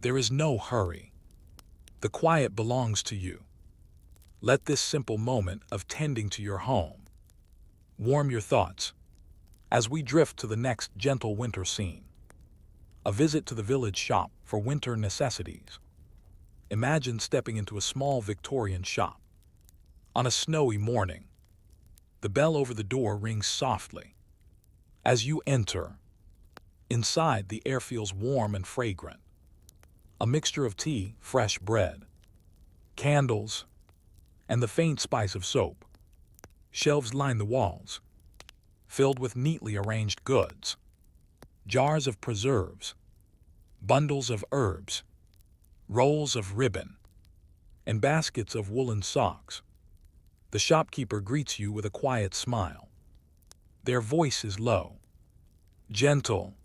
There is no hurry. The quiet belongs to you. Let this simple moment of tending to your home warm your thoughts as we drift to the next gentle winter scene. A visit to the village shop for winter necessities. Imagine stepping into a small Victorian shop. On a snowy morning, the bell over the door rings softly. As you enter, inside the air feels warm and fragrant. A mixture of tea, fresh bread, candles, and the faint spice of soap. Shelves line the walls, filled with neatly arranged goods. Jars of preserves, bundles of herbs, rolls of ribbon, and baskets of woolen socks. The shopkeeper greets you with a quiet smile. Their voice is low, gentle,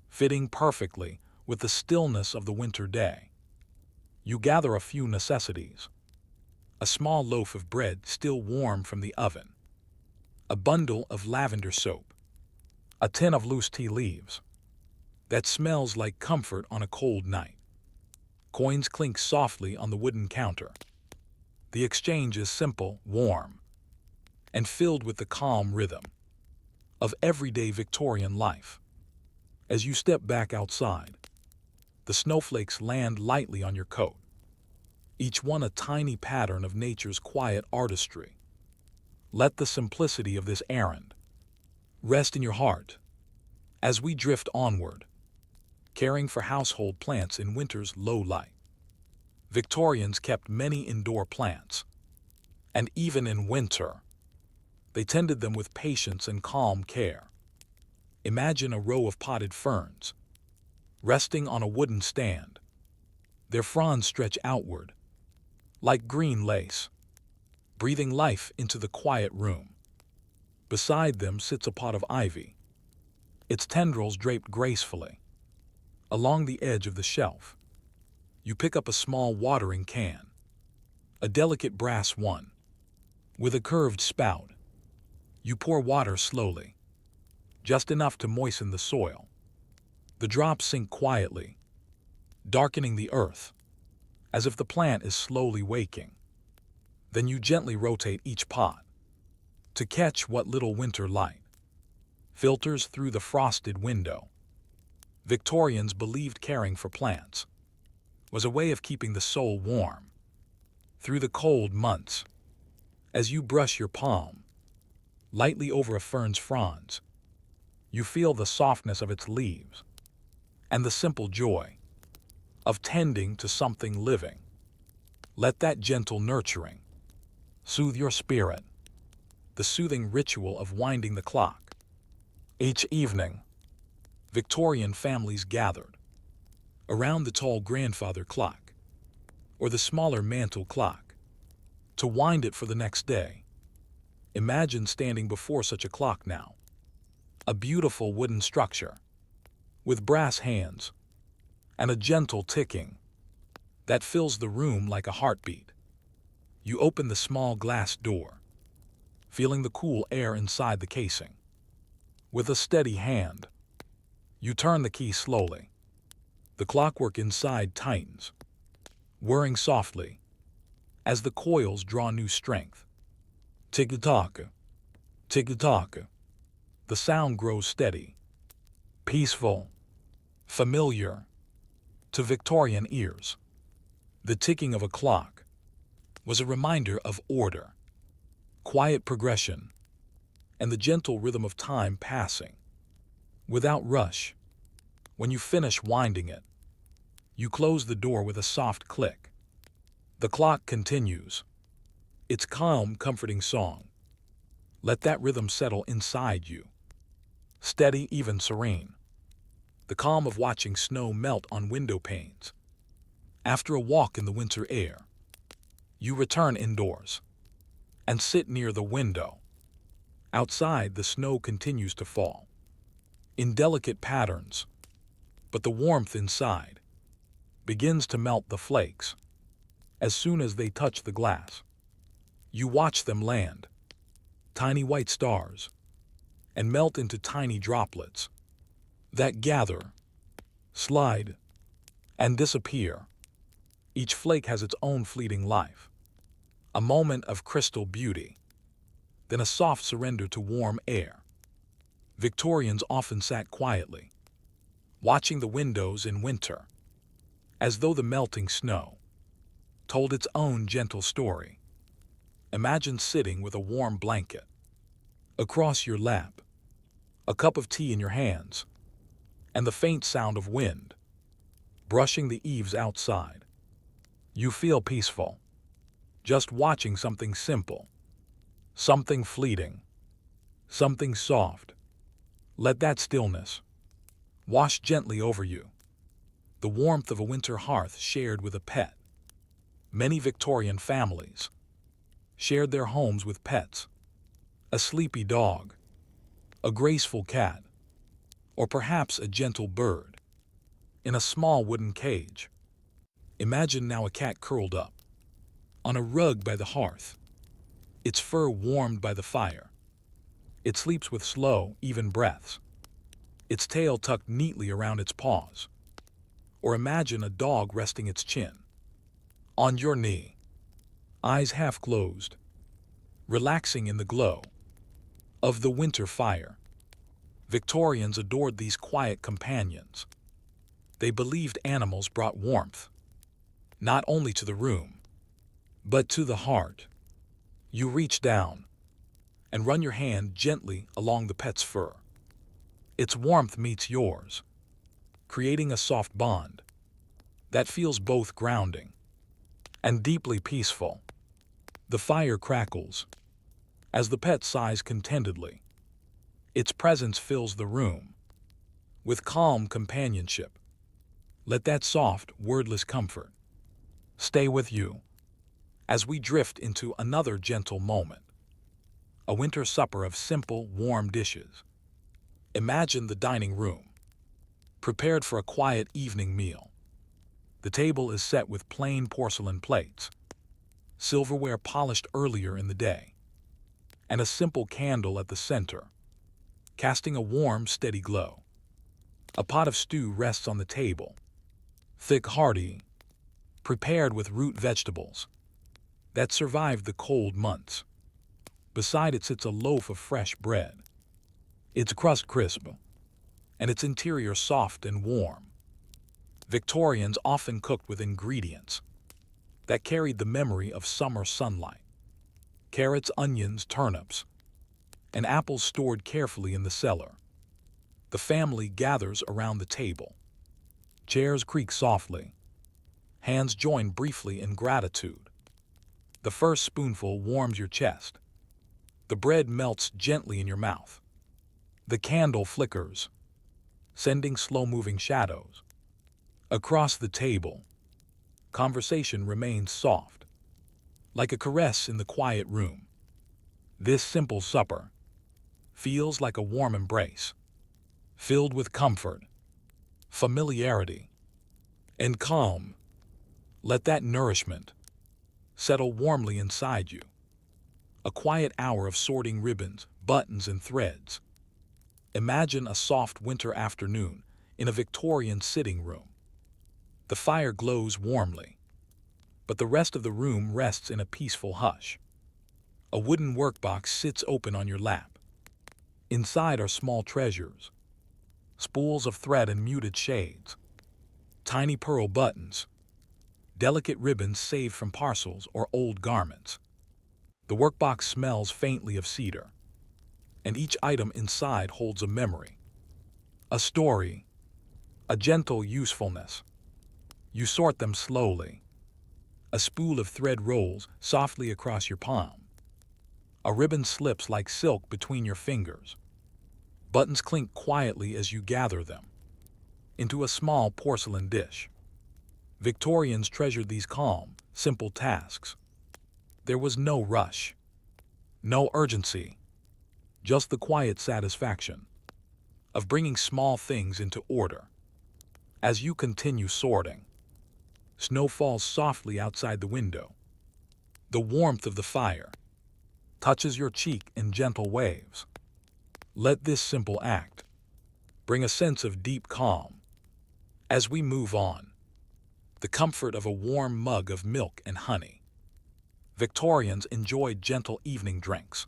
fitting perfectly with the stillness of the winter day. You gather a few necessities. A small loaf of bread still warm from the oven, a bundle of lavender soap, a tin of loose tea leaves that smells like comfort on a cold night. Coins clink softly on the wooden counter. The exchange is simple, warm, and filled with the calm rhythm of everyday Victorian life. As you step back outside, the snowflakes land lightly on your coat, each one a tiny pattern of nature's quiet artistry. Let the simplicity of this errand rest in your heart as we drift onward, caring for household plants in winter's low light. Victorians kept many indoor plants, and even in winter, they tended them with patience and calm care. Imagine a row of potted ferns, resting on a wooden stand. Their fronds stretch outward, like green lace, breathing life into the quiet room. Beside them sits a pot of ivy, its tendrils draped gracefully. Along the edge of the shelf, you pick up a small watering can, a delicate brass one, with a curved spout. You pour water slowly, just enough to moisten the soil. The drops sink quietly, darkening the earth, as if the plant is slowly waking. Then you gently rotate each pot to catch what little winter light filters through the frosted window. Victorians believed caring for plants was a way of keeping the soul warm through the cold months. As you brush your palm lightly over a fern's fronds, you feel the softness of its leaves and the simple joy of tending to something living. Let that gentle nurturing soothe your spirit, the soothing ritual of winding the clock. Each evening, Victorian families gathered around the tall grandfather clock or the smaller mantel clock to wind it for the next day. Imagine standing before such a clock now, a beautiful wooden structure with brass hands and a gentle ticking that fills the room like a heartbeat. You open the small glass door, feeling the cool air inside the casing. With a steady hand, you turn the key slowly. The clockwork inside tightens, whirring softly as the coils draw new strength. Tick-tock, tick-tock. The sound grows steady, peaceful, familiar to Victorian ears. The ticking of a clock was a reminder of order, quiet progression, and the gentle rhythm of time passing without rush. When you finish winding it, you close the door with a soft click. The clock continues its calm, comforting song. Let that rhythm settle inside you, steady, even serene. The calm of watching snow melt on window panes. After a walk in the winter air, you return indoors and sit near the window. Outside, the snow continues to fall in delicate patterns, but the warmth inside begins to melt the flakes as soon as they touch the glass. You watch them land, tiny white stars, and melt into tiny droplets that gather, slide, and disappear. Each flake has its own fleeting life, a moment of crystal beauty, then a soft surrender to warm air. Victorians often sat quietly, watching the windows in winter, as though the melting snow told its own gentle story. Imagine sitting with a warm blanket across your lap, a cup of tea in your hands, and the faint sound of wind brushing the eaves outside. You feel peaceful, just watching something simple, something fleeting, something soft. Let that stillness wash gently over you. The warmth of a winter hearth shared with a pet. Many Victorian families shared their homes with pets, a sleepy dog, a graceful cat, or perhaps a gentle bird in a small wooden cage. Imagine now a cat curled up on a rug by the hearth, its fur warmed by the fire. It sleeps with slow, even breaths, its tail tucked neatly around its paws. Or imagine a dog resting its chin on your knee, eyes half closed, relaxing in the glow of the winter fire. Victorians adored these quiet companions. They believed animals brought warmth, not only to the room, but to the heart. You reach down and run your hand gently along the pet's fur. Its warmth meets yours, creating a soft bond that feels both grounding and deeply peaceful. The fire crackles as the pet sighs contentedly. Its presence fills the room with calm companionship. Let that soft, wordless comfort stay with you as we drift into another gentle moment, a winter supper of simple, warm dishes. Imagine the dining room, prepared for a quiet evening meal. The table is set with plain porcelain plates, silverware polished earlier in the day, and a simple candle at the center, casting a warm, steady glow. A pot of stew rests on the table, thick, hearty, prepared with root vegetables that survived the cold months. Beside it sits a loaf of fresh bread, its crust crisp, and its interior soft and warm. Victorians often cooked with ingredients that carried the memory of summer sunlight. Carrots, onions, turnips, and apples stored carefully in the cellar. The family gathers around the table. Chairs creak softly. Hands join briefly in gratitude. The first spoonful warms your chest. The bread melts gently in your mouth. The candle flickers, sending slow-moving shadows. Across the table, conversation remains soft, like a caress in the quiet room. This simple supper feels like a warm embrace, filled with comfort, familiarity, and calm. Let that nourishment settle warmly inside you. A quiet hour of sorting ribbons, buttons, and threads. Imagine a soft winter afternoon in a Victorian sitting room. The fire glows warmly, but the rest of the room rests in a peaceful hush. A wooden workbox sits open on your lap. Inside are small treasures, spools of thread and muted shades, tiny pearl buttons, delicate ribbons saved from parcels or old garments. The workbox smells faintly of cedar, and each item inside holds a memory, a story, a gentle usefulness. You sort them slowly. A spool of thread rolls softly across your palm. A ribbon slips like silk between your fingers. Buttons clink quietly as you gather them into a small porcelain dish. Victorians treasured these calm, simple tasks. There was no rush, no urgency, just the quiet satisfaction of bringing small things into order. As you continue sorting, snow falls softly outside the window. The warmth of the fire touches your cheek in gentle waves. Let this simple act bring a sense of deep calm. As we move on, the comfort of a warm mug of milk and honey. Victorians enjoyed gentle evening drinks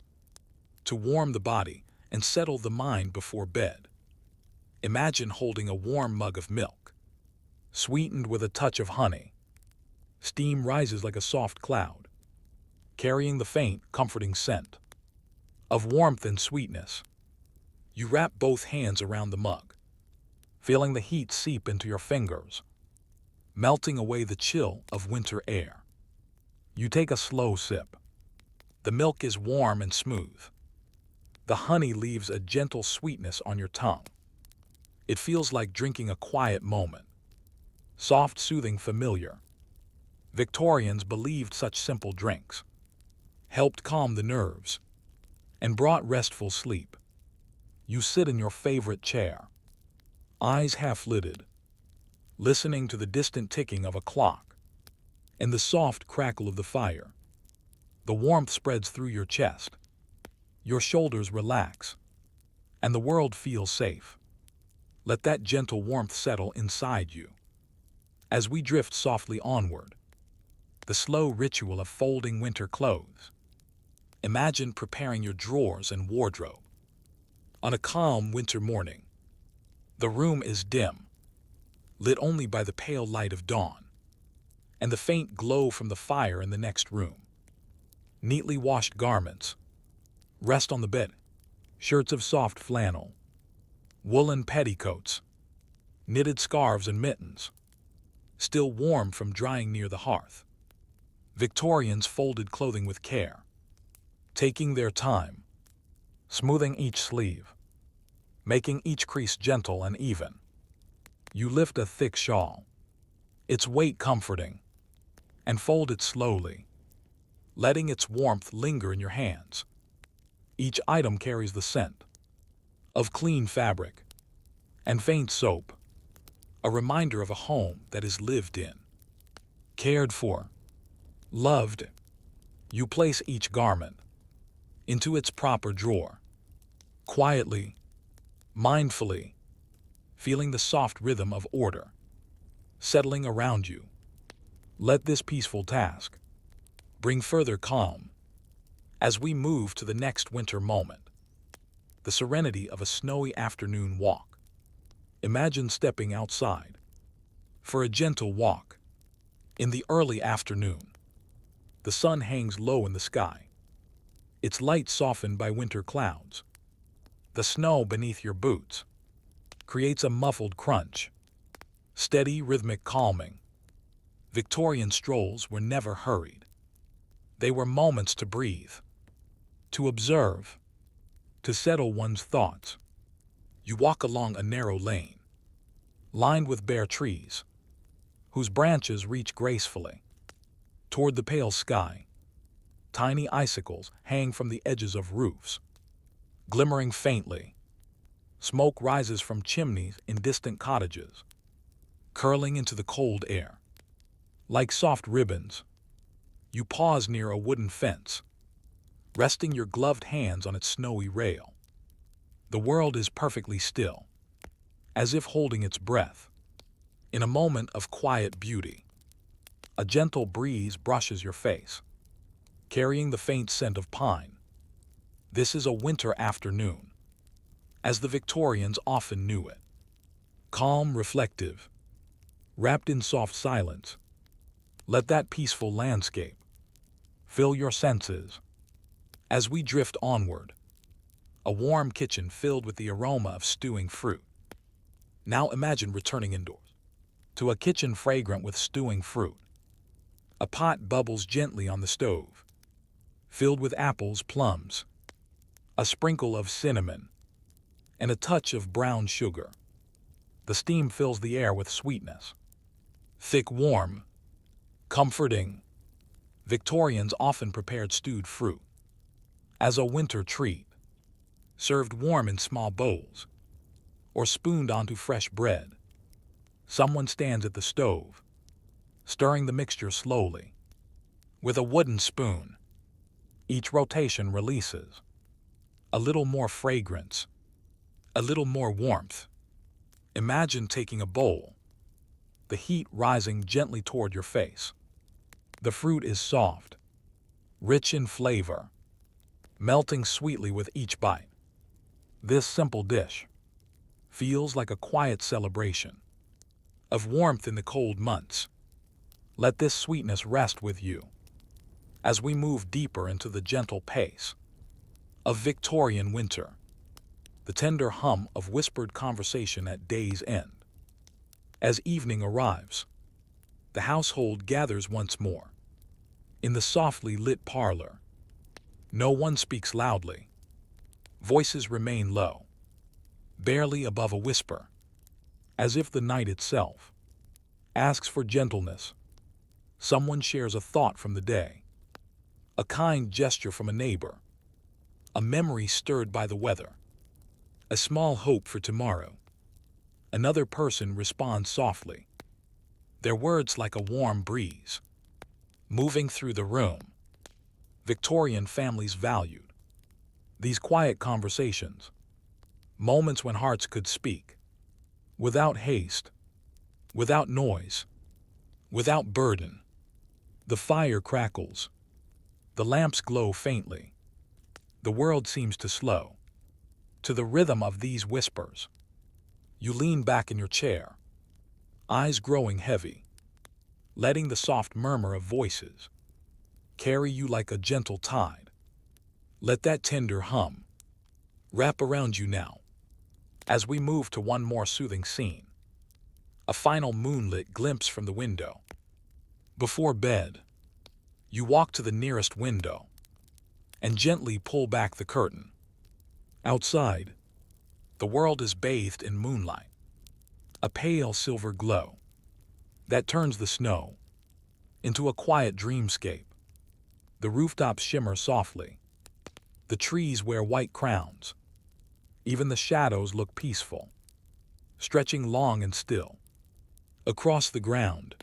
to warm the body and settle the mind before bed. Imagine holding a warm mug of milk, sweetened with a touch of honey. Steam rises like a soft cloud, carrying the faint, comforting scent of warmth and sweetness. You wrap both hands around the mug, feeling the heat seep into your fingers, melting away the chill of winter air. You take a slow sip. The milk is warm and smooth. The honey leaves a gentle sweetness on your tongue. It feels like drinking a quiet moment, soft, soothing, familiar. Victorians believed such simple drinks helped calm the nerves and brought restful sleep. You sit in your favorite chair, eyes half-lidded, listening to the distant ticking of a clock and the soft crackle of the fire. The warmth spreads through your chest. Your shoulders relax, and the world feels safe. Let that gentle warmth settle inside you. As we drift softly onward, the slow ritual of folding winter clothes. Imagine preparing your drawers and wardrobe. On a calm winter morning, the room is dim, lit only by the pale light of dawn and the faint glow from the fire in the next room. Neatly washed garments rest on the bed, shirts of soft flannel, woolen petticoats, knitted scarves and mittens, still warm from drying near the hearth. Victorians folded clothing with care, taking their time, smoothing each sleeve, making each crease gentle and even. You lift a thick shawl, its weight comforting, and fold it slowly, letting its warmth linger in your hands. Each item carries the scent of clean fabric and faint soap, a reminder of a home that is lived in, cared for, loved. You place each garment into its proper drawer, quietly, mindfully, feeling the soft rhythm of order settling around you. Let this peaceful task bring further calm as we move to the next winter moment, the serenity of a snowy afternoon walk. Imagine stepping outside for a gentle walk in the early afternoon. The sun hangs low in the sky, its light softened by winter clouds. The snow beneath your boots creates a muffled crunch, steady, rhythmic, calming. Victorian strolls were never hurried. They were moments to breathe, to observe, to settle one's thoughts. You walk along a narrow lane, lined with bare trees, whose branches reach gracefully toward the pale sky. Tiny icicles hang from the edges of roofs, glimmering faintly. Smoke rises from chimneys in distant cottages, curling into the cold air. Like soft ribbons, you pause near a wooden fence, resting your gloved hands on its snowy rail. The world is perfectly still, as if holding its breath. In a moment of quiet beauty, a gentle breeze brushes your face, carrying the faint scent of pine. This is a winter afternoon, as the Victorians often knew it. Calm, reflective, wrapped in soft silence. Let that peaceful landscape fill your senses. As we drift onward, a warm kitchen filled with the aroma of stewing fruit. Now imagine returning indoors to a kitchen fragrant with stewing fruit. A pot bubbles gently on the stove, filled with apples, plums, a sprinkle of cinnamon, and a touch of brown sugar. The steam fills the air with sweetness. Thick, warm, comforting. Victorians often prepared stewed fruit as a winter treat, served warm in small bowls, or spooned onto fresh bread. Someone stands at the stove, stirring the mixture slowly with a wooden spoon. Each rotation releases a little more fragrance, a little more warmth. Imagine taking a bowl, the heat rising gently toward your face. The fruit is soft, rich in flavor, melting sweetly with each bite. This simple dish feels like a quiet celebration of warmth in the cold months. Let this sweetness rest with you as we move deeper into the gentle pace of Victorian winter, the tender hum of whispered conversation at day's end. As evening arrives, the household gathers once more. In the softly lit parlor, no one speaks loudly. Voices remain low, barely above a whisper, as if the night itself asks for gentleness. Someone shares a thought from the day, a kind gesture from a neighbor, a memory stirred by the weather, a small hope for tomorrow. Another person responds softly, their words like a warm breeze, moving through the room. Victorian families valued these quiet conversations, moments when hearts could speak, without haste, without noise, without burden. The fire crackles, the lamps glow faintly. The world seems to slow to the rhythm of these whispers. You lean back in your chair, eyes growing heavy, letting the soft murmur of voices carry you like a gentle tide. Let that tender hum wrap around you now as we move to one more soothing scene, a final moonlit glimpse from the window. Before bed, you walk to the nearest window and gently pull back the curtain. Outside, the world is bathed in moonlight, a pale silver glow that turns the snow into a quiet dreamscape. The rooftops shimmer softly, the trees wear white crowns, even the shadows look peaceful, stretching long and still. Across the ground,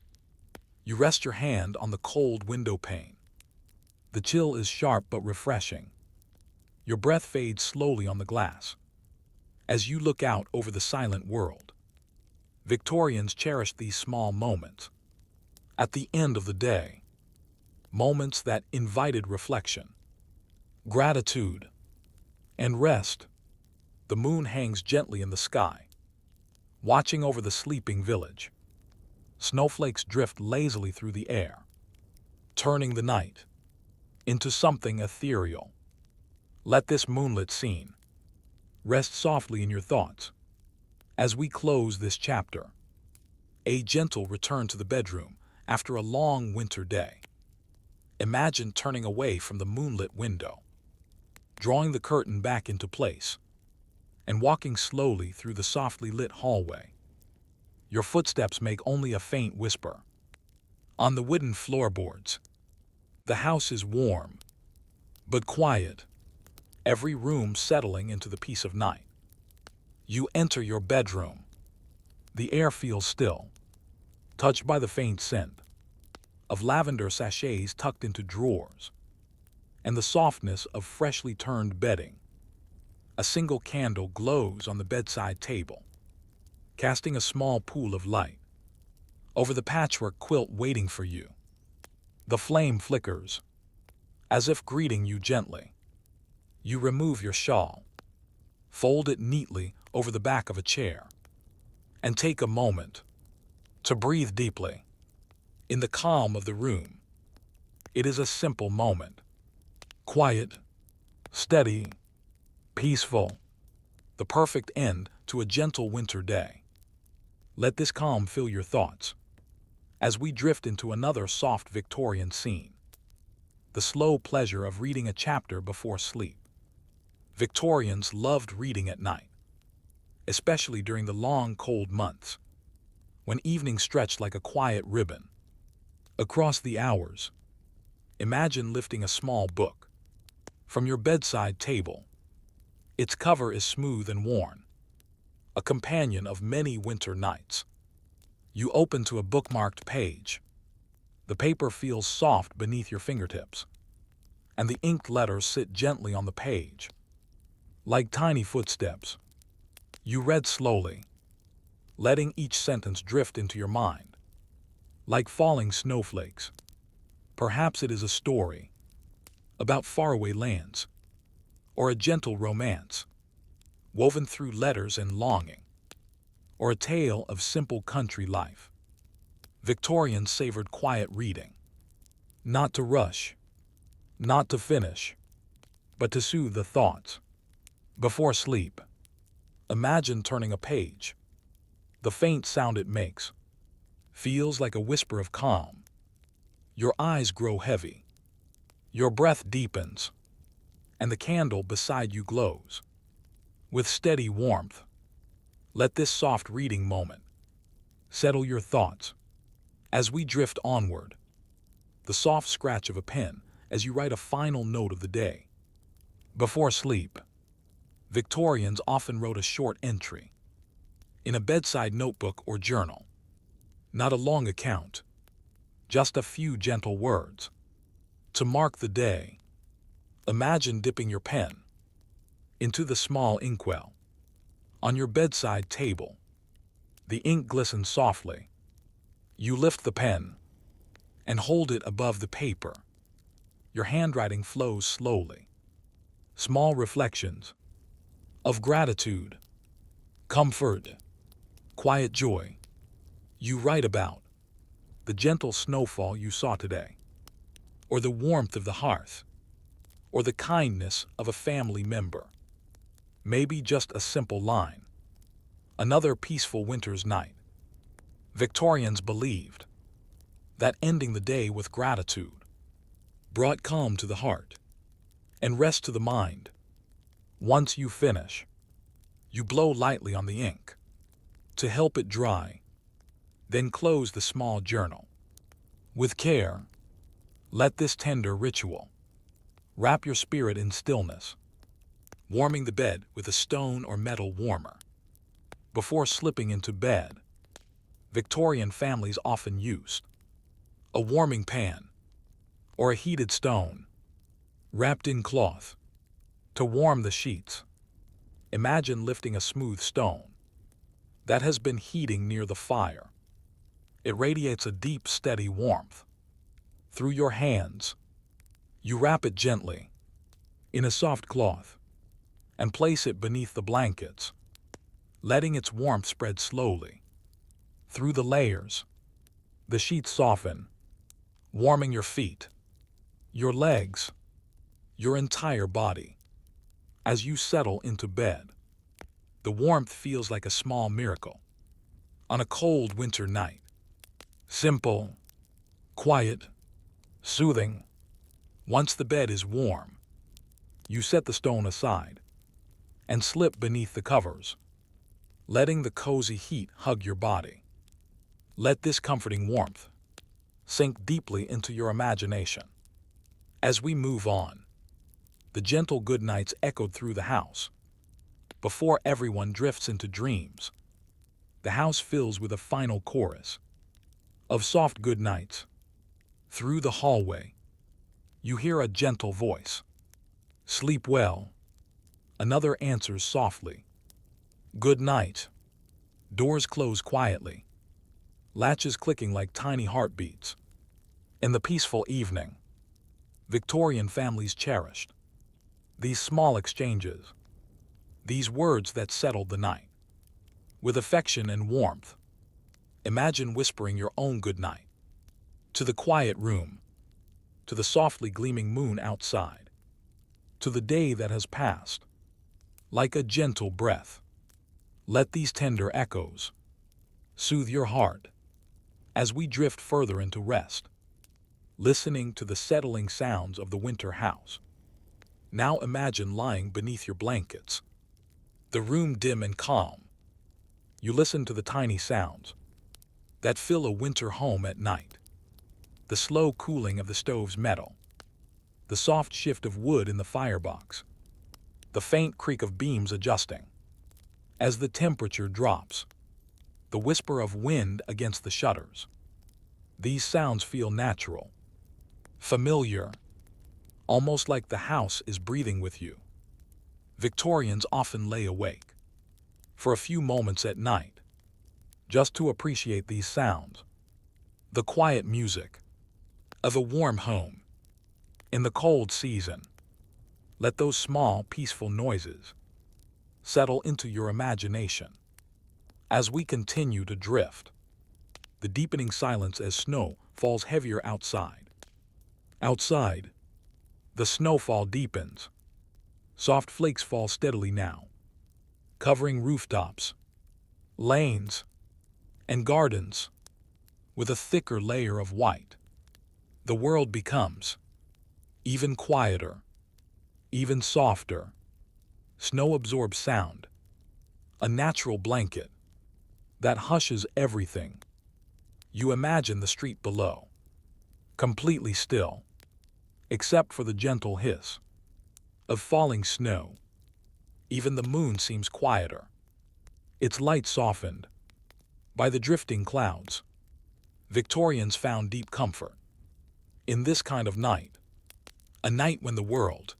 you rest your hand on the cold window pane. The chill is sharp but refreshing. Your breath fades slowly on the glass as you look out over the silent world. Victorians cherished these small moments at the end of the day, moments that invited reflection, gratitude, and rest. The moon hangs gently in the sky, watching over the sleeping village. Snowflakes drift lazily through the air, turning the night into something ethereal. Let this moonlit scene rest softly in your thoughts as we close this chapter. A gentle return to the bedroom after a long winter day. Imagine turning away from the moonlit window, drawing the curtain back into place, and walking slowly through the softly lit hallway. Your footsteps make only a faint whisper. On the wooden floorboards, the house is warm, but quiet, every room settling into the peace of night. You enter your bedroom. The air feels still, touched by the faint scent of lavender sachets tucked into drawers, and the softness of freshly turned bedding. A single candle glows on the bedside table, casting a small pool of light over the patchwork quilt waiting for you. The flame flickers, as if greeting you gently. You remove your shawl, fold it neatly over the back of a chair, and take a moment to breathe deeply. In the calm of the room, it is a simple moment. Quiet, steady, peaceful. The perfect end to a gentle winter day. Let this calm fill your thoughts as we drift into another soft Victorian scene. The slow pleasure of reading a chapter before sleep. Victorians loved reading at night, especially during the long, cold months, when evenings stretched like a quiet ribbon across the hours. Imagine lifting a small book from your bedside table. Its cover is smooth and worn, a companion of many winter nights. You open to a bookmarked page. The paper feels soft beneath your fingertips, and the inked letters sit gently on the page, like tiny footsteps. You read slowly, letting each sentence drift into your mind, like falling snowflakes. Perhaps it is a story about faraway lands, or a gentle romance woven through letters and longing, or a tale of simple country life. Victorians savored quiet reading, not to rush, not to finish, but to soothe the thoughts. Before sleep, imagine turning a page. The faint sound it makes feels like a whisper of calm. Your eyes grow heavy, your breath deepens, and the candle beside you glows with steady warmth. Let this soft reading moment settle your thoughts as we drift onward. The soft scratch of a pen as you write a final note of the day. Before sleep, Victorians often wrote a short entry in a bedside notebook or journal. Not a long account, just a few gentle words to mark the day. Imagine dipping your pen into the small inkwell on your bedside table. The ink glistens softly. You lift the pen and hold it above the paper. Your handwriting flows slowly. Small reflections of gratitude, comfort, quiet joy. You write about the gentle snowfall you saw today, or the warmth of the hearth, or the kindness of a family member. Maybe just a simple line. Another peaceful winter's night. Victorians believed that ending the day with gratitude brought calm to the heart and rest to the mind. Once you finish, you blow lightly on the ink to help it dry, then close the small journal. With care, let this tender ritual wrap your spirit in stillness, warming the bed with a stone or metal warmer. Before slipping into bed, Victorian families often used a warming pan or a heated stone wrapped in cloth to warm the sheets. Imagine lifting a smooth stone that has been heating near the fire. It radiates a deep, steady warmth through your hands. You wrap it gently in a soft cloth and place it beneath the blankets, letting its warmth spread slowly through the layers. The sheets soften, warming your feet, your legs, your entire body. As you settle into bed, the warmth feels like a small miracle on a cold winter night. Simple, quiet, soothing. Once the bed is warm, you set the stone aside and slip beneath the covers, letting the cozy heat hug your body. Let this comforting warmth sink deeply into your imagination. As we move on, the gentle goodnights echoed through the house. Before everyone drifts into dreams, the house fills with a final chorus of soft goodnights. Through the hallway, you hear a gentle voice. Sleep well. Another answers softly. Good night. Doors close quietly, latches clicking like tiny heartbeats. In the peaceful evening, Victorian families cherished these small exchanges, these words that settled the night. With affection and warmth, imagine whispering your own good night to the quiet room, to the softly gleaming moon outside, to the day that has passed. Like a gentle breath, let these tender echoes soothe your heart as we drift further into rest, listening to the settling sounds of the winter house. Now imagine lying beneath your blankets, the room dim and calm. You listen to the tiny sounds that fill a winter home at night. The slow cooling of the stove's metal, the soft shift of wood in the firebox, the faint creak of beams adjusting as the temperature drops, the whisper of wind against the shutters. These sounds feel natural, familiar, almost like the house is breathing with you. Victorians often lay awake for a few moments at night just to appreciate these sounds, the quiet music of a warm home in the cold season. Let those small, peaceful noises settle into your imagination. As we continue to drift, the deepening silence as snow falls heavier outside. Outside, the snowfall deepens. Soft flakes fall steadily now, covering rooftops, lanes, and gardens with a thicker layer of white. The world becomes even quieter, even softer. Snow absorbs sound, a natural blanket that hushes everything. You imagine the street below, completely still, except for the gentle hiss of falling snow. Even the moon seems quieter, its light softened by the drifting clouds. Victorians found deep comfort in this kind of night, a night when the world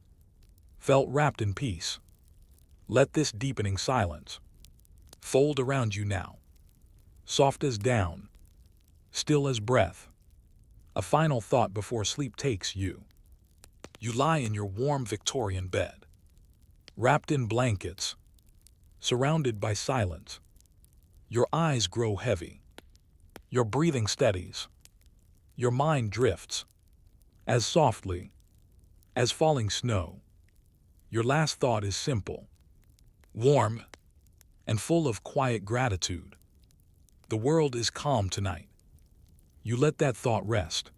felt wrapped in peace. Let this deepening silence fold around you now, soft as down, still as breath. A final thought before sleep takes you. You lie in your warm Victorian bed, wrapped in blankets, surrounded by silence. Your eyes grow heavy, your breathing steadies, your mind drifts as softly as falling snow. Your last thought is simple, warm, and full of quiet gratitude. The world is calm tonight. You let that thought rest,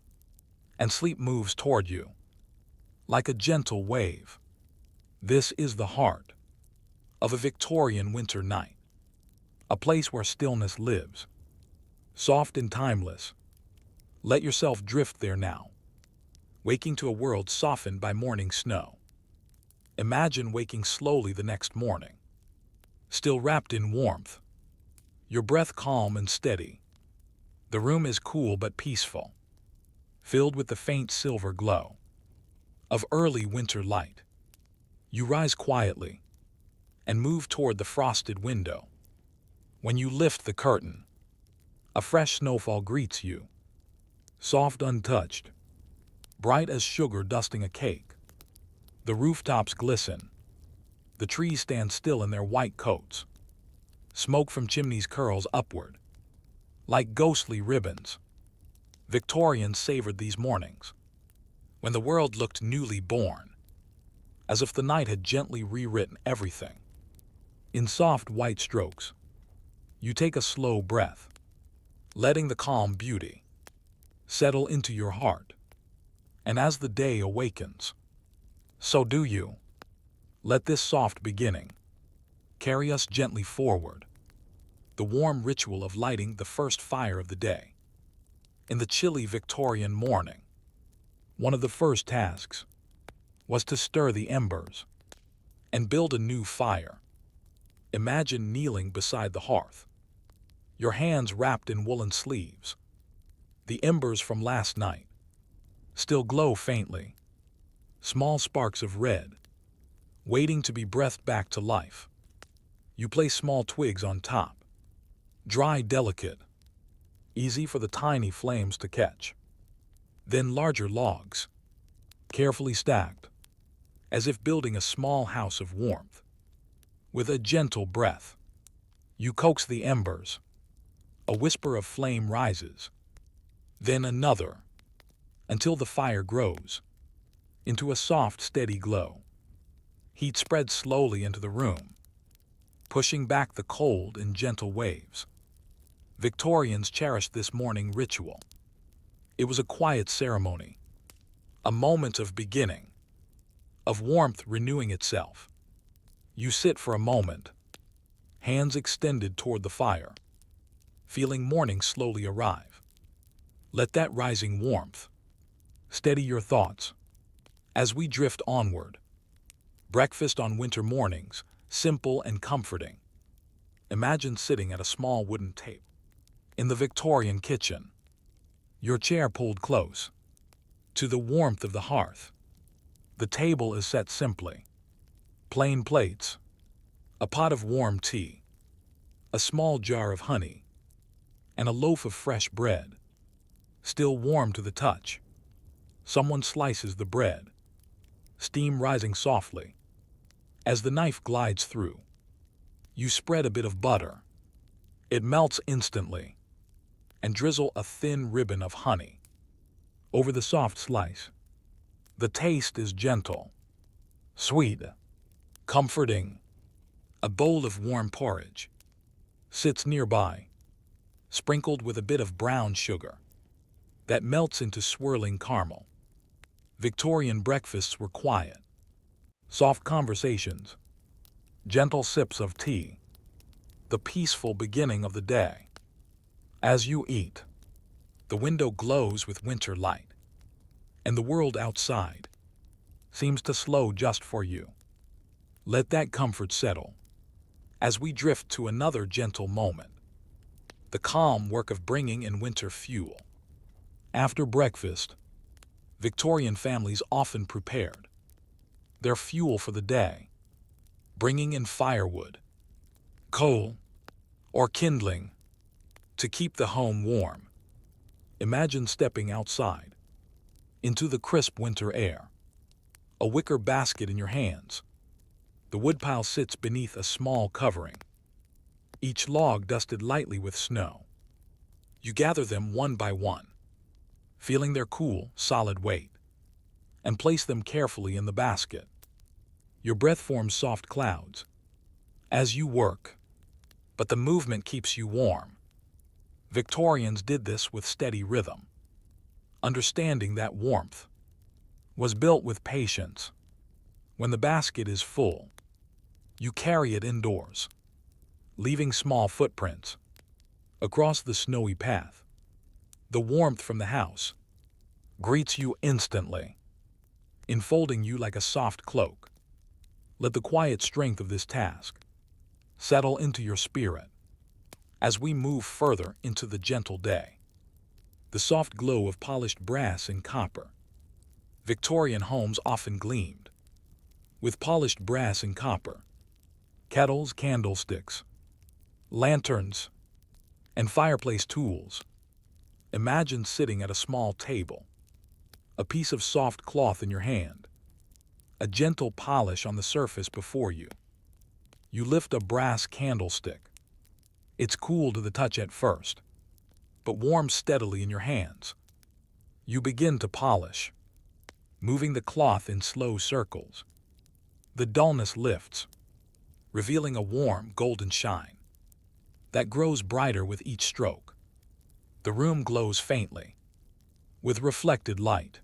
and sleep moves toward you like a gentle wave. This is the heart of a Victorian winter night, a place where stillness lives, soft and timeless. Let yourself drift there now, waking to a world softened by morning snow. Imagine waking slowly the next morning, still wrapped in warmth, your breath calm and steady. The room is cool but peaceful, filled with the faint silver glow of early winter light. You rise quietly and move toward the frosted window. When you lift the curtain, a fresh snowfall greets you, soft, untouched, bright as sugar dusting a cake. The rooftops glisten. The trees stand still in their white coats. Smoke from chimneys curls upward, like ghostly ribbons. Victorians savored these mornings, when the world looked newly born, as if the night had gently rewritten everything. In soft white strokes, you take a slow breath, letting the calm beauty settle into your heart. And as the day awakens, so do you. Let this soft beginning carry us gently forward. The warm ritual of lighting the first fire of the day. In the chilly Victorian morning, one of the first tasks was to stir the embers and build a new fire. Imagine kneeling beside the hearth, your hands wrapped in woolen sleeves. The embers from last night still glow faintly, small sparks of red, waiting to be breathed back to life. You place small twigs on top, dry, delicate, easy for the tiny flames to catch. Then larger logs, carefully stacked, as if building a small house of warmth. With a gentle breath, you coax the embers. A whisper of flame rises, then another, until the fire grows into a soft, steady glow. Heat spreads slowly into the room, pushing back the cold in gentle waves. Victorians cherished this morning ritual. It was a quiet ceremony, a moment of beginning, of warmth renewing itself. You sit for a moment, hands extended toward the fire, feeling morning slowly arrive. Let that rising warmth steady your thoughts as we drift onward. Breakfast on winter mornings, simple and comforting. Imagine sitting at a small wooden table in the Victorian kitchen, your chair pulled close to the warmth of the hearth. The table is set simply. Plain plates, a pot of warm tea, a small jar of honey, and a loaf of fresh bread, still warm to the touch. Someone slices the bread, steam rising softly. As the knife glides through, you spread a bit of butter. It melts instantly, and drizzle a thin ribbon of honey over the soft slice. The taste is gentle, sweet, comforting. A bowl of warm porridge sits nearby, sprinkled with a bit of brown sugar that melts into swirling caramel. Victorian breakfasts were quiet, soft conversations, gentle sips of tea, the peaceful beginning of the day. As you eat, the window glows with winter light, and the world outside seems to slow just for you. Let that comfort settle as we drift to another gentle moment, the calm work of bringing in winter fuel. After breakfast, Victorian families often prepared their fuel for the day, bringing in firewood, coal, or kindling to keep the home warm. Imagine stepping outside into the crisp winter air, a wicker basket in your hands. The woodpile sits beneath a small covering, each log dusted lightly with snow. You gather them one by one, feeling their cool, solid weight, and place them carefully in the basket. Your breath forms soft clouds as you work, but the movement keeps you warm. Victorians did this with steady rhythm, understanding that warmth was built with patience. When the basket is full, you carry it indoors, leaving small footprints across the snowy path. The warmth from the house greets you instantly, enfolding you like a soft cloak. Let the quiet strength of this task settle into your spirit as we move further into the gentle day. The soft glow of polished brass and copper. Victorian homes often gleamed with polished brass and copper. Kettles, candlesticks, lanterns, and fireplace tools. Imagine sitting at a small table, a piece of soft cloth in your hand, a gentle polish on the surface before you. You lift a brass candlestick. It's cool to the touch at first, but warms steadily in your hands. You begin to polish, moving the cloth in slow circles. The dullness lifts, revealing a warm golden shine that grows brighter with each stroke. The room glows faintly with reflected light,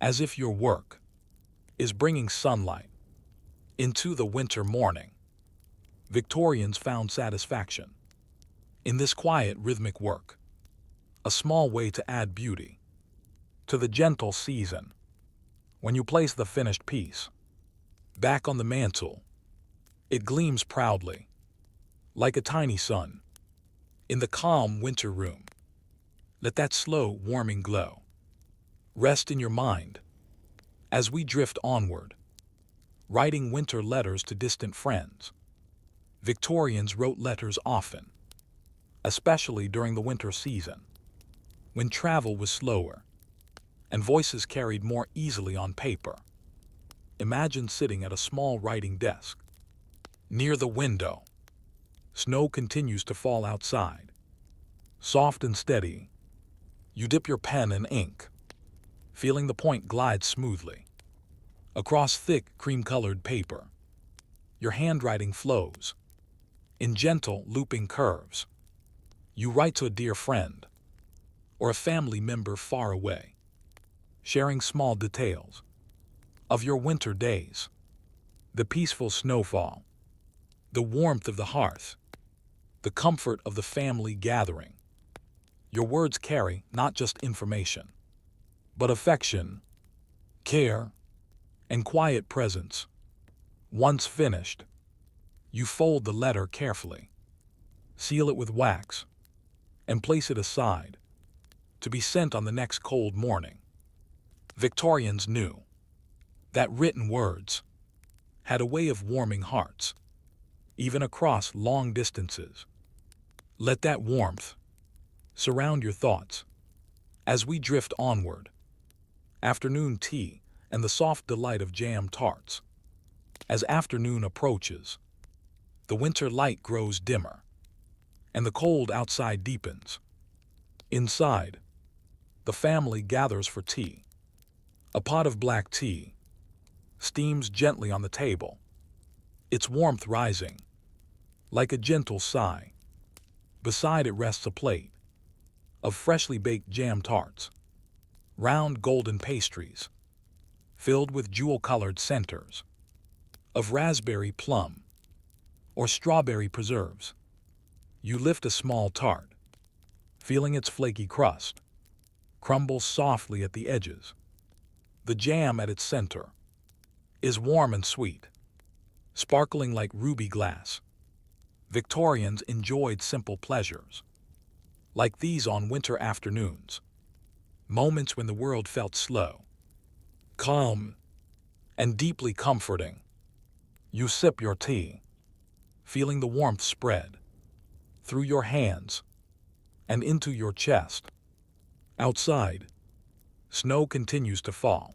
as if your work is bringing sunlight into the winter morning. Victorians found satisfaction in this quiet, rhythmic work, a small way to add beauty to the gentle season. When you place the finished piece back on the mantle, it gleams proudly, like a tiny sun, in the calm winter room. Let that slow, warming glow rest in your mind as we drift onward, writing winter letters to distant friends. Victorians wrote letters often, especially during the winter season, when travel was slower and voices carried more easily on paper. Imagine sitting at a small writing desk near the window. Snow continues to fall outside, soft and steady. You dip your pen in ink, feeling the point glide smoothly across thick, cream-colored paper. Your handwriting flows in gentle, looping curves. You write to a dear friend or a family member far away, sharing small details of your winter days, the peaceful snowfall, the warmth of the hearth, the comfort of the family gathering. Your words carry not just information, but affection, care, and quiet presence. Once finished, you fold the letter carefully, seal it with wax, and place it aside to be sent on the next cold morning. Victorians knew that written words had a way of warming hearts, even across long distances. Let that warmth surround your thoughts as we drift onward. Afternoon tea and the soft delight of jam tarts. As afternoon approaches, the winter light grows dimmer, and the cold outside deepens. Inside, the family gathers for tea. A pot of black tea steams gently on the table, its warmth rising like a gentle sigh. Beside it rests a plate of freshly baked jam tarts, round golden pastries filled with jewel-colored centers of raspberry, plum, or strawberry preserves. You lift a small tart, feeling its flaky crust crumble softly at the edges. The jam at its center is warm and sweet, sparkling like ruby glass. Victorians enjoyed simple pleasures like these on winter afternoons, moments when the world felt slow, calm, and deeply comforting. You sip your tea, feeling the warmth spread through your hands and into your chest. Outside, snow continues to fall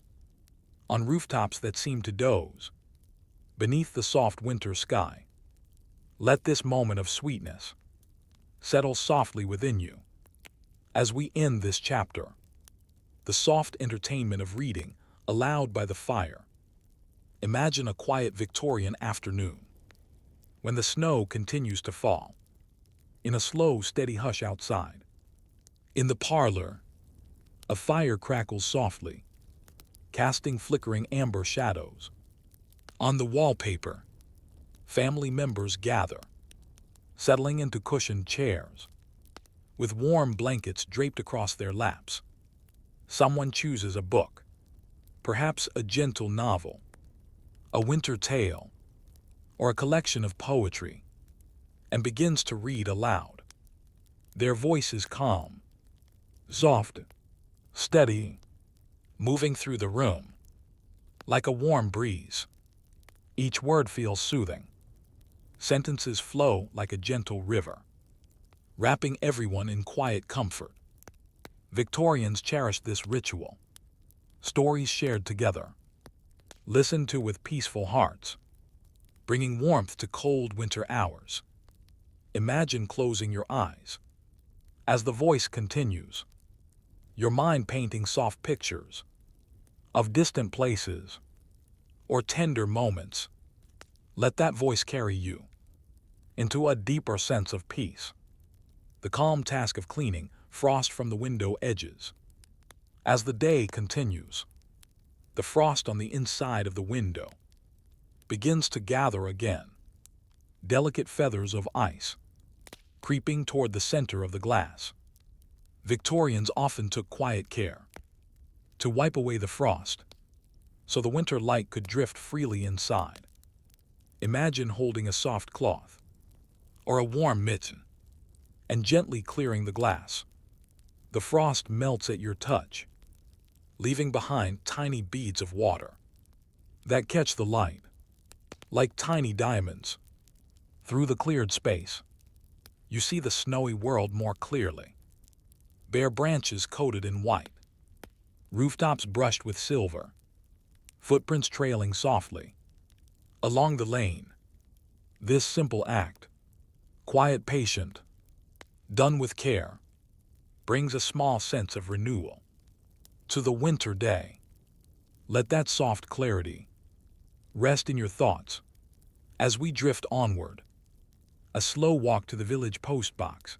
on rooftops that seem to doze beneath the soft winter sky. Let this moment of sweetness settle softly within you. As we end this chapter, the soft entertainment of reading aloud by the fire. Imagine a quiet Victorian afternoon when the snow continues to fall in a slow, steady hush outside. In the parlor, a fire crackles softly, casting flickering amber shadows. On the wallpaper, family members gather, settling into cushioned chairs, with warm blankets draped across their laps. Someone chooses a book, perhaps a gentle novel, a winter tale, or a collection of poetry, and begins to read aloud. Their voice is calm, soft, steady, moving through the room like a warm breeze. Each word feels soothing. Sentences flow like a gentle river, wrapping everyone in quiet comfort. Victorians cherished this ritual. Stories shared together, listened to with peaceful hearts, bringing warmth to cold winter hours. Imagine closing your eyes as the voice continues, your mind painting soft pictures of distant places or tender moments. Let that voice carry you into a deeper sense of peace. The calm task of cleaning frost from the window edges. As the day continues, the frost on the inside of the window begins to gather again, delicate feathers of ice, creeping toward the center of the glass. Victorians often took quiet care to wipe away the frost, so the winter light could drift freely inside. Imagine holding a soft cloth or a warm mitten and gently clearing the glass. The frost melts at your touch, leaving behind tiny beads of water that catch the light like tiny diamonds. Through the cleared space, you see the snowy world more clearly. Bare branches coated in white, rooftops brushed with silver, footprints trailing softly along the lane. This simple act, quiet, patient, done with care, brings a small sense of renewal to the winter day. Let that soft clarity rest in your thoughts as we drift onward. A slow walk to the village post box.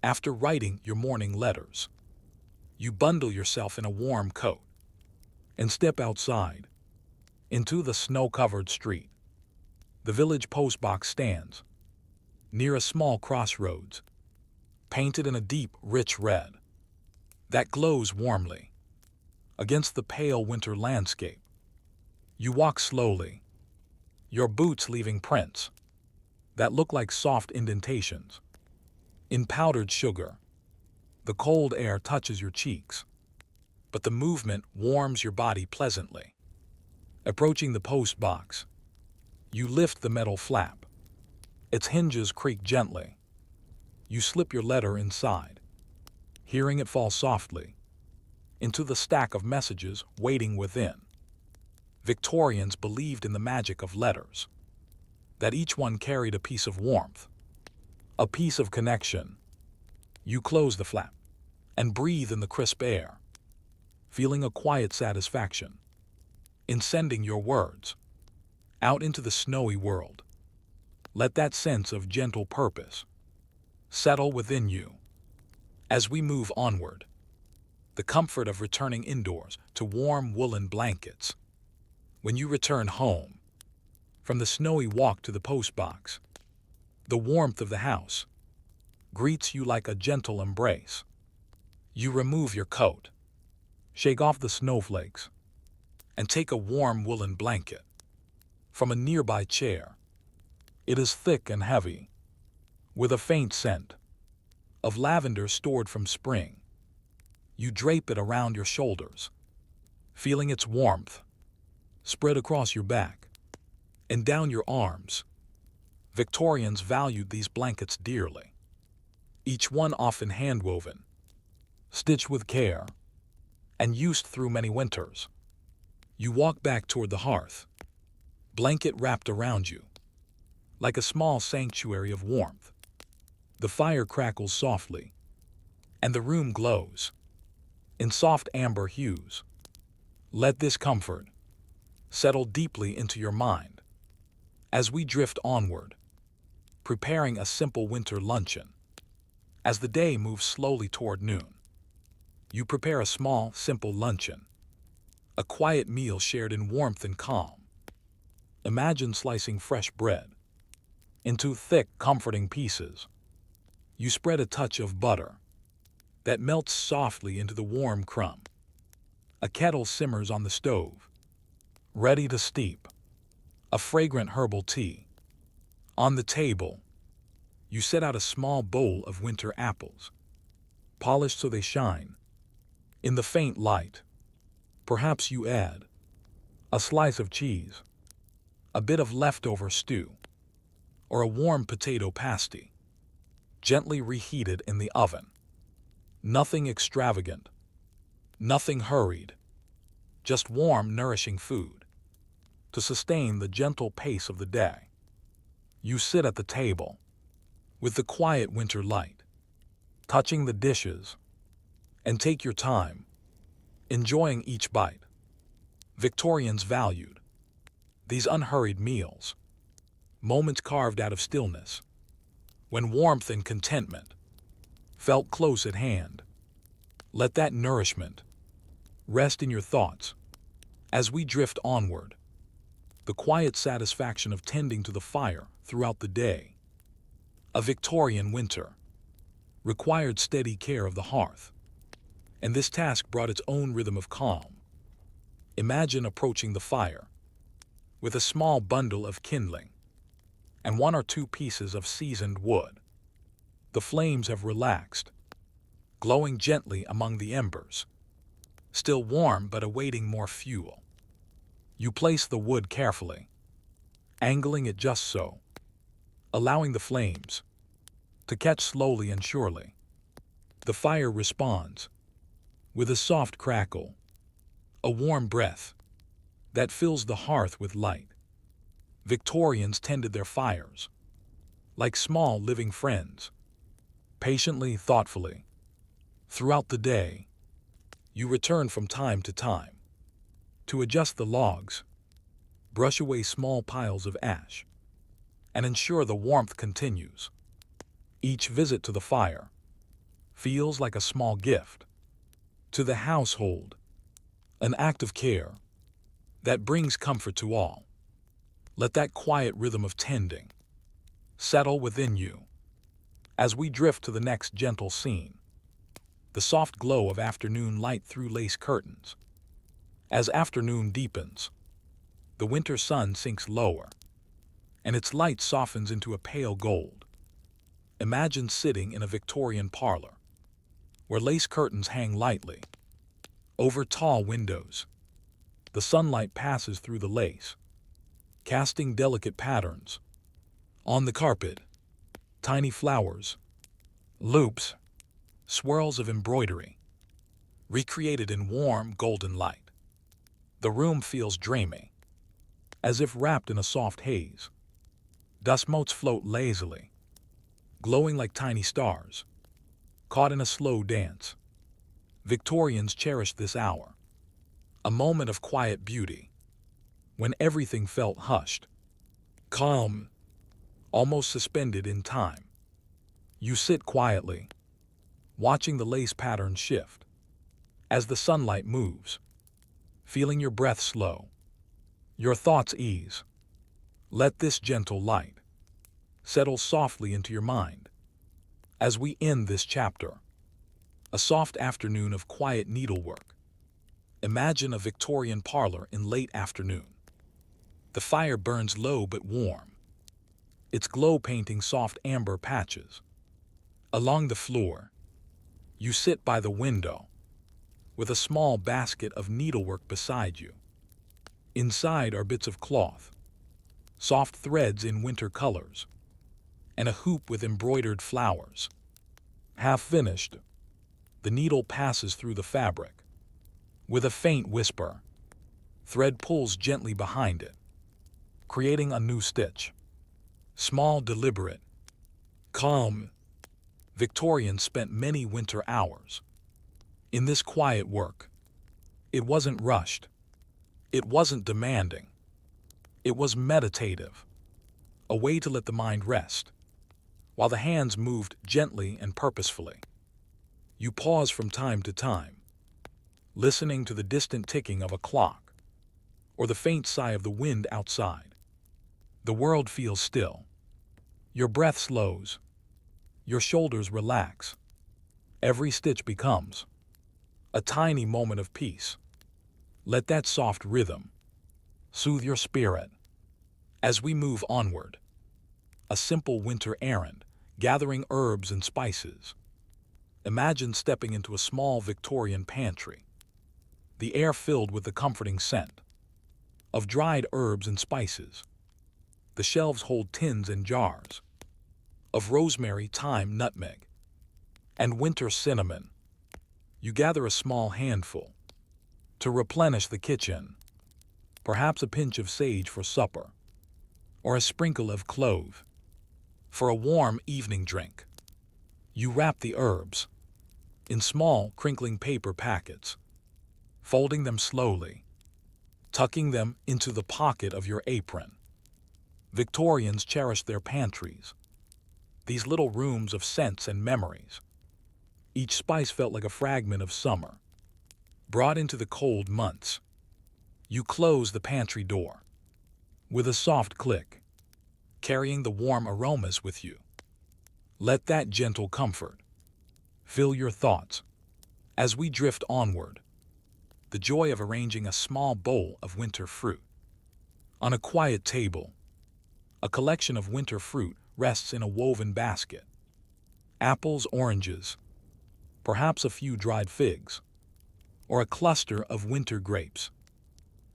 After writing your morning letters, you bundle yourself in a warm coat and step outside into the snow-covered street. The village post box stands near a small crossroads, painted in a deep, rich red that glows warmly against the pale winter landscape. You walk slowly, your boots leaving prints that look like soft indentations in powdered sugar. The cold air touches your cheeks, but the movement warms your body pleasantly. Approaching the post box, you lift the metal flap. Its hinges creak gently. You slip your letter inside, hearing it fall softly into the stack of messages waiting within. Victorians believed in the magic of letters, that each one carried a piece of warmth, a piece of connection. You close the flap and breathe in the crisp air, feeling a quiet satisfaction in sending your words out into the snowy world. Let that sense of gentle purpose settle within you. As we move onward, the comfort of returning indoors to warm woolen blankets. When you return home from the snowy walk to the post box, the warmth of the house greets you like a gentle embrace. You remove your coat, shake off the snowflakes, and take a warm woolen blanket from a nearby chair. It is thick and heavy, with a faint scent of lavender stored from spring. You drape it around your shoulders, feeling its warmth spread across your back and down your arms. Victorians valued these blankets dearly, each one often hand-woven, stitched with care, and used through many winters. You walk back toward the hearth, blanket wrapped around you, like a small sanctuary of warmth. The fire crackles softly, and the room glows in soft amber hues. Let this comfort settle deeply into your mind as we drift onward, preparing a simple winter luncheon. As the day moves slowly toward noon, you prepare a small, simple luncheon, a quiet meal shared in warmth and calm. Imagine slicing fresh bread into thick, comforting pieces. You spread a touch of butter that melts softly into the warm crumb. A kettle simmers on the stove, ready to steep a fragrant herbal tea. On the table, you set out a small bowl of winter apples, polished so they shine in the faint light. Perhaps you add a slice of cheese, a bit of leftover stew, or a warm potato pasty, gently reheated in the oven. Nothing extravagant, nothing hurried, just warm, nourishing food to sustain the gentle pace of the day. You sit at the table with the quiet winter light, touching the dishes, and take your time, enjoying each bite. Victorians valued these unhurried meals, moments carved out of stillness, when warmth and contentment felt close at hand. Let that nourishment rest in your thoughts as we drift onward. the quiet satisfaction of tending to the fire throughout the day. A Victorian winter required steady care of the hearth, and this task brought its own rhythm of calm. Imagine approaching the fire with a small bundle of kindling and one or two pieces of seasoned wood. The flames have relaxed, glowing gently among the embers, still warm but awaiting more fuel. You place the wood carefully, angling it just so, allowing the flames to catch slowly and surely. The fire responds with a soft crackle, a warm breath that fills the hearth with light. Victorians tended their fires like small living friends, patiently, thoughtfully. Throughout the day, you return from time to adjust the logs, brush away small piles of ash, and ensure the warmth continues. Each visit to the fire feels like a small gift to the household, an act of care that brings comfort to all. Let that quiet rhythm of tending settle within you as we drift to the next gentle scene. The soft glow of afternoon light through lace curtains. As afternoon deepens, the winter sun sinks lower, and its light softens into a pale gold. Imagine sitting in a Victorian parlor, where lace curtains hang lightly over tall windows. The sunlight passes through the lace, casting delicate patterns on the carpet. Tiny flowers, loops, swirls of embroidery, recreated in warm golden light. The room feels dreamy, as if wrapped in a soft haze. Dust motes float lazily, glowing like tiny stars, caught in a slow dance. Victorians cherished this hour, a moment of quiet beauty, when everything felt hushed, calm, almost suspended in time. You sit quietly, watching the lace patterns shift as the sunlight moves, feeling your breath slow, your thoughts ease. Let this gentle light settle softly into your mind. As we end this chapter, a soft afternoon of quiet needlework. Imagine a Victorian parlor in late afternoon. The fire burns low but warm, its glow painting soft amber patches along the floor. You sit by the window, with a small basket of needlework beside you. Inside are bits of cloth, soft threads in winter colors, and a hoop with embroidered flowers. Half finished, the needle passes through the fabric. With a faint whisper, thread pulls gently behind it, creating a new stitch. Small, deliberate, calm. Victorians spent many winter hours in this quiet work. It wasn't rushed. It wasn't demanding. It was meditative, a way to let the mind rest, while the hands moved gently and purposefully. You pause from time to time, listening to the distant ticking of a clock or the faint sigh of the wind outside. The world feels still. Your breath slows. Your shoulders relax. Every stitch becomes a tiny moment of peace. Let that soft rhythm soothe your spirit. As we move onward, a simple winter errand, gathering herbs and spices. Imagine stepping into a small Victorian pantry, the air filled with the comforting scent of dried herbs and spices. The shelves hold tins and jars of rosemary, thyme, nutmeg, and winter cinnamon. You gather a small handful to replenish the kitchen, perhaps a pinch of sage for supper, or a sprinkle of clove for a warm evening drink. You wrap the herbs in small, crinkling paper packets, folding them slowly, tucking them into the pocket of your apron. Victorians cherished their pantries, these little rooms of scents and memories. Each spice felt like a fragment of summer, brought into the cold months. You close the pantry door, with a soft click, carrying the warm aromas with you. Let that gentle comfort fill your thoughts as we drift onward. The joy of arranging a small bowl of winter fruit. On a quiet table, a collection of winter fruit rests in a woven basket. Apples, oranges, perhaps a few dried figs, or a cluster of winter grapes.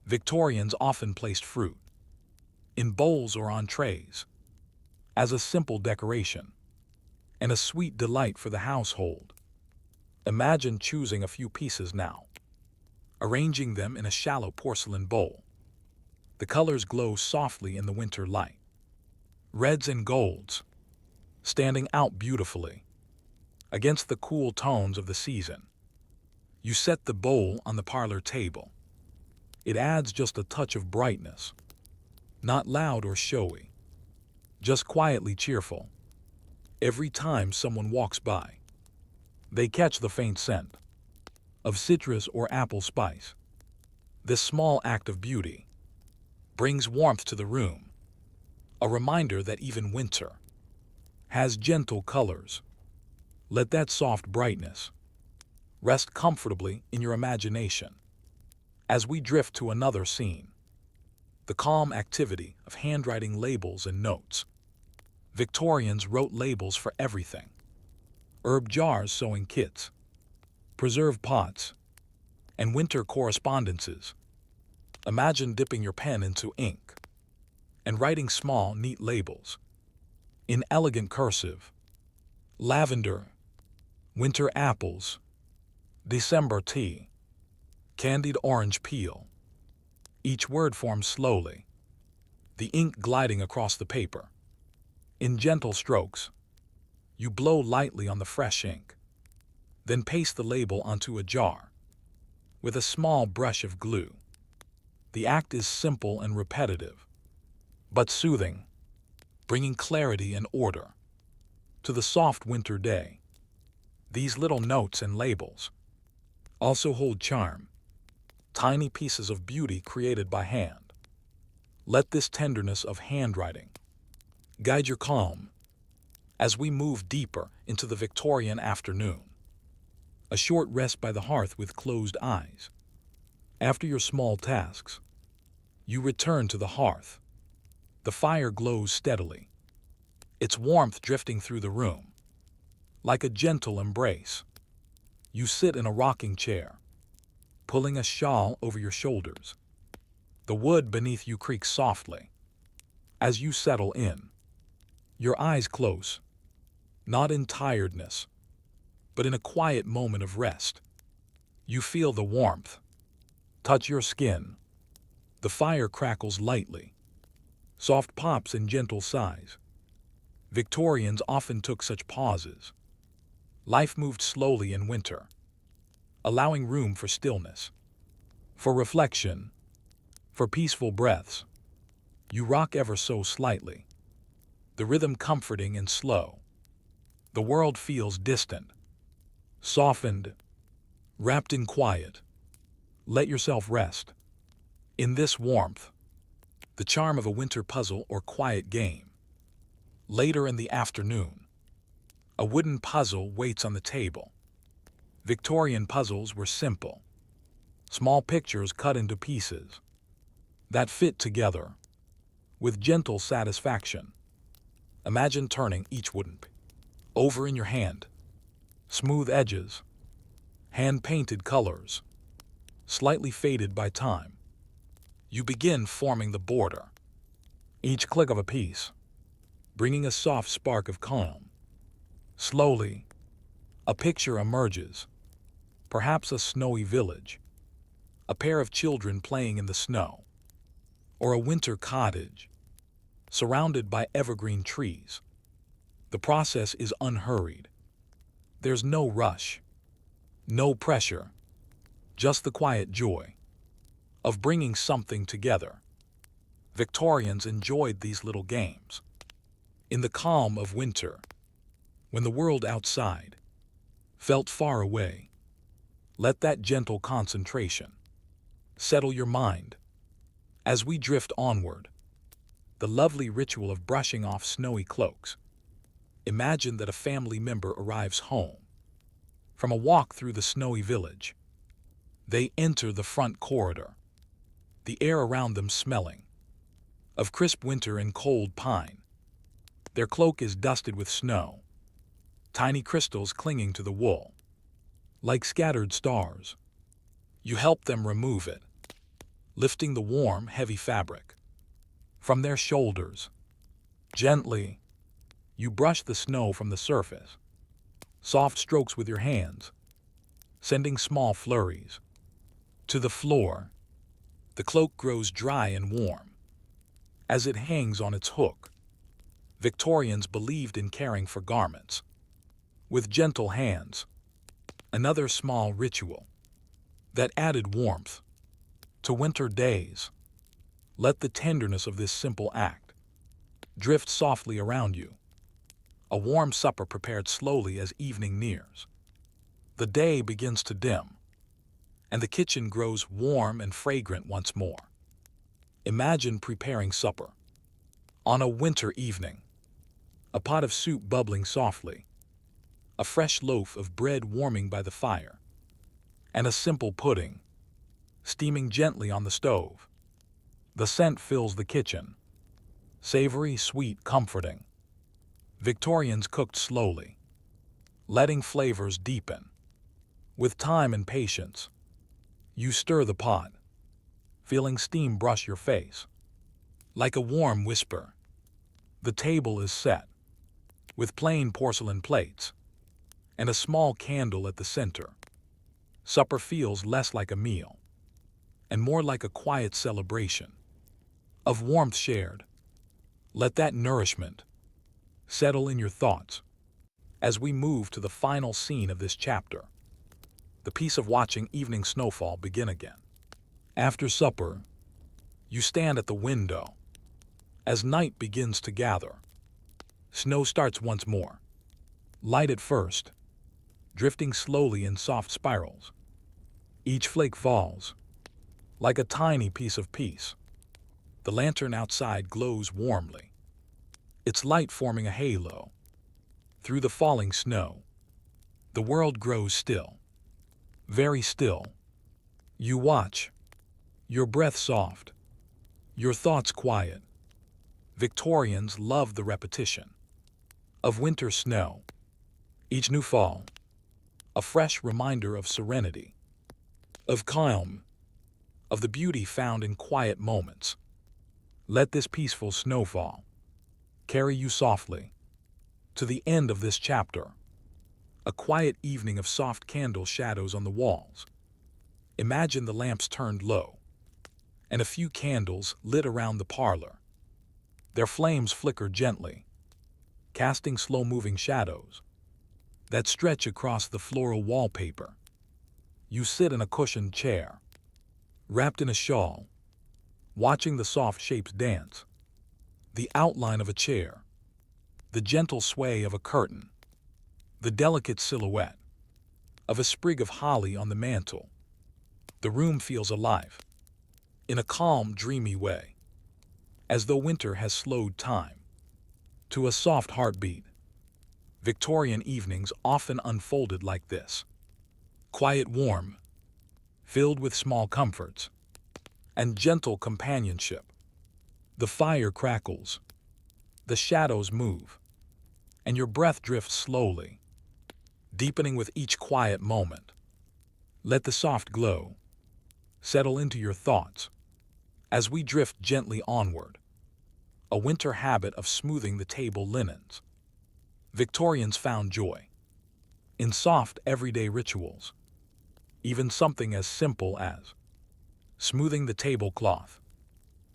Victorians often placed fruit in bowls or on trays as a simple decoration and a sweet delight for the household. Imagine choosing a few pieces now, arranging them in a shallow porcelain bowl. The colors glow softly in the winter light. Reds and golds, standing out beautifully against the cool tones of the season. You set the bowl on the parlor table. It adds just a touch of brightness, not loud or showy, just quietly cheerful. Every time someone walks by, they catch the faint scent of citrus or apple spice. This small act of beauty brings warmth to the room, a reminder that even winter has gentle colors. Let that soft brightness rest comfortably in your imagination as we drift to another scene. The calm activity of handwriting labels and notes. Victorians wrote labels for everything. Herb jars, sewing kits, preserve pots, and winter correspondences. Imagine dipping your pen into ink and writing small, neat labels in elegant cursive. Lavender, winter apples, December tea, candied orange peel. Each word forms slowly, the ink gliding across the paper. In gentle strokes, you blow lightly on the fresh ink, then paste the label onto a jar with a small brush of glue. The act is simple and repetitive, but soothing, bringing clarity and order to the soft winter day. These little notes and labels also hold charm, tiny pieces of beauty created by hand. Let this tenderness of handwriting guide your calm as we move deeper into the Victorian afternoon. A short rest by the hearth with closed eyes. After your small tasks, you return to the hearth. The fire glows steadily, its warmth drifting through the room like a gentle embrace. You sit in a rocking chair, pulling a shawl over your shoulders. The wood beneath you creaks softly as you settle in, your eyes close, not in tiredness, but in a quiet moment of rest. You feel the warmth touch your skin. The fire crackles lightly, soft pops and gentle sighs. Victorians often took such pauses. Life moved slowly in winter, allowing room for stillness, for reflection, for peaceful breaths. You rock ever so slightly, the rhythm comforting and slow. The world feels distant, softened, wrapped in quiet. Let yourself rest in this warmth, the charm of a winter puzzle or quiet game. Later in the afternoon, a wooden puzzle waits on the table. Victorian puzzles were simple, small pictures cut into pieces that fit together with gentle satisfaction. Imagine turning each wooden piece over in your hand. Smooth edges, hand-painted colors, slightly faded by time. You begin forming the border, each click of a piece bringing a soft spark of calm. Slowly, a picture emerges, perhaps a snowy village, a pair of children playing in the snow, or a winter cottage surrounded by evergreen trees. The process is unhurried. There's no rush, no pressure, just the quiet joy of bringing something together. Victorians enjoyed these little games in the calm of winter, when the world outside felt far away. Let that gentle concentration settle your mind as we drift onward. The lovely ritual of brushing off snowy cloaks. Imagine that a family member arrives home from a walk through the snowy village. They enter the front corridor, the air around them smelling of crisp winter and cold pine. Their cloak is dusted with snow, tiny crystals clinging to the wool, like scattered stars. You help them remove it, lifting the warm, heavy fabric from their shoulders. Gently, you brush the snow from the surface, soft strokes with your hands, sending small flurries to the floor. The cloak grows dry and warm as it hangs on its hook. Victorians believed in caring for garments with gentle hands. Another small ritual that added warmth to winter days. Let the tenderness of this simple act drift softly around you. A warm supper prepared slowly as evening nears. The day begins to dim, and the kitchen grows warm and fragrant once more. Imagine preparing supper on a winter evening. A pot of soup bubbling softly, a fresh loaf of bread warming by the fire, and a simple pudding steaming gently on the stove. The scent fills the kitchen, savory, sweet, comforting. Victorians cooked slowly, letting flavors deepen. With time and patience, you stir the pot, feeling steam brush your face. Like a warm whisper, the table is set, with plain porcelain plates and a small candle at the center. Supper feels less like a meal and more like a quiet celebration of warmth shared. Let that nourishment settle in your thoughts as we move to the final scene of this chapter. The peace of watching evening snowfall begin again. After supper, you stand at the window. As night begins to gather, snow starts once more. Light at first, drifting slowly in soft spirals. Each flake falls like a tiny piece of peace. The lantern outside glows warmly, its light forming a halo through the falling snow. The world grows still, very still. You watch, your breath soft, your thoughts quiet. Victorians loved the repetition of winter snow. Each new fall, a fresh reminder of serenity, of calm, of the beauty found in quiet moments. Let this peaceful snowfall carry you softly to the end of this chapter. A quiet evening of soft candle shadows on the walls. Imagine the lamps turned low and a few candles lit around the parlor. Their flames flicker gently, casting slow-moving shadows that stretch across the floral wallpaper. You sit in a cushioned chair, wrapped in a shawl, watching the soft shapes dance. The outline of a chair, the gentle sway of a curtain, the delicate silhouette of a sprig of holly on the mantel. The room feels alive, in a calm, dreamy way, as though winter has slowed time to a soft heartbeat. Victorian evenings often unfolded like this. Quiet, warm, filled with small comforts and gentle companionship. The fire crackles, the shadows move, and your breath drifts slowly, deepening with each quiet moment. Let the soft glow settle into your thoughts as we drift gently onward. A winter habit of smoothing the table linens. Victorians found joy in soft, everyday rituals, even something as simple as smoothing the tablecloth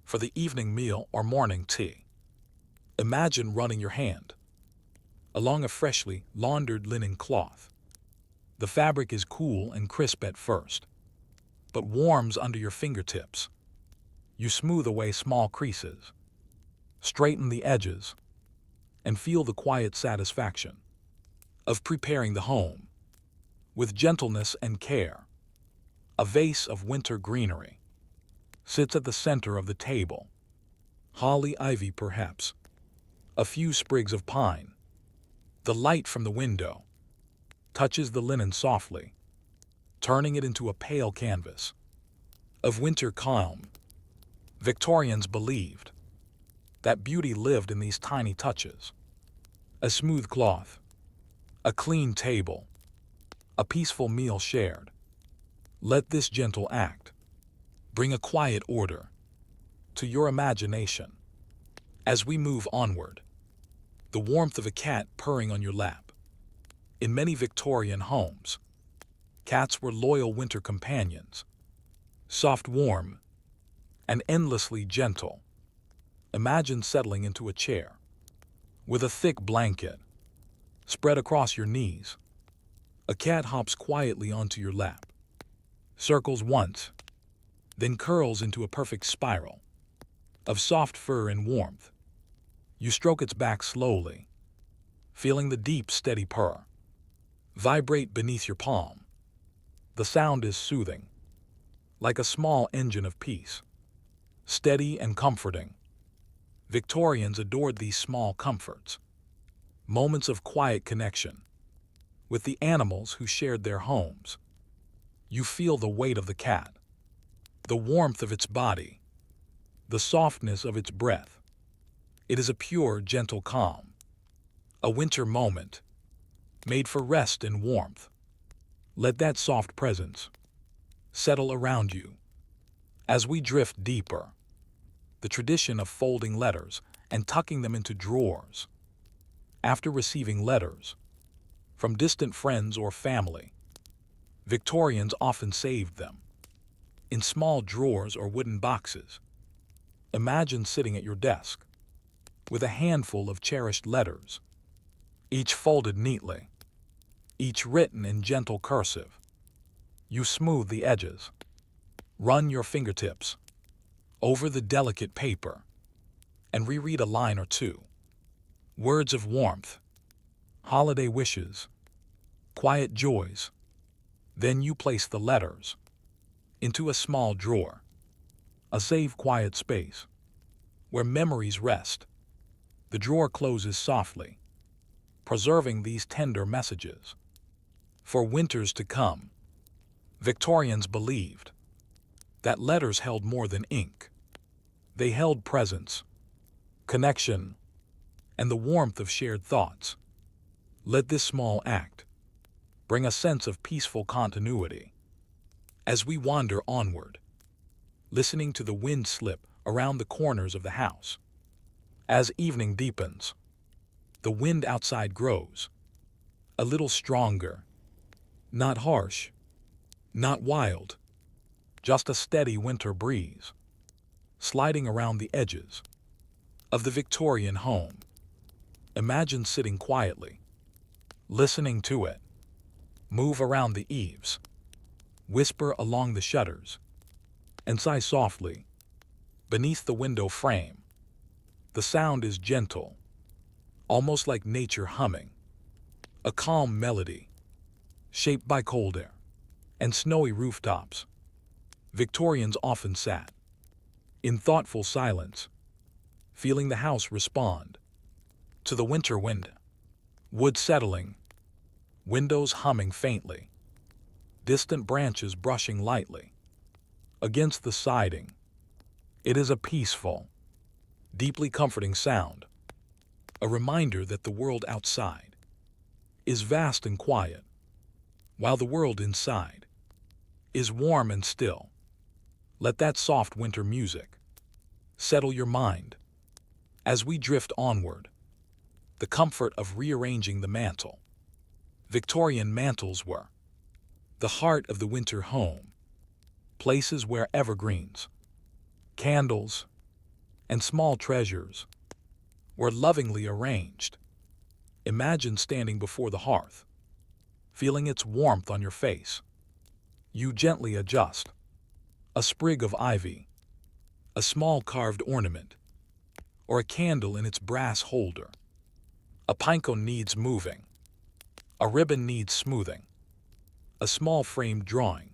for the evening meal or morning tea. Imagine running your hand along a freshly laundered linen cloth. The fabric is cool and crisp at first, but warms under your fingertips. You smooth away small creases, straighten the edges, and feel the quiet satisfaction of preparing the home with gentleness and care. A vase of winter greenery sits at the center of the table, holly, ivy perhaps, a few sprigs of pine. The light from the window touches the linen softly, turning it into a pale canvas of winter calm. Victorians believed that beauty lived in these tiny touches. A smooth cloth, a clean table, a peaceful meal shared. Let this gentle act bring a quiet order to your imagination. As we move onward, the warmth of a cat purring on your lap. In many Victorian homes, cats were loyal winter companions, soft, warm, and endlessly gentle. Imagine settling into a chair with a thick blanket spread across your knees. A cat hops quietly onto your lap, circles once, then curls into a perfect spiral of soft fur and warmth. You stroke its back slowly, feeling the deep, steady purr vibrate beneath your palm. The sound is soothing, like a small engine of peace, steady and comforting. Victorians adored these small comforts, moments of quiet connection with the animals who shared their homes. You feel the weight of the cat, the warmth of its body, the softness of its breath. It is a pure, gentle calm, a winter moment made for rest and warmth. Let that soft presence settle around you. As we drift deeper, the tradition of folding letters and tucking them into drawers. After receiving letters from distant friends or family, Victorians often saved them in small drawers or wooden boxes. Imagine sitting at your desk with a handful of cherished letters, each folded neatly, each written in gentle cursive. You smooth the edges, run your fingertips over the delicate paper, and reread a line or two. Words of warmth, holiday wishes, quiet joys. Then you place the letters into a small drawer, a safe, quiet space where memories rest. The drawer closes softly, preserving these tender messages for winters to come. Victorians believed that letters held more than ink. They held presence, connection, and the warmth of shared thoughts. Let this small act bring a sense of peaceful continuity. As we wander onward, listening to the wind slip around the corners of the house. As evening deepens, the wind outside grows a little stronger, not harsh, not wild, just a steady winter breeze, sliding around the edges of the Victorian home. Imagine sitting quietly, listening to it, move around the eaves, whisper along the shutters, and sigh softly beneath the window frame. The sound is gentle, almost like nature humming, a calm melody shaped by cold air and snowy rooftops. Victorians often sat in thoughtful silence, feeling the house respond to the winter wind. Wood settling, windows humming faintly, distant branches brushing lightly against the siding. It is a peaceful, deeply comforting sound, a reminder that the world outside is vast and quiet, while the world inside is warm and still. Let that soft winter music settle your mind. As we drift onward, the comfort of rearranging the mantel. Victorian mantels were the heart of the winter home, places where evergreens, candles, and small treasures were lovingly arranged. Imagine standing before the hearth, feeling its warmth on your face. You gently adjust a sprig of ivy, a small carved ornament, or a candle in its brass holder. A pinecone needs moving, a ribbon needs smoothing, a small framed drawing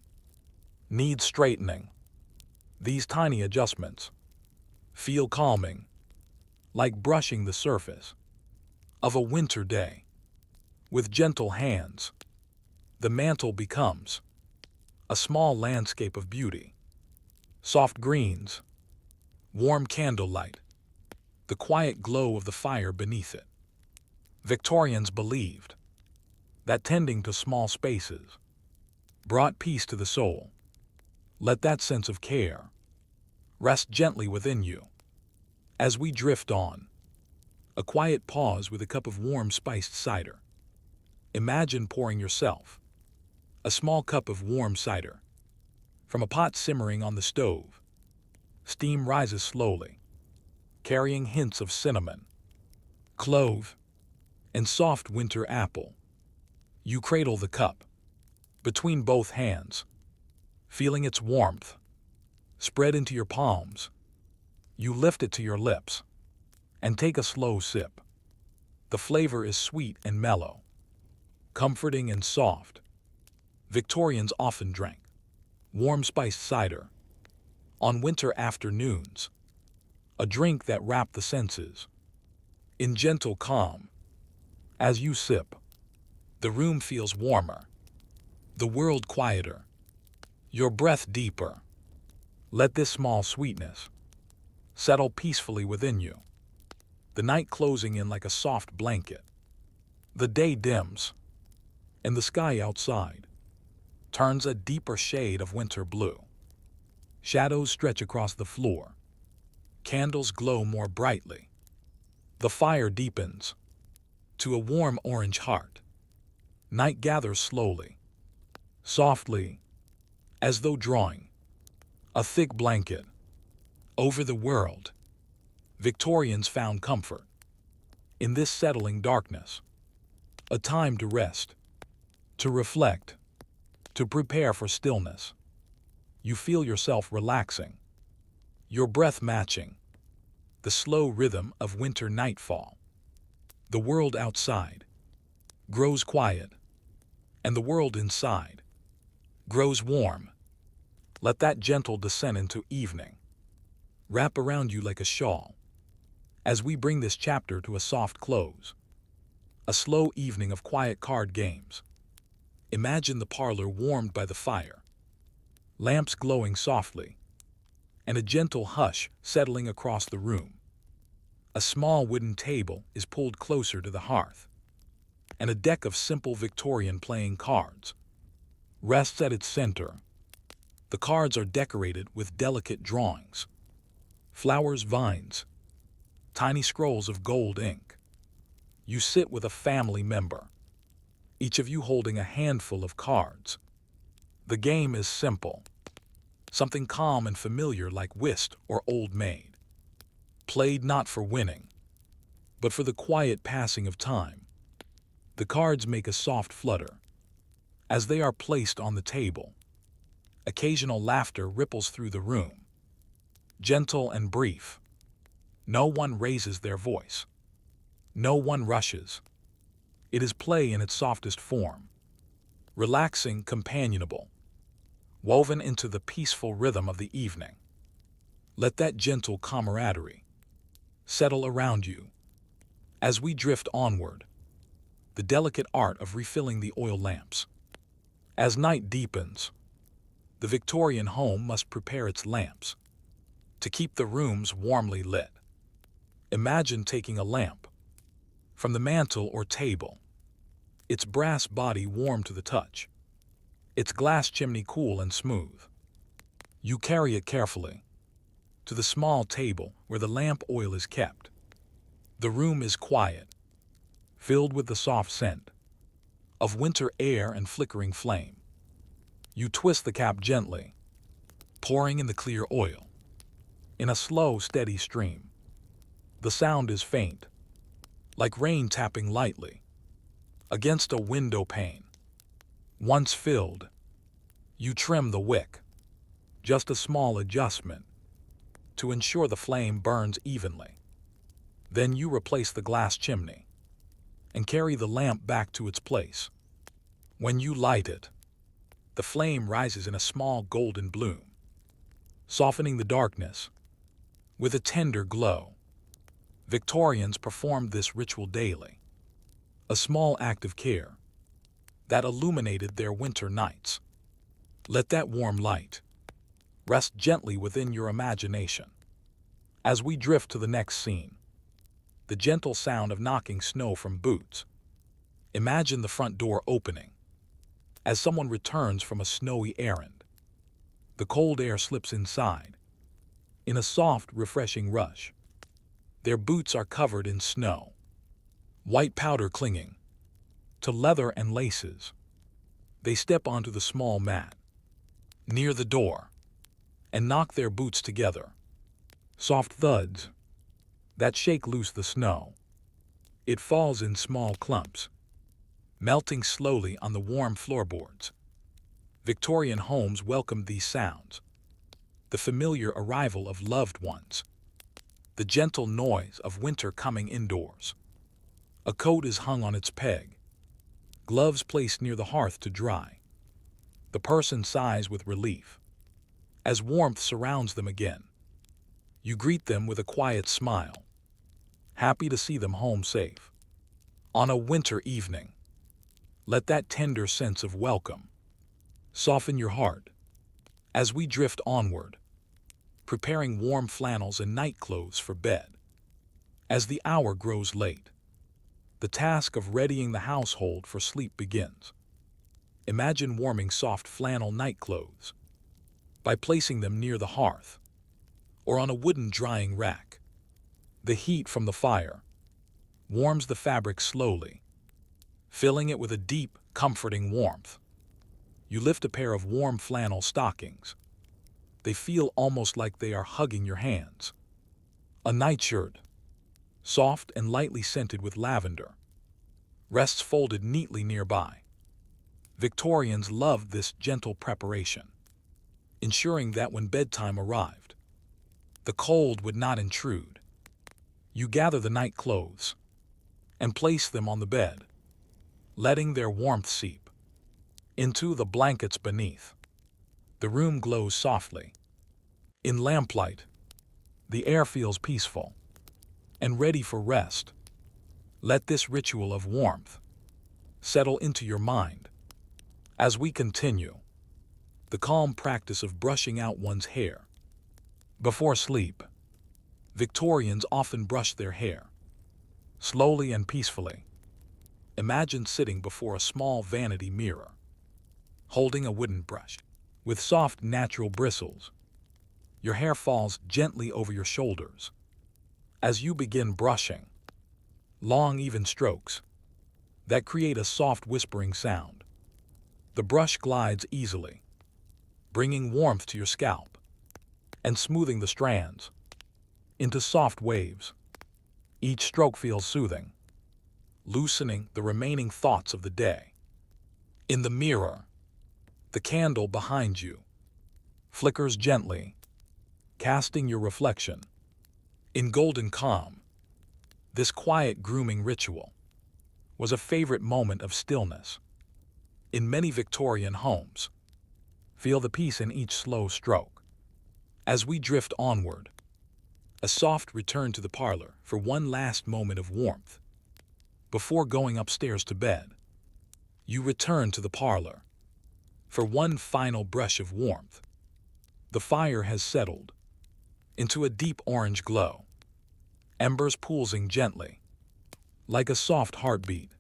needs straightening. These tiny adjustments feel calming, like brushing the surface of a winter day. With gentle hands, the mantle becomes a small landscape of beauty. Soft greens, warm candlelight, the quiet glow of the fire beneath it. Victorians believed that tending to small spaces brought peace to the soul. Let that sense of care rest gently within you. As we drift on, a quiet pause with a cup of warm spiced cider. Imagine pouring yourself a small cup of warm cider from a pot simmering on the stove. Steam rises slowly, carrying hints of cinnamon, clove, and soft winter apple. You cradle the cup between both hands, feeling its warmth spread into your palms. You lift it to your lips and take a slow sip. The flavor is sweet and mellow, comforting and soft. Victorians often drank warm spiced cider on winter afternoons, a drink that wrapped the senses in gentle calm. As you sip, the room feels warmer, the world quieter, your breath deeper. Let this small sweetness settle peacefully within you, the night closing in like a soft blanket. The day dims, and the sky outside turns a deeper shade of winter blue. Shadows stretch across the floor. Candles glow more brightly. The fire deepens to a warm orange heart. Night gathers slowly, softly, as though drawing a thick blanket over the world. Victorians found comfort in this settling darkness, a time to rest, to reflect, to prepare for stillness. You feel yourself relaxing, your breath matching the slow rhythm of winter nightfall. The world outside grows quiet, and the world inside grows warm. Let that gentle descent into evening wrap around you like a shawl. As we bring this chapter to a soft close, a slow evening of quiet card games. Imagine the parlor warmed by the fire, lamps glowing softly, and a gentle hush settling across the room. A small wooden table is pulled closer to the hearth, and a deck of simple Victorian playing cards rests at its center. The cards are decorated with delicate drawings, flowers, vines, tiny scrolls of gold ink. You sit with a family member, each of you holding a handful of cards. The game is simple, something calm and familiar like whist or old maid, played not for winning, but for the quiet passing of time. The cards make a soft flutter as they are placed on the table. Occasional laughter ripples through the room, gentle and brief. No one raises their voice. No one rushes. It is play in its softest form, relaxing, companionable, woven into the peaceful rhythm of the evening. Let that gentle camaraderie settle around you. As we drift onward, the delicate art of refilling the oil lamps. As night deepens, the Victorian home must prepare its lamps to keep the rooms warmly lit. Imagine taking a lamp from the mantel or table, its brass body warm to the touch, its glass chimney cool and smooth. You carry it carefully to the small table where the lamp oil is kept. The room is quiet, filled with the soft scent of winter air and flickering flame. You twist the cap gently, pouring in the clear oil in a slow, steady stream. The sound is faint, like rain tapping lightly against a window pane. Once filled, you trim the wick, just a small adjustment to ensure the flame burns evenly. Then you replace the glass chimney and carry the lamp back to its place. When you light it, the flame rises in a small golden bloom, softening the darkness with a tender glow. Victorians performed this ritual daily, a small act of care that illuminated their winter nights. Let that warm light rest gently within your imagination. As we drift to the next scene, the gentle sound of knocking snow from boots. Imagine the front door opening as someone returns from a snowy errand. The cold air slips inside in a soft, refreshing rush. Their boots are covered in snow, white powder clinging to leather and laces. They step onto the small mat near the door and knock their boots together. Soft thuds that shake loose the snow. It falls in small clumps, melting slowly on the warm floorboards. Victorian homes welcomed these sounds, the familiar arrival of loved ones, the gentle noise of winter coming indoors. A coat is hung on its peg, gloves placed near the hearth to dry. The person sighs with relief as warmth surrounds them again. You greet them with a quiet smile, happy to see them home safe. On a winter evening, let that tender sense of welcome soften your heart as we drift onward, preparing warm flannels and night clothes for bed. As the hour grows late, the task of readying the household for sleep begins. Imagine warming soft flannel night clothes by placing them near the hearth or on a wooden drying rack. The heat from the fire warms the fabric slowly, filling it with a deep, comforting warmth. You lift a pair of warm flannel stockings. They feel almost like they are hugging your hands. A nightshirt, soft and lightly scented with lavender, rests folded neatly nearby. Victorians loved this gentle preparation, ensuring that when bedtime arrived, the cold would not intrude. You gather the night clothes and place them on the bed, letting their warmth seep into the blankets beneath. The room glows softly. In lamplight, the air feels peaceful and ready for rest. Let this ritual of warmth settle into your mind. As we continue, the calm practice of brushing out one's hair. Before sleep, Victorians often brush their hair, slowly and peacefully. Imagine sitting before a small vanity mirror, holding a wooden brush with soft, natural bristles. Your hair falls gently over your shoulders. As you begin brushing, long, even strokes that create a soft whispering sound. The brush glides easily, bringing warmth to your scalp and smoothing the strands into soft waves. Each stroke feels soothing, loosening the remaining thoughts of the day. In the mirror, the candle behind you flickers gently, casting your reflection in golden calm. This quiet grooming ritual was a favorite moment of stillness. In many Victorian homes, feel the peace in each slow stroke. As we drift onward, a soft return to the parlor for one last moment of warmth. Before going upstairs to bed, you return to the parlor for one final brush of warmth. The fire has settled into a deep orange glow, embers pulsing gently, like a soft heartbeat.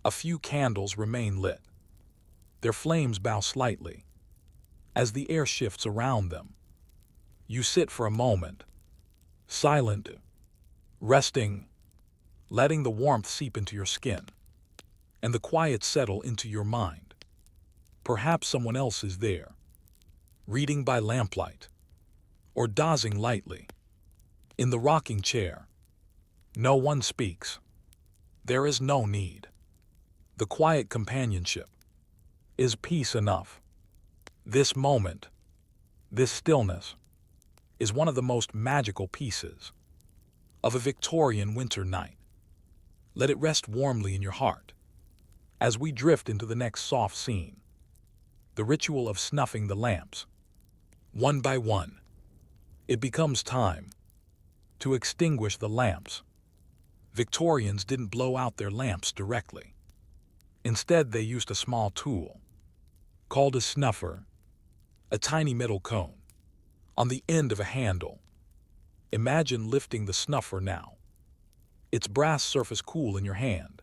A few candles remain lit. Their flames bow slightly as the air shifts around them. You sit for a moment, silent, resting, letting the warmth seep into your skin and the quiet settle into your mind. Perhaps someone else is there, reading by lamplight or dozing lightly in the rocking chair. No one speaks. There is no need. The quiet companionship is peace enough. This moment, this stillness, is one of the most magical pieces of a Victorian winter night. Let it rest warmly in your heart as we drift into the next soft scene. The ritual of snuffing the lamps. One by one, it becomes time to extinguish the lamps. Victorians didn't blow out their lamps directly. Instead, they used a small tool, called a snuffer, a tiny metal cone, on the end of a handle. Imagine lifting the snuffer now. Its brass surface cool in your hand.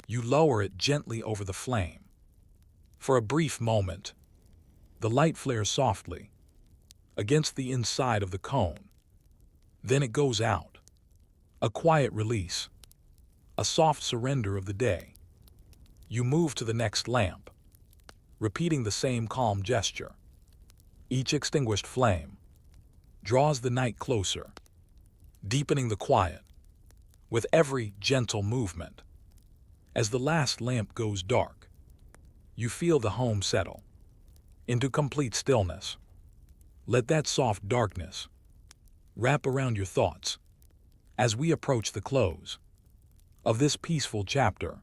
You lower it gently over the flame. For a brief moment, the light flares softly against the inside of the cone. Then it goes out. A quiet release. A soft surrender of the day. You move to the next lamp, repeating the same calm gesture. Each extinguished flame draws the night closer, deepening the quiet with every gentle movement. As the last lamp goes dark, you feel the home settle into complete stillness. Let that soft darkness wrap around your thoughts as we approach the close of this peaceful chapter.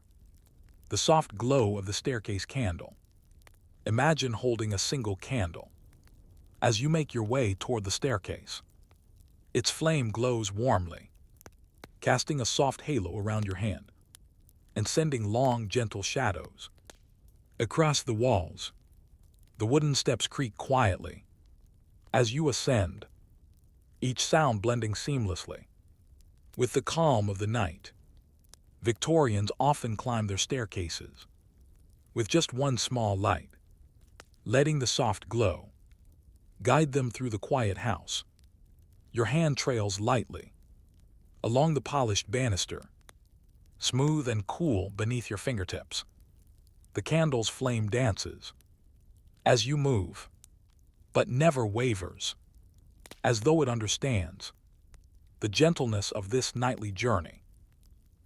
The soft glow of the staircase candle. Imagine holding a single candle as you make your way toward the staircase. Its flame glows warmly, casting a soft halo around your hand and sending long, gentle shadows across the walls. The wooden steps creak quietly as you ascend, each sound blending seamlessly with the calm of the night. Victorians often climb their staircases with just one small light, letting the soft glow guide them through the quiet house. Your hand trails lightly along the polished banister, smooth and cool beneath your fingertips. The candle's flame dances as you move, but never wavers, as though it understands the gentleness of this nightly journey.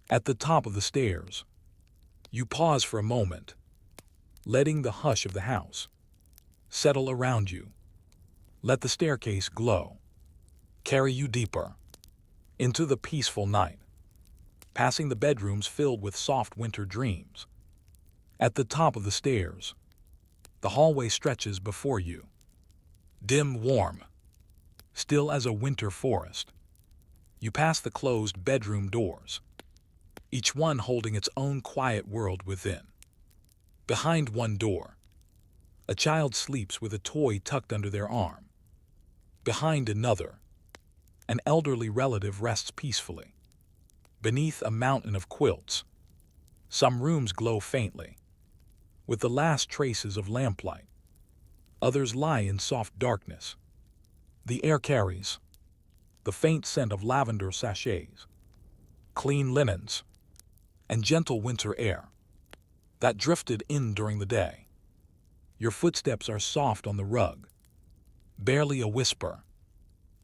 At the top of the stairs, you pause for a moment, letting the hush of the house settle around you. Let the staircase glow, carry you deeper into the peaceful night, passing the bedrooms filled with soft winter dreams. At the top of the stairs, the hallway stretches before you, dim, warm, still as a winter forest. You pass the closed bedroom doors, each one holding its own quiet world within. Behind one door, a child sleeps with a toy tucked under their arm. Behind another, an elderly relative rests peacefully beneath a mountain of quilts. Some rooms glow faintly with the last traces of lamplight. Others lie in soft darkness. The air carries the faint scent of lavender sachets, clean linens, and gentle winter air that drifted in during the day. Your footsteps are soft on the rug, barely a whisper.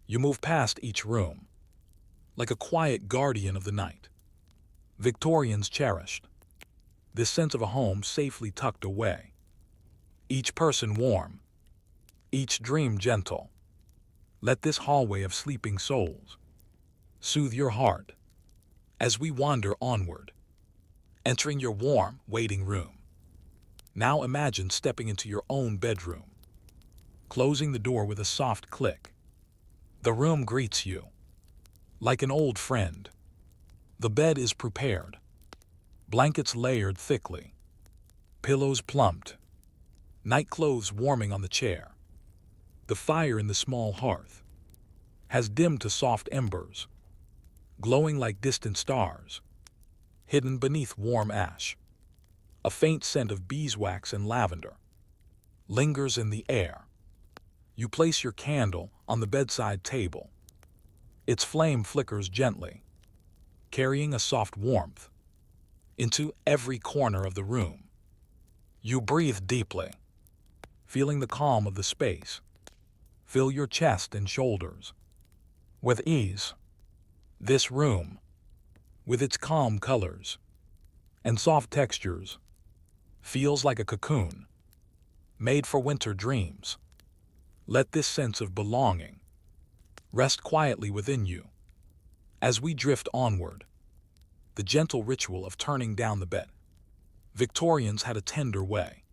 You move past each room, like a quiet guardian of the night. Victorians cherished this sense of a home safely tucked away. Each person warm, each dream gentle. Let this hallway of sleeping souls soothe your heart as we wander onward, entering your warm waiting room. Now imagine stepping into your own bedroom, closing the door with a soft click. The room greets you like an old friend. The bed is prepared, blankets layered thickly, pillows plumped, night clothes warming on the chair. The fire in the small hearth has dimmed to soft embers, glowing like distant stars, hidden beneath warm ash. A faint scent of beeswax and lavender lingers in the air. You place your candle on the bedside table. Its flame flickers gently, carrying a soft warmth into every corner of the room. You breathe deeply, feeling the calm of the space fill your chest and shoulders with ease. This room, with its calm colors and soft textures, feels like a cocoon made for winter dreams. Let this sense of belonging rest quietly within you. As we drift onward, the gentle ritual of turning down the bed. Victorians had a tender way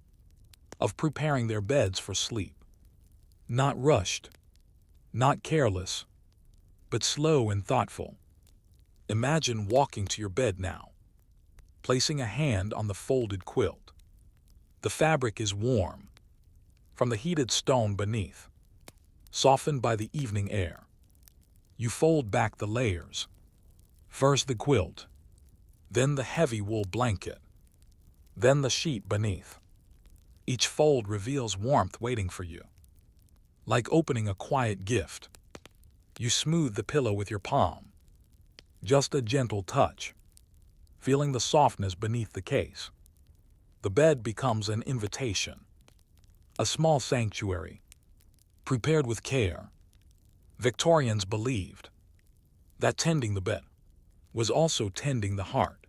of preparing their beds for sleep. Not rushed, not careless, but slow and thoughtful. Imagine walking to your bed now, placing a hand on the folded quilt. The fabric is warm from the heated stone beneath, softened by the evening air. You fold back the layers. First the quilt, then the heavy wool blanket, then the sheet beneath. Each fold reveals warmth waiting for you. Like opening a quiet gift, you smooth the pillow with your palm. Just a gentle touch, feeling the softness beneath the case. The bed becomes an invitation, a small sanctuary, prepared with care. Victorians believed that tending the bed was also tending the heart,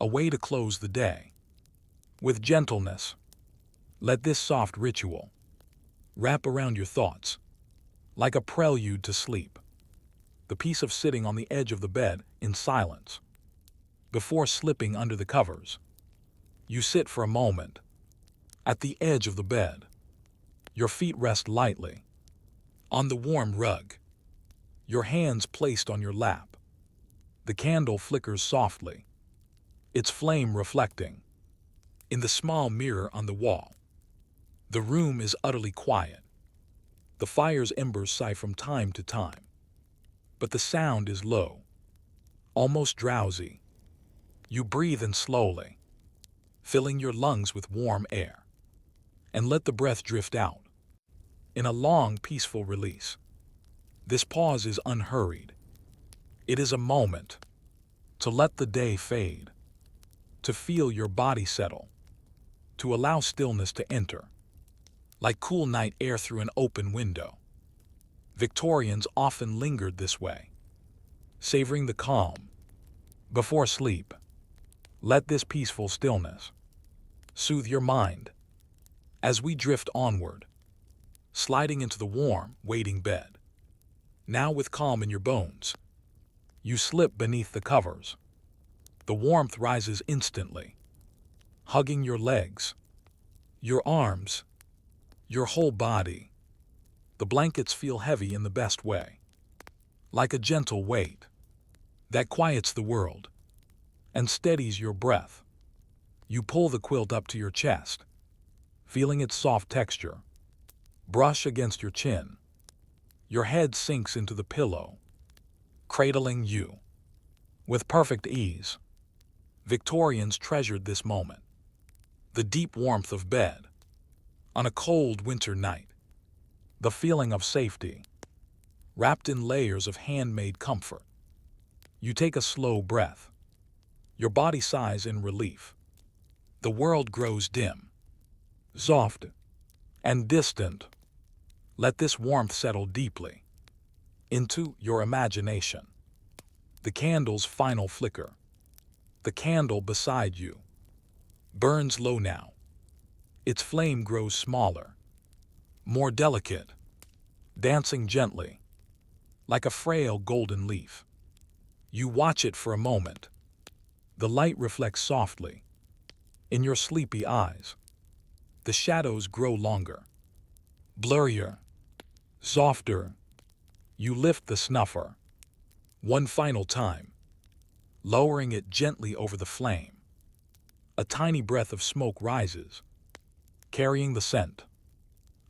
a way to close the day. With gentleness, let this soft ritual wrap around your thoughts, like a prelude to sleep. The peace of sitting on the edge of the bed in silence. Before slipping under the covers, you sit for a moment at the edge of the bed. Your feet rest lightly on the warm rug, your hands placed on your lap. The candle flickers softly, its flame reflecting in the small mirror on the wall. The room is utterly quiet. The fire's embers sigh from time to time, but the sound is low, almost drowsy. You breathe in slowly, filling your lungs with warm air, and let the breath drift out in a long, peaceful release. This pause is unhurried. It is a moment to let the day fade, to feel your body settle, to allow stillness to enter, like cool night air through an open window. Victorians often lingered this way, savoring the calm. Before sleep, let this peaceful stillness soothe your mind as we drift onward, sliding into the warm, waiting bed. Now with calm in your bones, you slip beneath the covers. The warmth rises instantly, hugging your legs, your arms, your whole body. The blankets feel heavy in the best way, like a gentle weight that quiets the world and steadies your breath. You pull the quilt up to your chest, feeling its soft texture brush against your chin. Your head sinks into the pillow, cradling you with perfect ease. Victorians treasured this moment, the deep warmth of bed on a cold winter night, the feeling of safety wrapped in layers of handmade comfort. You take a slow breath. Your body sighs in relief. The world grows dim, soft, and distant. Let this warmth settle deeply into your imagination. The candle's final flicker. The candle beside you burns low now. Its flame grows smaller, more delicate, dancing gently, like a frail golden leaf. You watch it for a moment. The light reflects softly in your sleepy eyes. The shadows grow longer, blurrier, softer. You lift the snuffer one final time, lowering it gently over the flame. A tiny breath of smoke rises, carrying the scent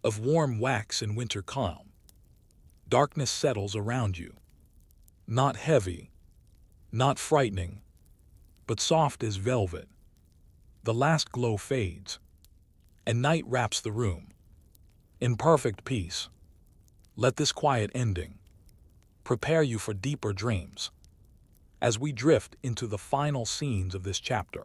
of warm wax in winter calm. Darkness settles around you, not heavy, not frightening, but soft as velvet. The last glow fades, and night wraps the room in perfect peace. Let this quiet ending prepare you for deeper dreams as we drift into the final scenes of this chapter.